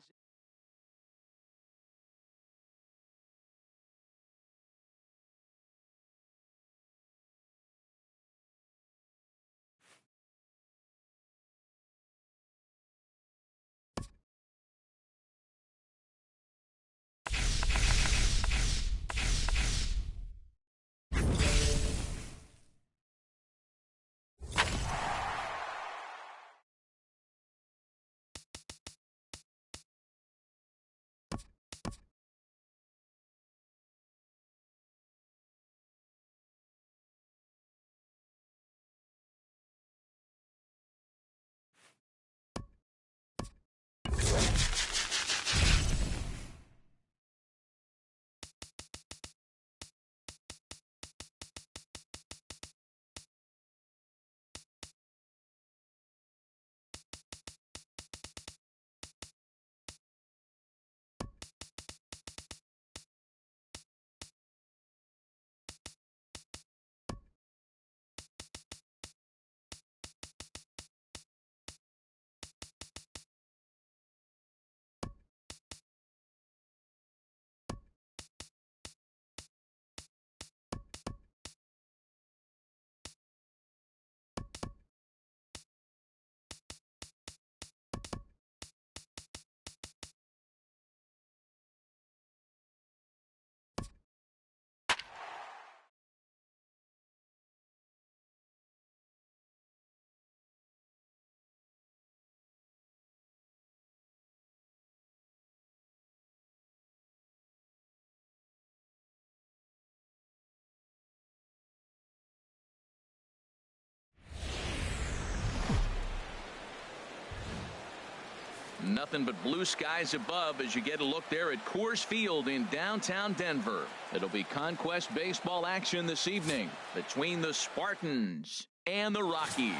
Nothing but blue skies above as you get a look there at Coors Field in downtown Denver. It'll be Conquest baseball action this evening between the Spartans and the Rockies.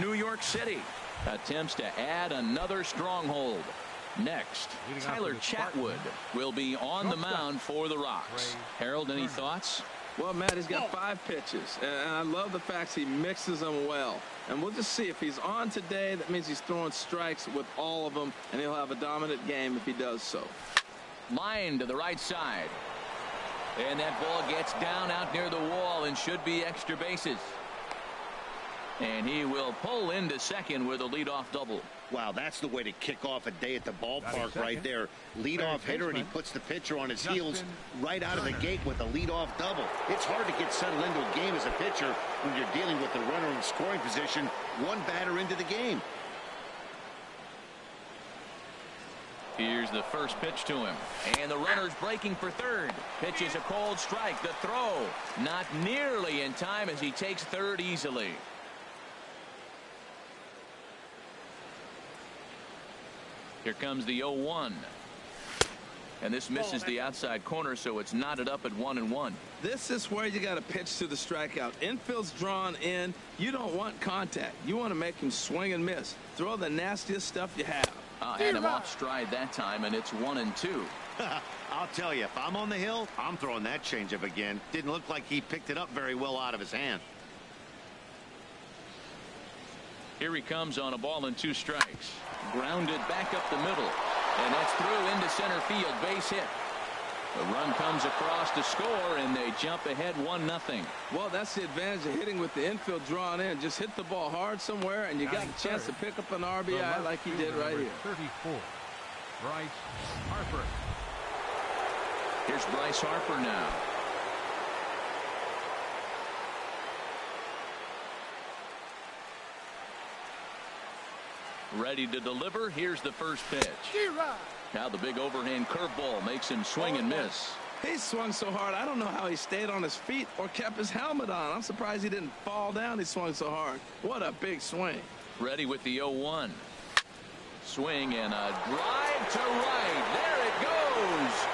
New York City attempts to add another stronghold. Next, Tyler Chatwood will be on the mound for the Rocks. Harold, any thoughts? Well, Matt, he's got 5 pitches, and I love the fact he mixes them well. And we'll just see if he's on today. That means he's throwing strikes with all of them, and he'll have a dominant game if he does so. Line to the right side. And that ball gets down out near the wall and should be extra bases. And he will pull into second with a leadoff double. Wow, that's the way to kick off a day at the ballpark right there. Leadoff hitter, and he puts the pitcher on his heels right out of the gate with a leadoff double. It's hard to get settled into a game as a pitcher when you're dealing with the runner in scoring position one batter into the game. Here's the first pitch to him. And the runner's breaking for third. Pitches a cold strike. The throw not nearly in time as he takes third easily. Here comes the 0-1. And this misses the outside corner, so it's knotted up at 1-1. This is where you got to pitch to the strikeout. Infield's drawn in. You don't want contact. You want to make him swing and miss. Throw the nastiest stuff you have. Had him off stride that time, and it's 1-2. I'll tell you, if I'm on the hill, I'm throwing that changeup again. Didn't look like he picked it up very well out of his hand. Here he comes on a ball and 2 strikes. Grounded back up the middle. And that's through into center field. Base hit. The run comes across to score, and they jump ahead 1-0. Well, that's the advantage of hitting with the infield drawn in. Just hit the ball hard somewhere, and you got a chance to pick up an RBI like he did right here. 34, Bryce Harper. Here's Bryce Harper now. Ready to deliver. Here's the first pitch. Now the big overhand curveball makes him swing and miss. He swung so hard, I don't know how he stayed on his feet or kept his helmet on. I'm surprised he didn't fall down. He swung so hard. What a big swing. Ready with the 0-1. Swing and a drive to right. There it goes.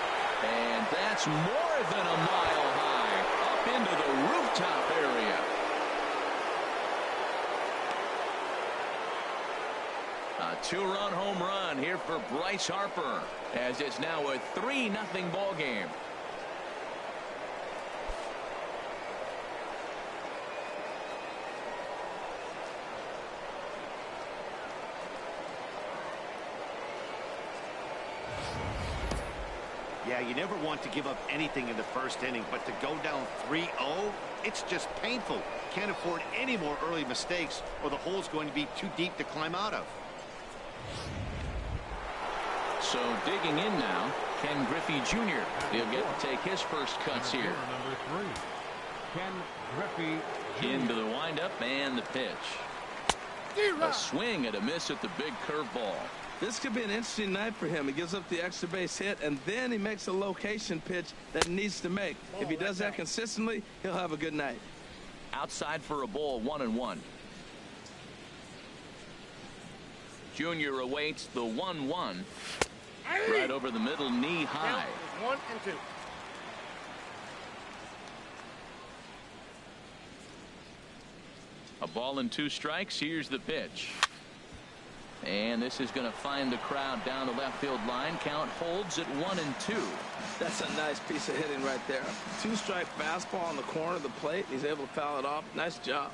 And that's more than a mile high. Up into the rooftop area. A 2-run home run here for Bryce Harper, as it's now a 3-0 ball game. Yeah, you never want to give up anything in the first inning, but to go down 3-0, it's just painful. Can't afford any more early mistakes, or the hole's going to be too deep to climb out of. So digging in now, Ken Griffey Jr. He'll get to take his first cuts here. Number 3, Ken Griffey Jr. Into the windup and the pitch. A swing and a miss at the big curveball. This could be an interesting night for him. He gives up the extra base hit, and then he makes a location pitch that he needs to make. If he does that consistently, he'll have a good night. Outside for a ball, 1-1. Junior awaits the 1-1. Right over the middle, knee high. 1-2. A ball and 2 strikes. Here's the pitch. And this is going to find the crowd down the left field line. Count holds at 1-2. That's a nice piece of hitting right there. 2-strike fastball on the corner of the plate. He's able to foul it off. Nice job.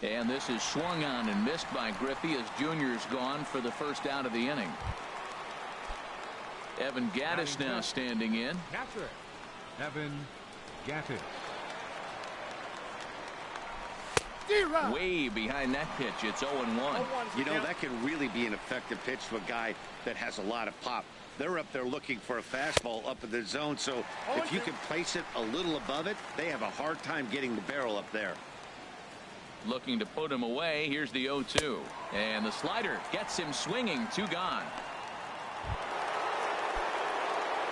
And this is swung on and missed by Griffey as Junior's gone for the first out of the inning. Evan Gattis now standing in. Catcher, Evan Gattis. Way behind that pitch. It's 0-1. You know, that can really be an effective pitch to a guy that has a lot of pop. They're up there looking for a fastball up in the zone, so if you can place it a little above it, they have a hard time getting the barrel up there. Looking to put him away. Here's the 0-2. And the slider gets him swinging. 2 gone.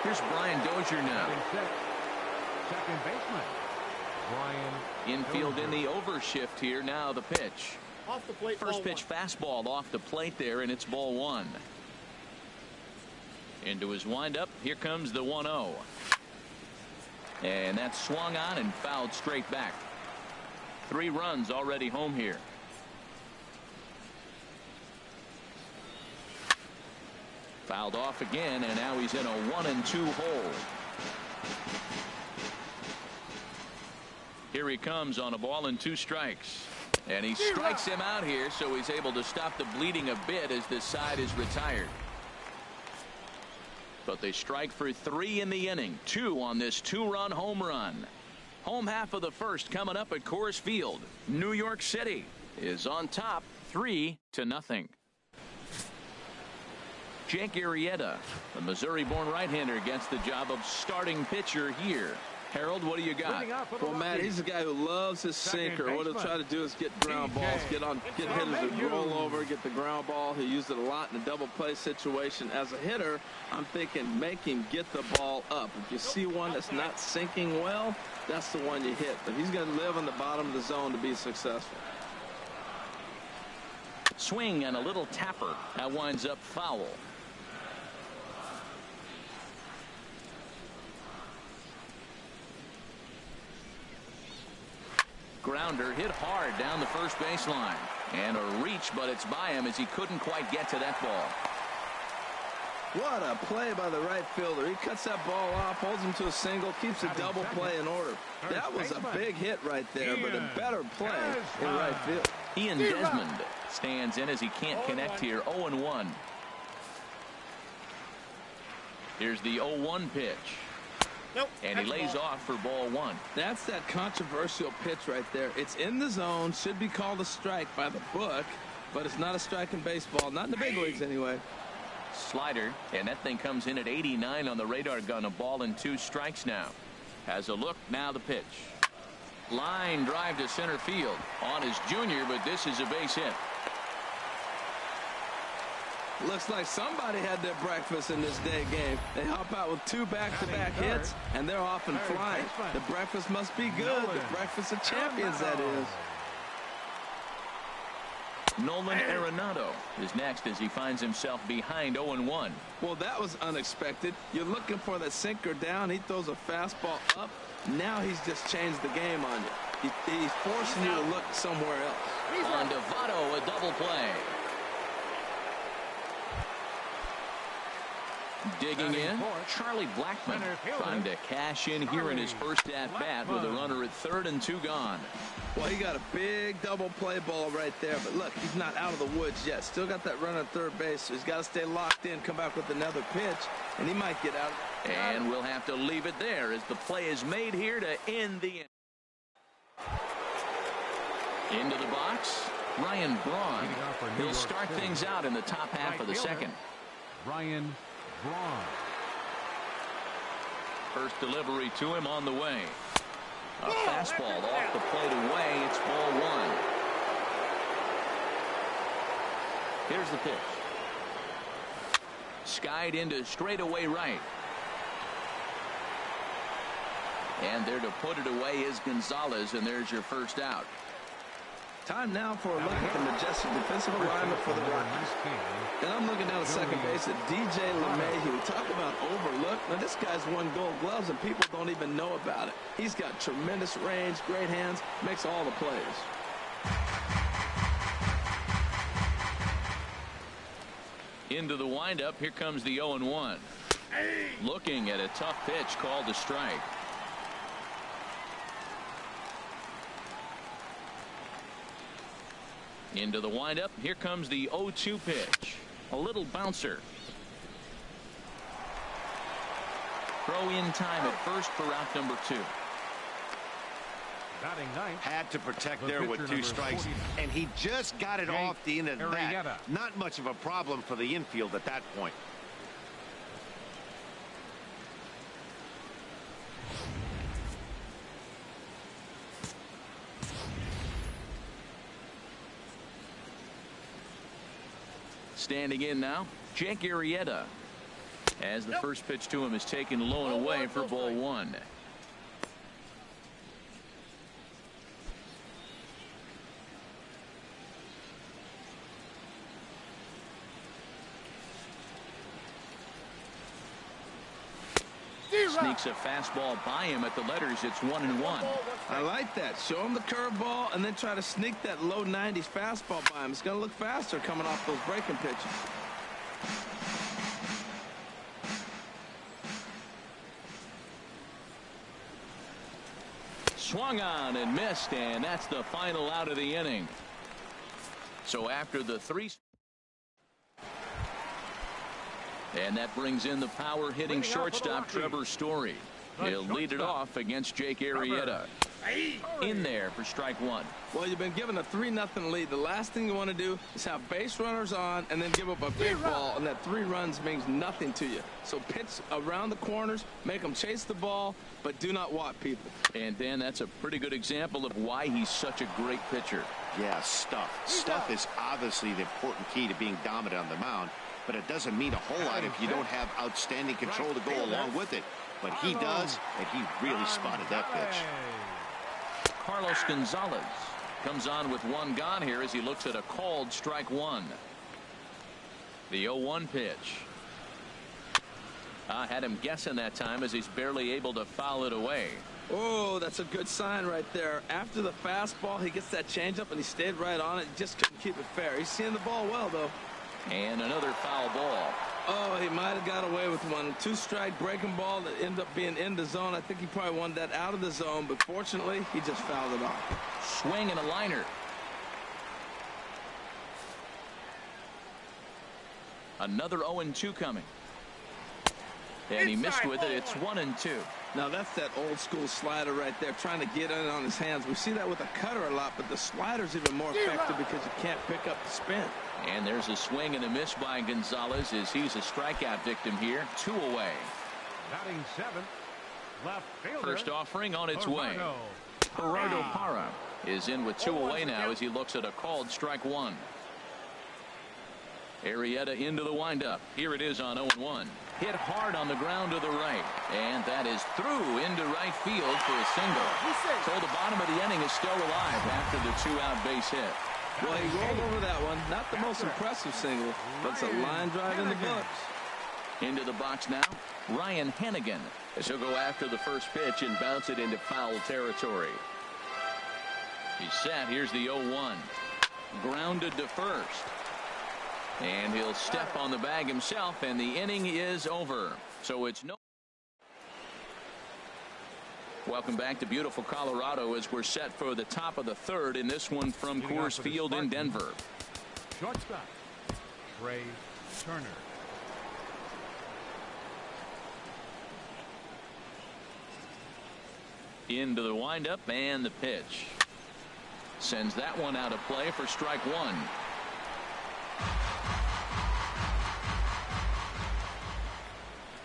Here's Brian Dozier now. Second baseman, Brian. Infield in the overshift here. Now the pitch. Off the plate. First pitch fastball off the plate there, and it's ball 1. Into his windup. Here comes the 1-0. And that's swung on and fouled straight back. 3 runs already home here. Fouled off again, and now he's in a 1-2 hole. Here he comes on a ball and 2 strikes. And he strikes him out here, so he's able to stop the bleeding a bit as this side is retired. But they strike for 3 in the inning. 2 on this 2-run home run. Home half of the first coming up at Coors Field. New York City is on top 3-0. Jake Arrieta, the Missouri-born right-hander, gets the job of starting pitcher here. Harold, what do you got? Well, Matt, he's a guy who loves his sinker. What he'll try to do is get ground balls, get hitters to roll over, get the ground ball. He'll use it a lot in a double play situation. As a hitter, I'm thinking make him get the ball up. If you see one that's not sinking well, that's the one you hit. But he's going to live on the bottom of the zone to be successful. Swing and a little tapper. That winds up foul. Grounder hit hard down the first baseline. And a reach, but it's by him as he couldn't quite get to that ball. What a play by the right fielder. He cuts that ball off, holds him to a single, keeps a double play in order. That was a big hit right there, but a better play in right field. Ian Desmond stands in as he can't connect here. 0-1. Here's the 0-1 pitch. And he lays off for ball one. That's that controversial pitch right there. It's in the zone, should be called a strike by the book, but it's not a strike in baseball, not in the big leagues anyway. Slider, and that thing comes in at 89 on the radar gun. A ball and 2 strikes now. Has a look, now the pitch. Line drive to center field on his junior, but this is a base hit. Looks like somebody had their breakfast in this day game. They hop out with 2 back-to-back hits, and they're off and flying. The breakfast must be good. The breakfast of champions, that is. Nolan Arenado is next as he finds himself behind 0-1. Well, that was unexpected. You're looking for that sinker down. He throws a fastball up. Now he's just changed the game on you. He's forcing you to look somewhere else. On to Votto, a double play. Digging in, Charlie Blackmon trying to cash in here in his first at-bat with a runner at third and 2 gone. Well, he got a big double play ball right there, but look, he's not out of the woods yet. Still got that run at third base, so he's got to stay locked in, come back with another pitch, and he might get out. And we'll have to leave it there as the play is made here to end the inning. Into the box, Ryan Braun. He'll start things out in the top half of the second. Ryan Braun. First delivery to him on the way. A fastball off the plate away. It's ball 1. Here's the pitch. Skied into straightaway right. And there to put it away is Gonzalez, and there's your first out. Time now for a look at the majestic defensive alignment for the Rockies. And I'm looking down at second base at DJ LeMahieu. Talk about overlooked. Now, this guy's won Gold Gloves, and people don't even know about it. He's got tremendous range, great hands, makes all the plays. Into the windup. Here comes the 0-1. Looking at a tough pitch called a strike. Into the windup. Here comes the 0-2 pitch. A little bouncer. Throw in time at first for out number 2. Had to protect there with 2 strikes, and he just got it off the end of that. Not much of a problem for the infield at that point. Standing in now, Jake Arrieta, as the first pitch to him is taken low and away for ball 1. Sneaks a fastball by him at the letters. It's 1-1. I like that. Show him the curveball and then try to sneak that low 90s fastball by him. It's going to look faster coming off those breaking pitches. Swung on and missed, and that's the final out of the inning. So after the 3. And that brings in the power hitting shortstop Trevor Story. He'll lead it off against Jake Arrieta. In there for strike 1. Well, you've been given a 3-0 lead. The last thing you want to do is have base runners on and then give up a big ball, and that 3 runs means nothing to you. So pitch around the corners, make them chase the ball, but do not walk people. And Dan, that's a pretty good example of why he's such a great pitcher. Yeah, stuff. Stuff is obviously the important key to being dominant on the mound, but it doesn't mean a whole lot if you don't have outstanding control to go along with it. But he does, and he really spotted that pitch. Carlos Gonzalez comes on with 1 gone here as he looks at a called strike 1. The 0-1 pitch. Had him guessing that time as he's barely able to foul it away. Oh, that's a good sign right there. After the fastball, he gets that changeup, and he stayed right on it. He just couldn't keep it fair. He's seeing the ball well, though. And another foul ball. Oh, he might have got away with one. 2-strike breaking ball that ended up being in the zone. I think he probably wanted that out of the zone, but fortunately, he just fouled it off. Swing and a liner. Another 0-2 coming. And he missed with it. It's 1-2. Now, that's that old-school slider right there, trying to get in on his hands. We see that with a cutter a lot, but the slider's even more effective because you can't pick up the spin. And there's a swing and a miss by Gonzalez as he's a strikeout victim here. 2 away. Batting 7th, left fielder. First offering on its way. Gerardo Parra is in with 2 away now as he looks at a called strike 1. Arrieta into the windup. Here it is on 0-1. Hit hard on the ground to the right. And that is through into right field for a single. So the bottom of the inning is still alive after the 2-out base hit. Well, he rolled over that one. Not the most impressive single, but it's a line drive in the books. Into the box now, Ryan Hennigan, as he'll go after the first pitch and bounce it into foul territory. He's set. Here's the 0-1. Grounded to first. And he'll step on the bag himself, and the inning is over. So it's no. Welcome back to beautiful Colorado as we're set for the top of the third in this one from Coors Field in Denver. Shortstop, Trey Turner. Into the windup and the pitch. Sends that one out of play for strike 1.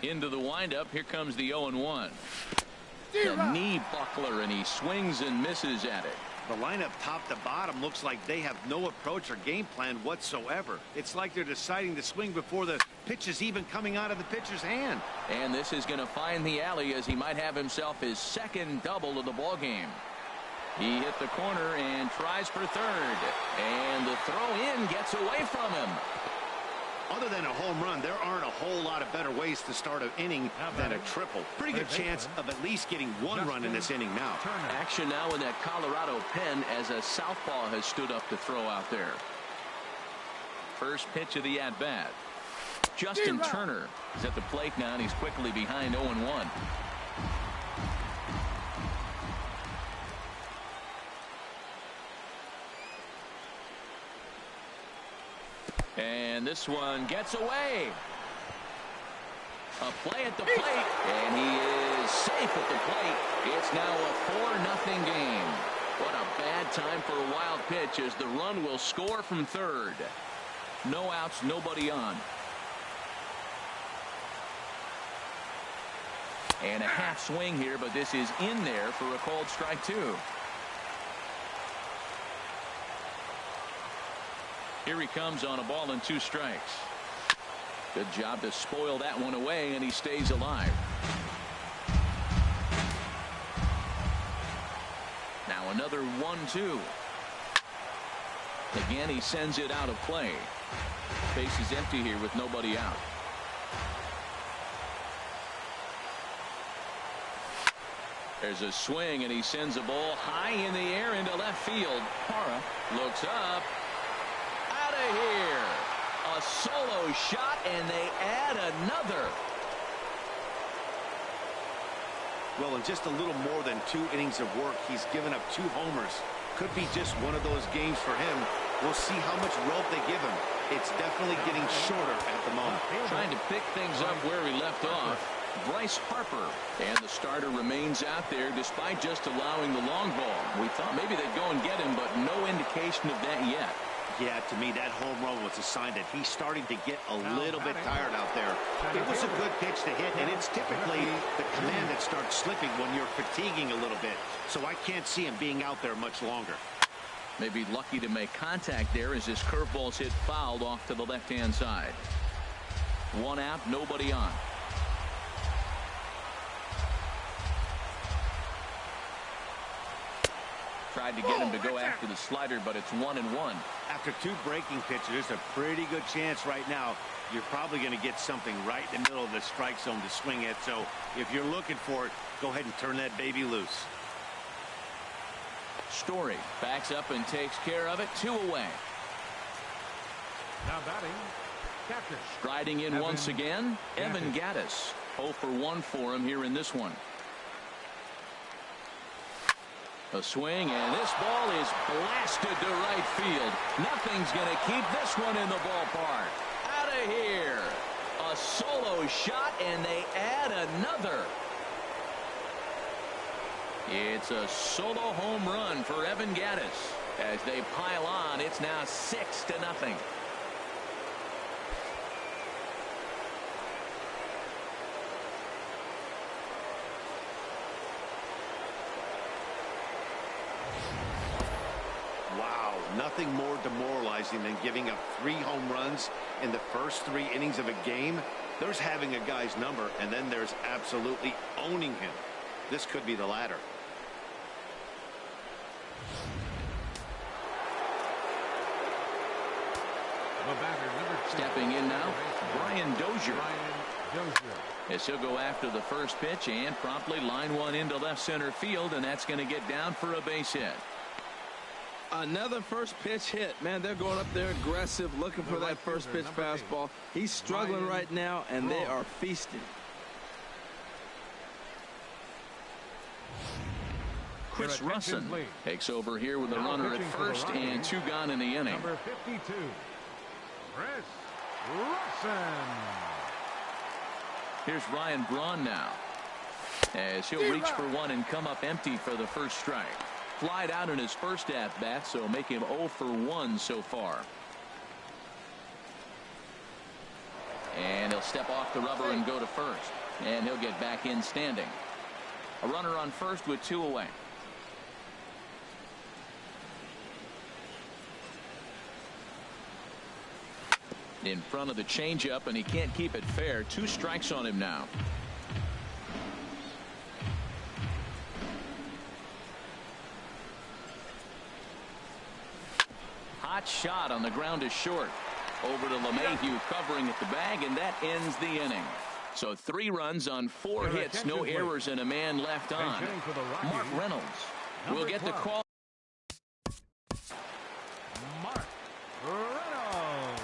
Into the windup. Here comes the 0-1. The knee buckler, and he swings and misses at it. The lineup top to bottom looks like they have no approach or game plan whatsoever. It's like they're deciding to swing before the pitch is even coming out of the pitcher's hand. And this is going to find the alley as he might have himself his second double of the ball game. He hit the corner and tries for third. And the throw in gets away from him. Other than a home run, there aren't a whole lot of better ways to start an inning than a triple. Pretty good chance of at least getting one run in this inning now. Action now in that Colorado pen as a southpaw has stood up to throw out there. First pitch of the at-bat. Justin Turner is at the plate now, and he's quickly behind 0-1. And this one gets away. A play at the plate, and he is safe at the plate. It's now a 4-0 game. What a bad time for a wild pitch as the run will score from third. No outs, nobody on. And a half swing here, but this is in there for a called strike 2. Here he comes on a ball and 2 strikes. Good job to spoil that one away, and he stays alive. Now another 1-2. Again, he sends it out of play. Base is empty here with nobody out. There's a swing, and he sends a ball high in the air into left field. Parra looks up. Out of here. A solo shot, and they add another. Well, in just a little more than 2 innings of work, he's given up 2 homers. Could be just one of those games for him. We'll see how much rope they give him. It's definitely getting shorter at the moment. Trying to pick things up where he left off. Bryce Harper, and the starter remains out there despite just allowing the long ball. We thought maybe they'd go and get him, but no indication of that yet. Yeah, to me, that home run was a sign that he's starting to get a little bit tired out there. It was a good pitch to hit, and it's typically the command that starts slipping when you're fatiguing a little bit. So I can't see him being out there much longer. Maybe lucky to make contact there as his curveball's hit fouled off to the left-hand side. 1 out, nobody on. tried to get him to go after the slider, but it's 1-1. After 2 breaking pitches, there's a pretty good chance right now you're probably going to get something right in the middle of the strike zone to swing at. So if you're looking for it, go ahead and turn that baby loose. Story backs up and takes care of it. 2 away. Now batting, catcher. Striding in once again, Evan Gattis. 0 for 1 for him here in this one. A swing, and this ball is blasted to right field. Nothing's going to keep this one in the ballpark. Out of here. A solo shot, and they add another. It's a solo home run for Evan Gattis. As they pile on, it's now 6-0. Wow, nothing more demoralizing than giving up 3 home runs in the first 3 innings of a game. There's having a guy's number, and then there's absolutely owning him. This could be the latter. Stepping in now, Brian Dozier. As he'll go after the first pitch and promptly line one into left center field, and that's going to get down for a base hit. Another first pitch hit. Man, they're going up there aggressive, looking for that first pitch fastball. He's struggling right now, and they are feasting. Chris Russin takes over here with a runner at first and 2 gone in the inning. Number 52, Chris Russin. Here's Ryan Braun now, as he'll reach for one and come up empty for the first strike. Flied out in his first at-bat, so make him 0 for 1 so far. And he'll step off the rubber and go to first. And he'll get back in standing. A runner on first with 2 away. In front of the changeup, and he can't keep it fair. 2 strikes on him now. Hot shot on the ground is short. Over to LeMahieu covering at the bag, and that ends the inning. So 3 runs on 4 hits, no errors, and a man left on. Mark Reynolds will get the call. Mark Reynolds.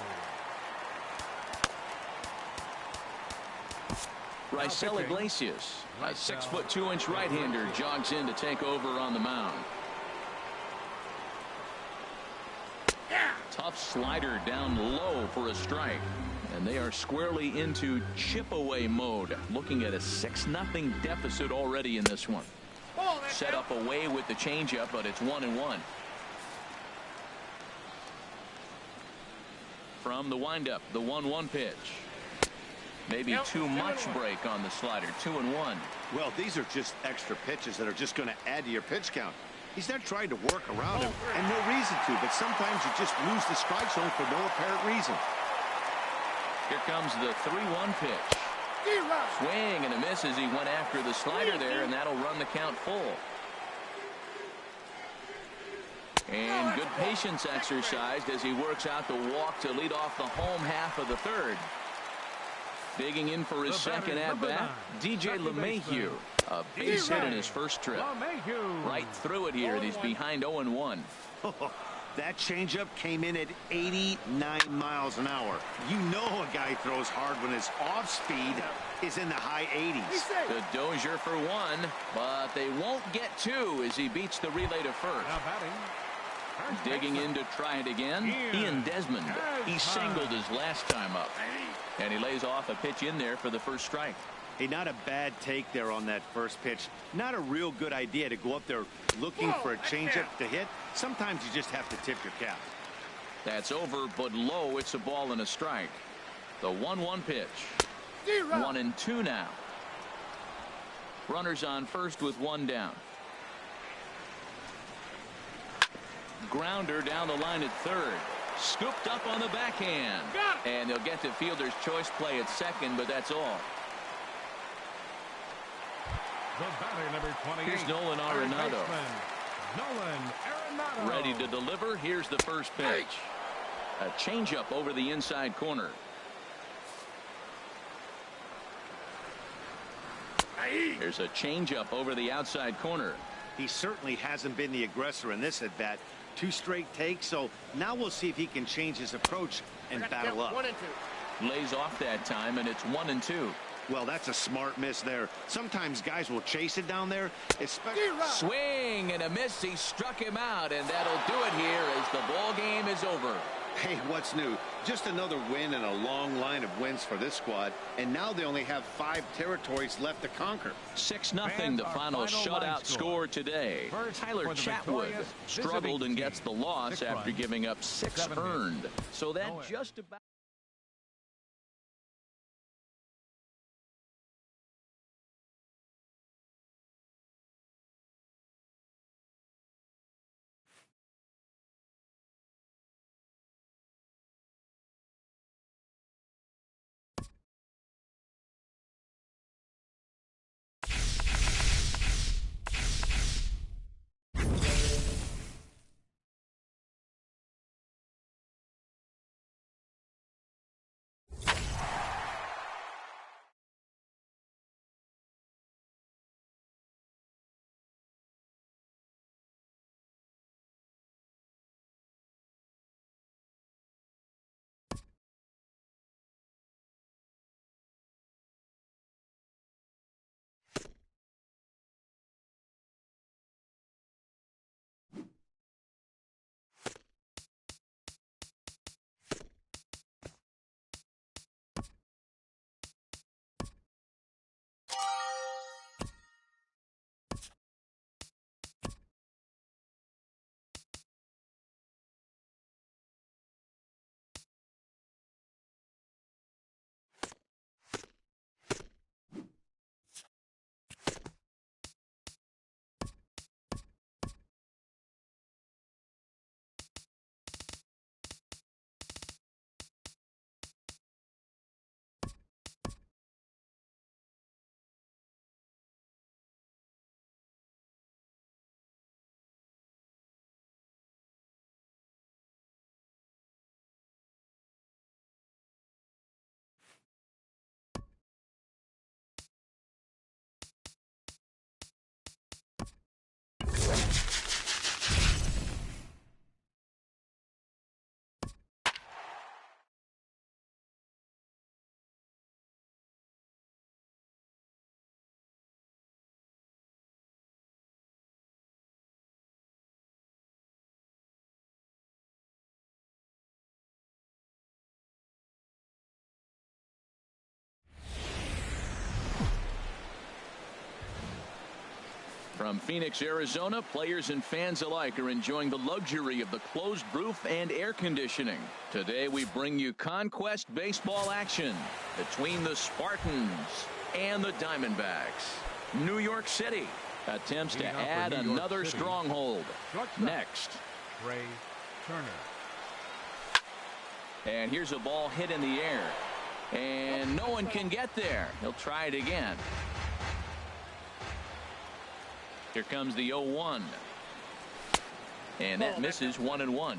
Raisel Iglesias, a 6'2" right-hander, jogs in to take over on the mound. Tough slider down low for a strike. And they are squarely into chip-away mode. Looking at a 6-0 deficit already in this one. Set up away with the changeup, but it's 1-1. From the windup, the 1-1 pitch. Maybe too much break on the slider. 2-1. Well, these are just extra pitches that are just going to add to your pitch count. He's not trying to work around him, and no reason to, but sometimes you just lose the strike zone for no apparent reason. Here comes the 3-1 pitch. Swing and a miss as he went after the slider there, and that'll run the count full. And good patience exercised as he works out the walk to lead off the home half of the third. Digging in for his second at-bat, DJ LeMahieu. A base hit in his first trip. Right through it here. He's behind 0-1. That changeup came in at 89 miles an hour. You know a guy throws hard when his off speed is in the high 80s. The Dozier for 1, but they won't get 2 as he beats the relay to first. Digging in to try it again, Ian Desmond. He singled his last time up. And he lays off a pitch in there for the first strike. Hey, not a bad take there on that first pitch. Not a real good idea to go up there looking for a changeup to hit. Sometimes you just have to tip your cap. That's over, but low. It's a ball and a strike. The 1-1 pitch. 1-2 now. Runners on first with 1 down. Grounder down the line at third. Scooped up on the backhand. And they'll get to fielder's choice play at second, but that's all. The batter, number 28. Here's Nolan Arenado. Ready to deliver. Here's the first pitch. A changeup over the inside corner. There's a changeup over the outside corner. He certainly hasn't been the aggressor in this at bat. 2 straight takes, so now we'll see if he can change his approach and battle up. 1-2. Lays off that time, and it's 1-2. Well, that's a smart miss there. Sometimes guys will chase it down there, especially. Swing and a miss. He struck him out, and that'll do it here as the ball game is over. Hey, what's new? Just another win and a long line of wins for this squad, and now they only have 5 territories left to conquer. 6-0, the final shutout score today. Tyler Chatwood struggled and gets the loss after giving up 6 earned. So that just about. From Phoenix, Arizona, players and fans alike are enjoying the luxury of the closed roof and air conditioning. Today we bring you Conquest baseball action between the Spartans and the Diamondbacks. New York City attempts to add another stronghold. Next. Ray Turner. And here's a ball hit in the air. And no one can get there. He'll try it again. Here comes the 0-1. And that misses 1-1.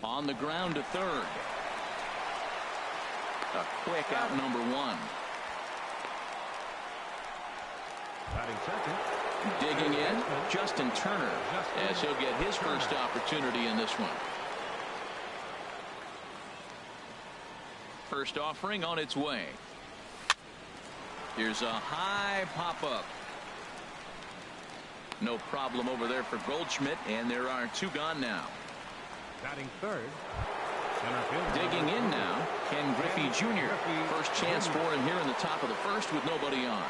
On the ground to third. A quick out number 1. Batting second. Digging in, Justin Turner, as he'll get his first opportunity in this one. First offering on its way. Here's a high pop-up. No problem over there for Goldschmidt, and there are 2 gone now. Batting third. Center field. Digging in now, Ken Griffey Jr. First chance for him here in the top of the first with nobody on.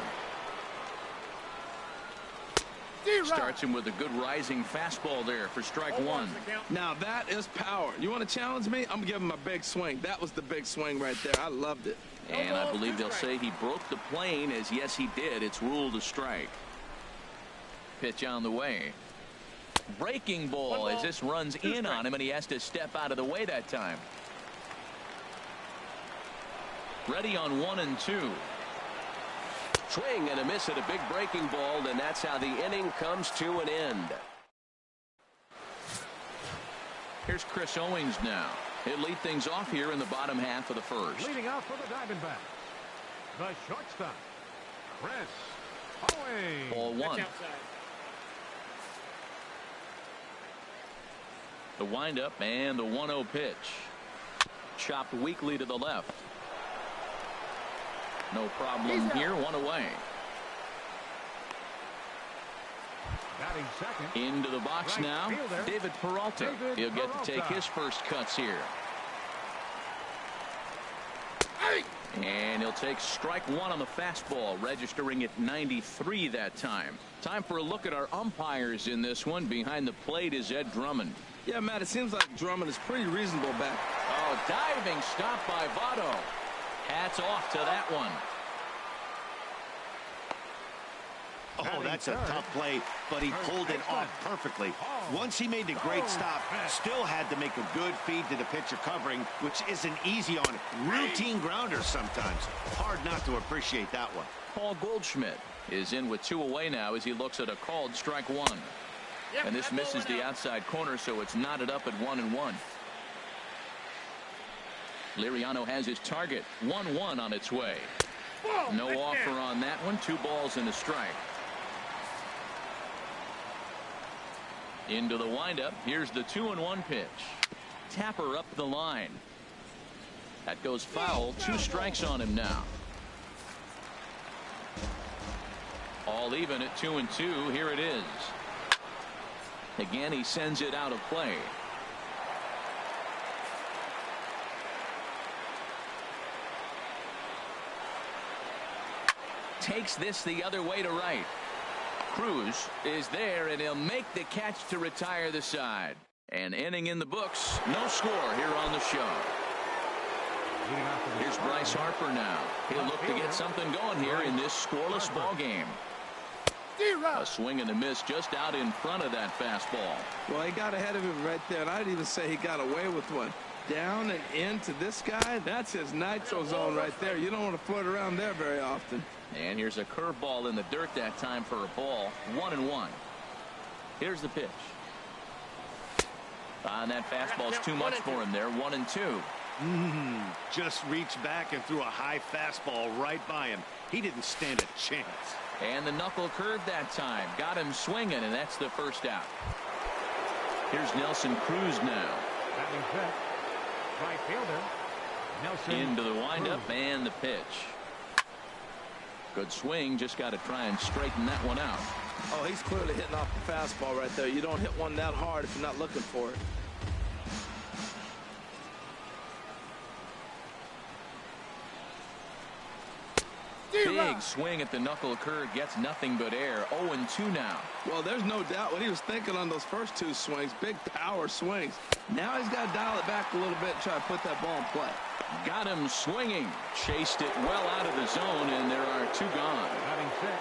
Starts him with a good rising fastball there for strike one. Now that is power. You want to challenge me? I'm going to give him a big swing. That was the big swing right there. I loved it. And I believe they'll say he broke the plane, as yes he did. It's ruled a strike. Pitch on the way. Breaking ball as this runs in on him, and he has to step out of the way that time. Ready on 1-2. Swing and a miss at a big breaking ball, and that's how the inning comes to an end. Here's Chris Owings now. He'll lead things off here in the bottom half of the first. Leading out for the Diamondbacks, the shortstop, Chris Owings. Ball one. The windup and the 1-0 pitch. Chopped weakly to the left. No problem here. One away. Batting second. Into the box Right now. fielder, David Peralta. He'll get to take his first cuts here. And he'll take strike one on the fastball, registering at 93 that time. Time for a look at our umpires in this one. Behind the plate is Ed Drummond. Yeah, Matt, it seems like Drummond is pretty reasonable back. Oh, diving stop by Votto. Hats off to that one. Oh, that's a tough play, but he pulled it off perfectly. Once he made the great stop, still had to make a good feed to the pitcher covering, which isn't easy on routine grounders sometimes. Hard not to appreciate that one. Paul Goldschmidt is in with 2 away now as he looks at a called strike one. And this misses the outside corner, so it's knotted up at 1-1. Liriano has his target. 1-1 on its way. No offer on that one. 2 balls and a strike. Into the windup. Here's the 2-1 pitch. Tapper up the line. That goes foul. 2 strikes on him now. All even at 2-2. Here it is. Again, he sends it out of play. Takes this the other way to right. Cruz is there, and he'll make the catch to retire the side. An inning in the books. No score here on the show. Here's Bryce Harper now. He'll look to get something going here in this scoreless ball game. A swing and a miss just out in front of that fastball. Well, he got ahead of him right there, and I'd even say he got away with one. Down and into this guy, that's his nitro zone right there. You don't want to float around there very often. And here's a curveball in the dirt that time for a ball. 1-1. Here's the pitch. And that fastball's too much for him there. 1-2. Just reached back and threw a high fastball right by him. He didn't stand a chance. And the knuckle curve that time. Got him swinging, and that's the first out. Here's Nelson Cruz now. Batting set, right fielder, Nelson Into the windup Cruz. and the pitch. Good swing. Just got to try and straighten that one out. Oh, he's clearly hitting off the fastball right there. You don't hit one that hard if you're not looking for it. Big swing at the knuckle curve. Gets nothing but air. 0-2 now. Well, there's no doubt what he was thinking on those first 2 swings. Big power swings. Now he's got to dial it back a little bit and try to put that ball in play. Got him swinging. Chased it well out of the zone, and there are 2 gone. Batting six,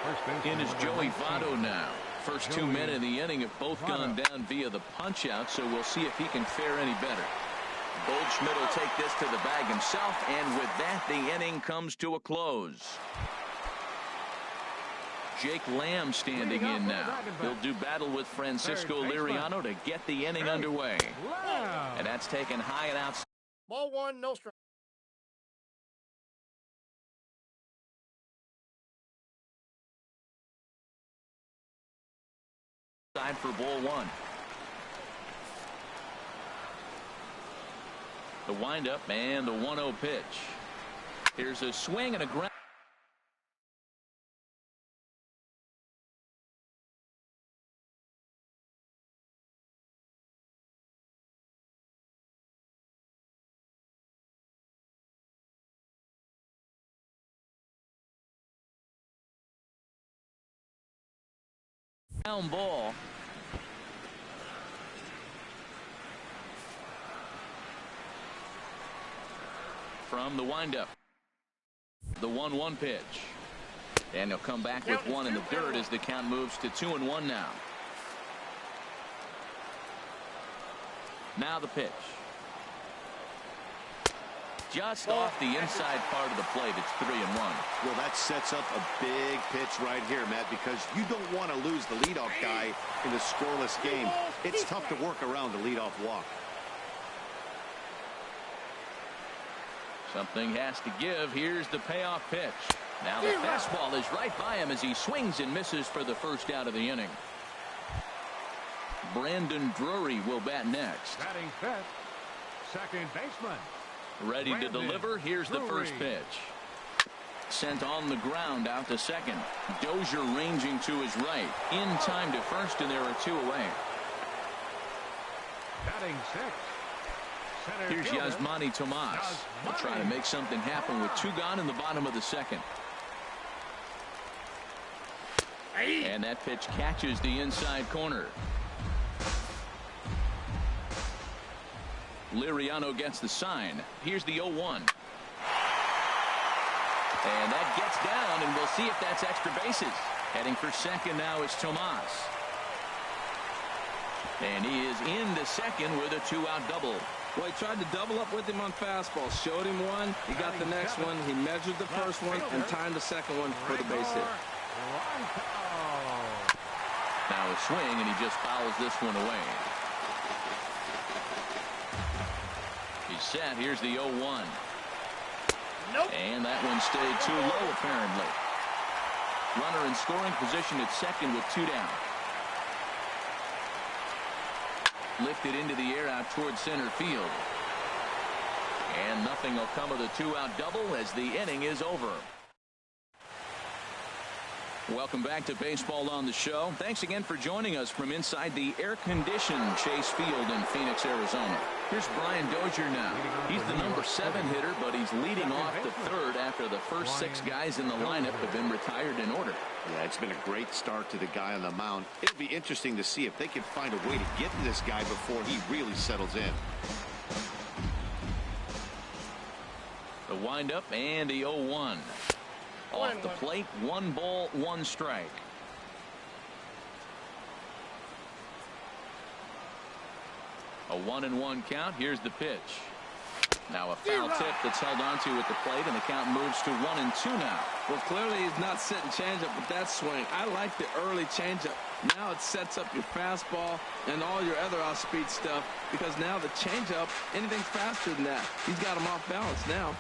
first baseman In is number Joey 19. Votto now. First 2 men in the inning have both gone down via the punch out, so we'll see if he can fare any better. Goldschmidt will take this to the bag himself, and with that, the inning comes to a close. Jake Lamb standing in now. He'll do battle with Francisco Liriano to get the inning underway. Wow. And that's taken high and outside. Ball 1, no strike. For ball 1. The windup and the 1-0 pitch. Here's a swing and a ground. Down ball. From the windup. The 1-1 pitch. And he'll come back with one in the dirt as the count moves to 2-1 now. Now the pitch. Just off the inside part of the plate. It's 3-1. Well, that sets up a big pitch right here, Matt, because you don't want to lose the leadoff guy in a scoreless game. It's tough to work around the leadoff walk. Something has to give. Here's the payoff pitch. Now the fastball is right by him as he swings and misses for the first out of the inning. Brandon Drury will bat next. Batting fifth, second baseman. Ready to deliver. Here's the first pitch. Sent on the ground out to second. Dozier ranging to his right. In time to first, and there are two away. Batting sixth. Here's Yasmani Tomas. He'll try to make something happen with two gone in the bottom of the second. And that pitch catches the inside corner. Liriano gets the sign. Here's the 0-1. And that gets down, and we'll see if that's extra bases. Heading for second now is Tomas. And he is into second with a two-out double. Well, he tried to double up with him on fastball. Showed him one. He got the next one. He measured the first one and timed the second one for the base hit. Now a swing, and he just fouls this one away. He's set. Here's the 0-1. And that one stayed too low, apparently. Runner in scoring position at second with two down. Lifted into the air out towards center field. And nothing will come of the two-out double as the inning is over. Welcome back to Baseball on the Show. Thanks again for joining us from inside the air-conditioned Chase Field in Phoenix, Arizona. Here's Brian Dozier now. He's the number 7 hitter, but he's leading off the third after the first 6 guys in the lineup have been retired in order. Yeah, it's been a great start to the guy on the mound. It'll be interesting to see if they can find a way to get to this guy before he really settles in. The windup and the 0-1. Off the plate, 1 ball, 1 strike. A 1-1 count. Here's the pitch. Now a foul tip that's held onto at the plate, and the count moves to 1-2 now. Well, clearly he's not sitting changeup with that swing. I like the early changeup. Now it sets up your fastball and all your other off-speed stuff, because now the changeup, anything faster than that, he's got him off balance now.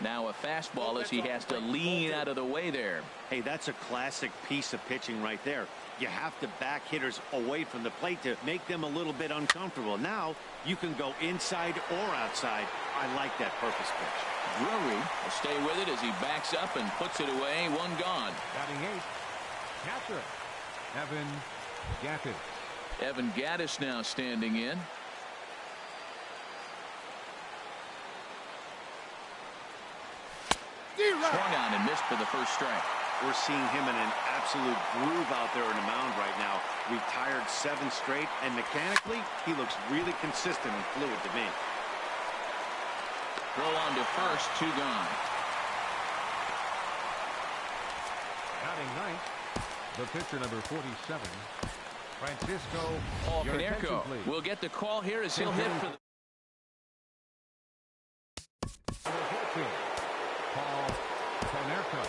Now a fastball as he has to lean out of the way there. Hey, that's a classic piece of pitching right there. You have to back hitters away from the plate to make them a little bit uncomfortable. Now you can go inside or outside. I like that purpose pitch. Drury will stay with it as he backs up and puts it away. 1 gone. Batting 8th, catcher Evan Gattis. Evan Gattis now standing in. Swung on and missed for the first strike. We're seeing him in an absolute groove out there on the mound right now. Retired 7 straight, and mechanically, he looks really consistent and fluid to me. Throw on to first, 2 gone. Batting 9th, the pitcher number 47, Francisco Paul Konerko will get the call here as he'll hit for the Paul Konerko.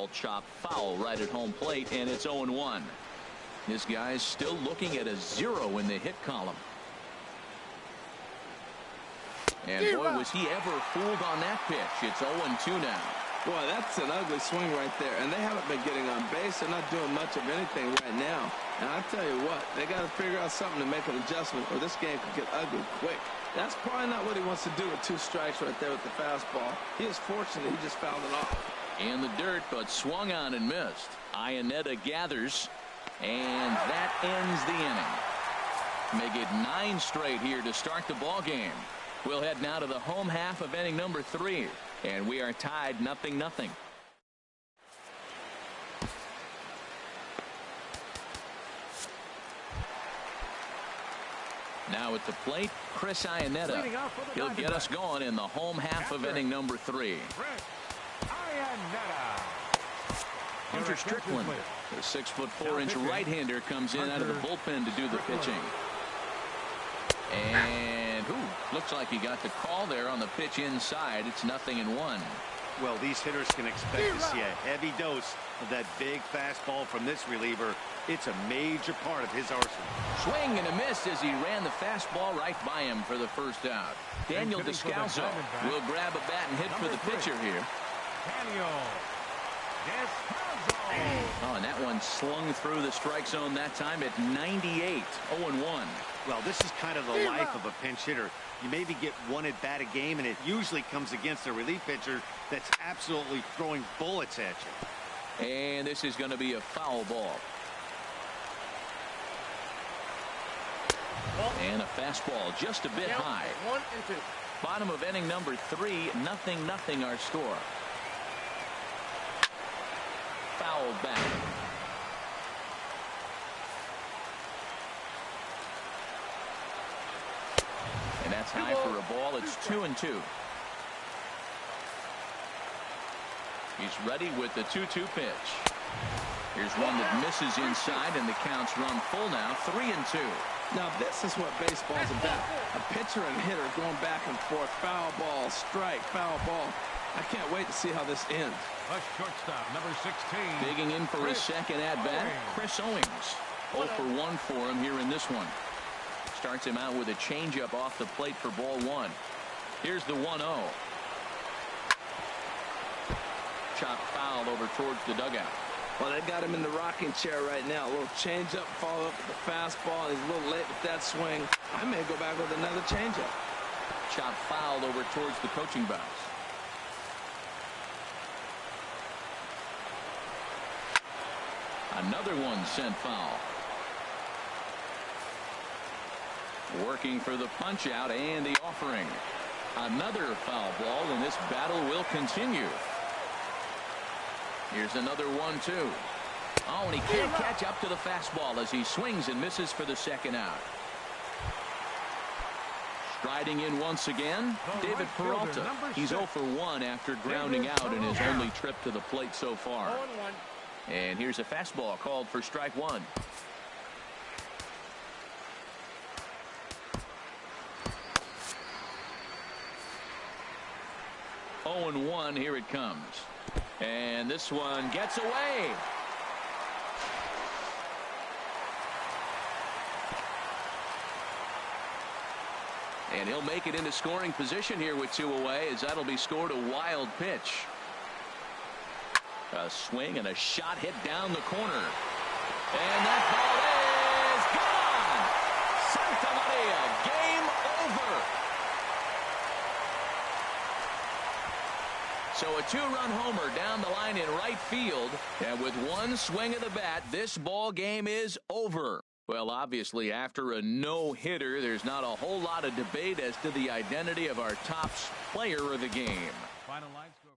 ball chopped foul right at home plate, and it's 0-1. This guy's still looking at a 0 in the hit column. And boy, was he ever fooled on that pitch. It's 0-2 now. Boy, that's an ugly swing right there. And they haven't been getting on base. They're not doing much of anything right now. And I tell you what, they got to figure out something to make an adjustment, or this game could get ugly quick. That's probably not what he wants to do with 2 strikes right there with the fastball. He is fortunate he just fouled it off. In the dirt, but swung on and missed. Ionetta gathers, and that ends the inning. Make it 9 straight here to start the ball game. We'll head now to the home half of inning number 3, and we are tied 0-0. Now at the plate, Chris Ionetta. He'll get us going in the home half of inning number 3. Hunter Strickland, the 6'4" right-hander, comes in out of the bullpen to do the pitching. And looks like he got the call there on the pitch inside. It's 0-1. Well, these hitters can expect to see a heavy dose of that big fastball from this reliever. It's a major part of his arsenal. Swing and a miss as he ran the fastball right by him for the first out. Daniel Descalso will grab a bat and hit for the pitcher here. Oh, and that one slung through the strike zone that time at 98. 0-1. Well, this is kind of the life of a pinch hitter. You maybe get one at bat a game, and it usually comes against a relief pitcher that's absolutely throwing bullets at you. And this is going to be a foul ball. And a fastball just a bit high. 1-2. Bottom of inning number 3, 0-0 our score. Foul back. And that's high for a ball. It's 2-2. He's ready with the 2-2 pitch. Here's one that misses inside, and the count's run full now. 3-2. Now this is what baseball's about. A pitcher and hitter going back and forth. Foul ball, strike, foul ball. I can't wait to see how this ends. A shortstop, number 16. Digging in for his second at-bat, Chris Owings. 0 for 1 for him here in this one. Starts him out with a changeup off the plate for ball 1. Here's the 1-0. Chop foul over towards the dugout. Well, they got him in the rocking chair right now. A little changeup, follow up with the fastball. He's a little late with that swing. I may go back with another changeup. Chop foul over towards the coaching box. Another one sent foul. Working for the punch out and the offering. Another foul ball, and this battle will continue. Here's another 1-2. Oh, and he can't catch up to the fastball as he swings and misses for the second out. Striding in once again, David Peralta. He's 0 for 1 after grounding out in his only trip to the plate so far. And here's a fastball called for strike 1. Oh, and 1, here it comes. And this one gets away. And he'll make it into scoring position here with 2 away, as that'll be scored a wild pitch. A swing and a shot hit down the corner. And that ball is gone. Santa Maria, game over. So a 2-run homer down the line in right field. And with one swing of the bat, this ball game is over. Well, obviously, after a no-hitter, there's not a whole lot of debate as to the identity of our top player of the game. Final line score.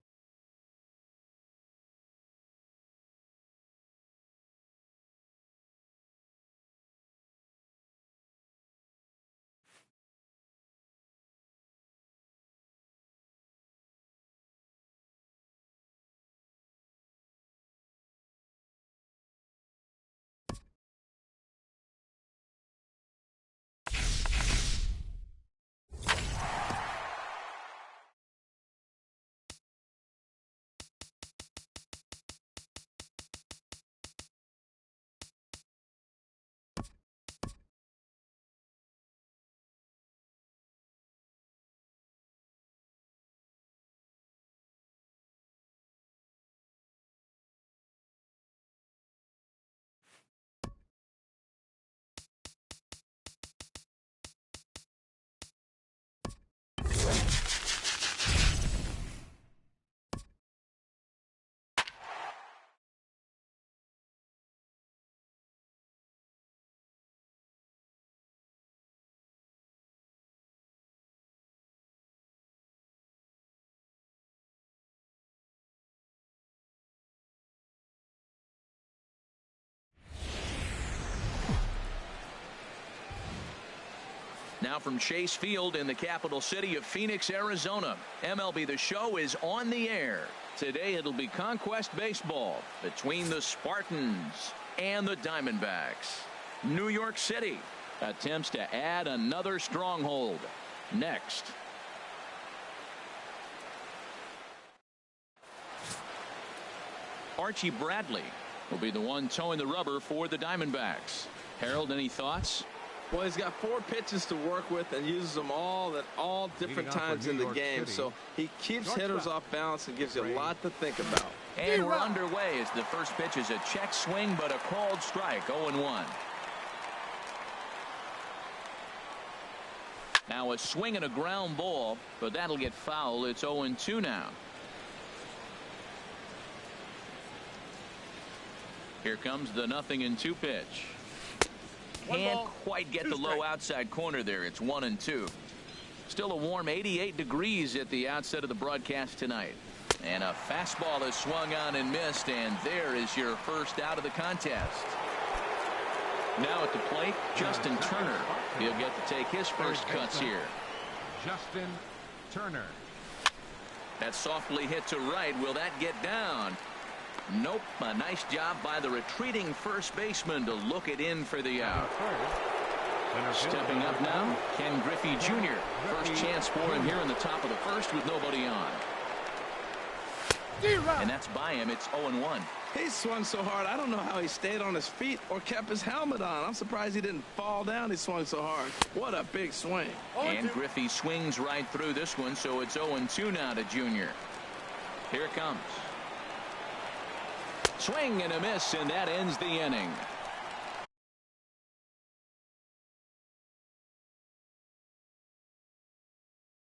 Now from Chase Field in the capital city of Phoenix, Arizona, MLB The Show is on the air. Today it'll be conquest baseball between the Spartans and the Diamondbacks. New York City attempts to add another stronghold. Next. Archie Bradley will be the one towing the rubber for the Diamondbacks. Harold, any thoughts? Well, he's got 4 pitches to work with and uses them all at all different times in the game. So he keeps hitters off balance and gives you a lot to think about. And we're underway as the first pitch is a check swing, but a called strike, 0-1. Now a swing and a ground ball, but that'll get foul. It's 0-2 now. Here comes the 0-2 pitch. Can't quite get the low outside corner there. It's 1-2. Still a warm 88 degrees at the outset of the broadcast tonight. And a fastball is swung on and missed, and there is your first out of the contest. Now at the plate, Justin Turner. He'll get to take his first cuts here. Justin Turner. That's softly hit to right. Will that get down? Nope. A nice job by the retreating first baseman to look it in for the out. Stepping up now, Ken Griffey Jr. First chance for him here in the top of the first with nobody on. And that's by him. It's 0-1. He swung so hard, I don't know how he stayed on his feet or kept his helmet on. I'm surprised he didn't fall down. He swung so hard. What a big swing. And Griffey swings right through this one, so it's 0-2 now to Jr. Here it comes. Swing and a miss, and that ends the inning.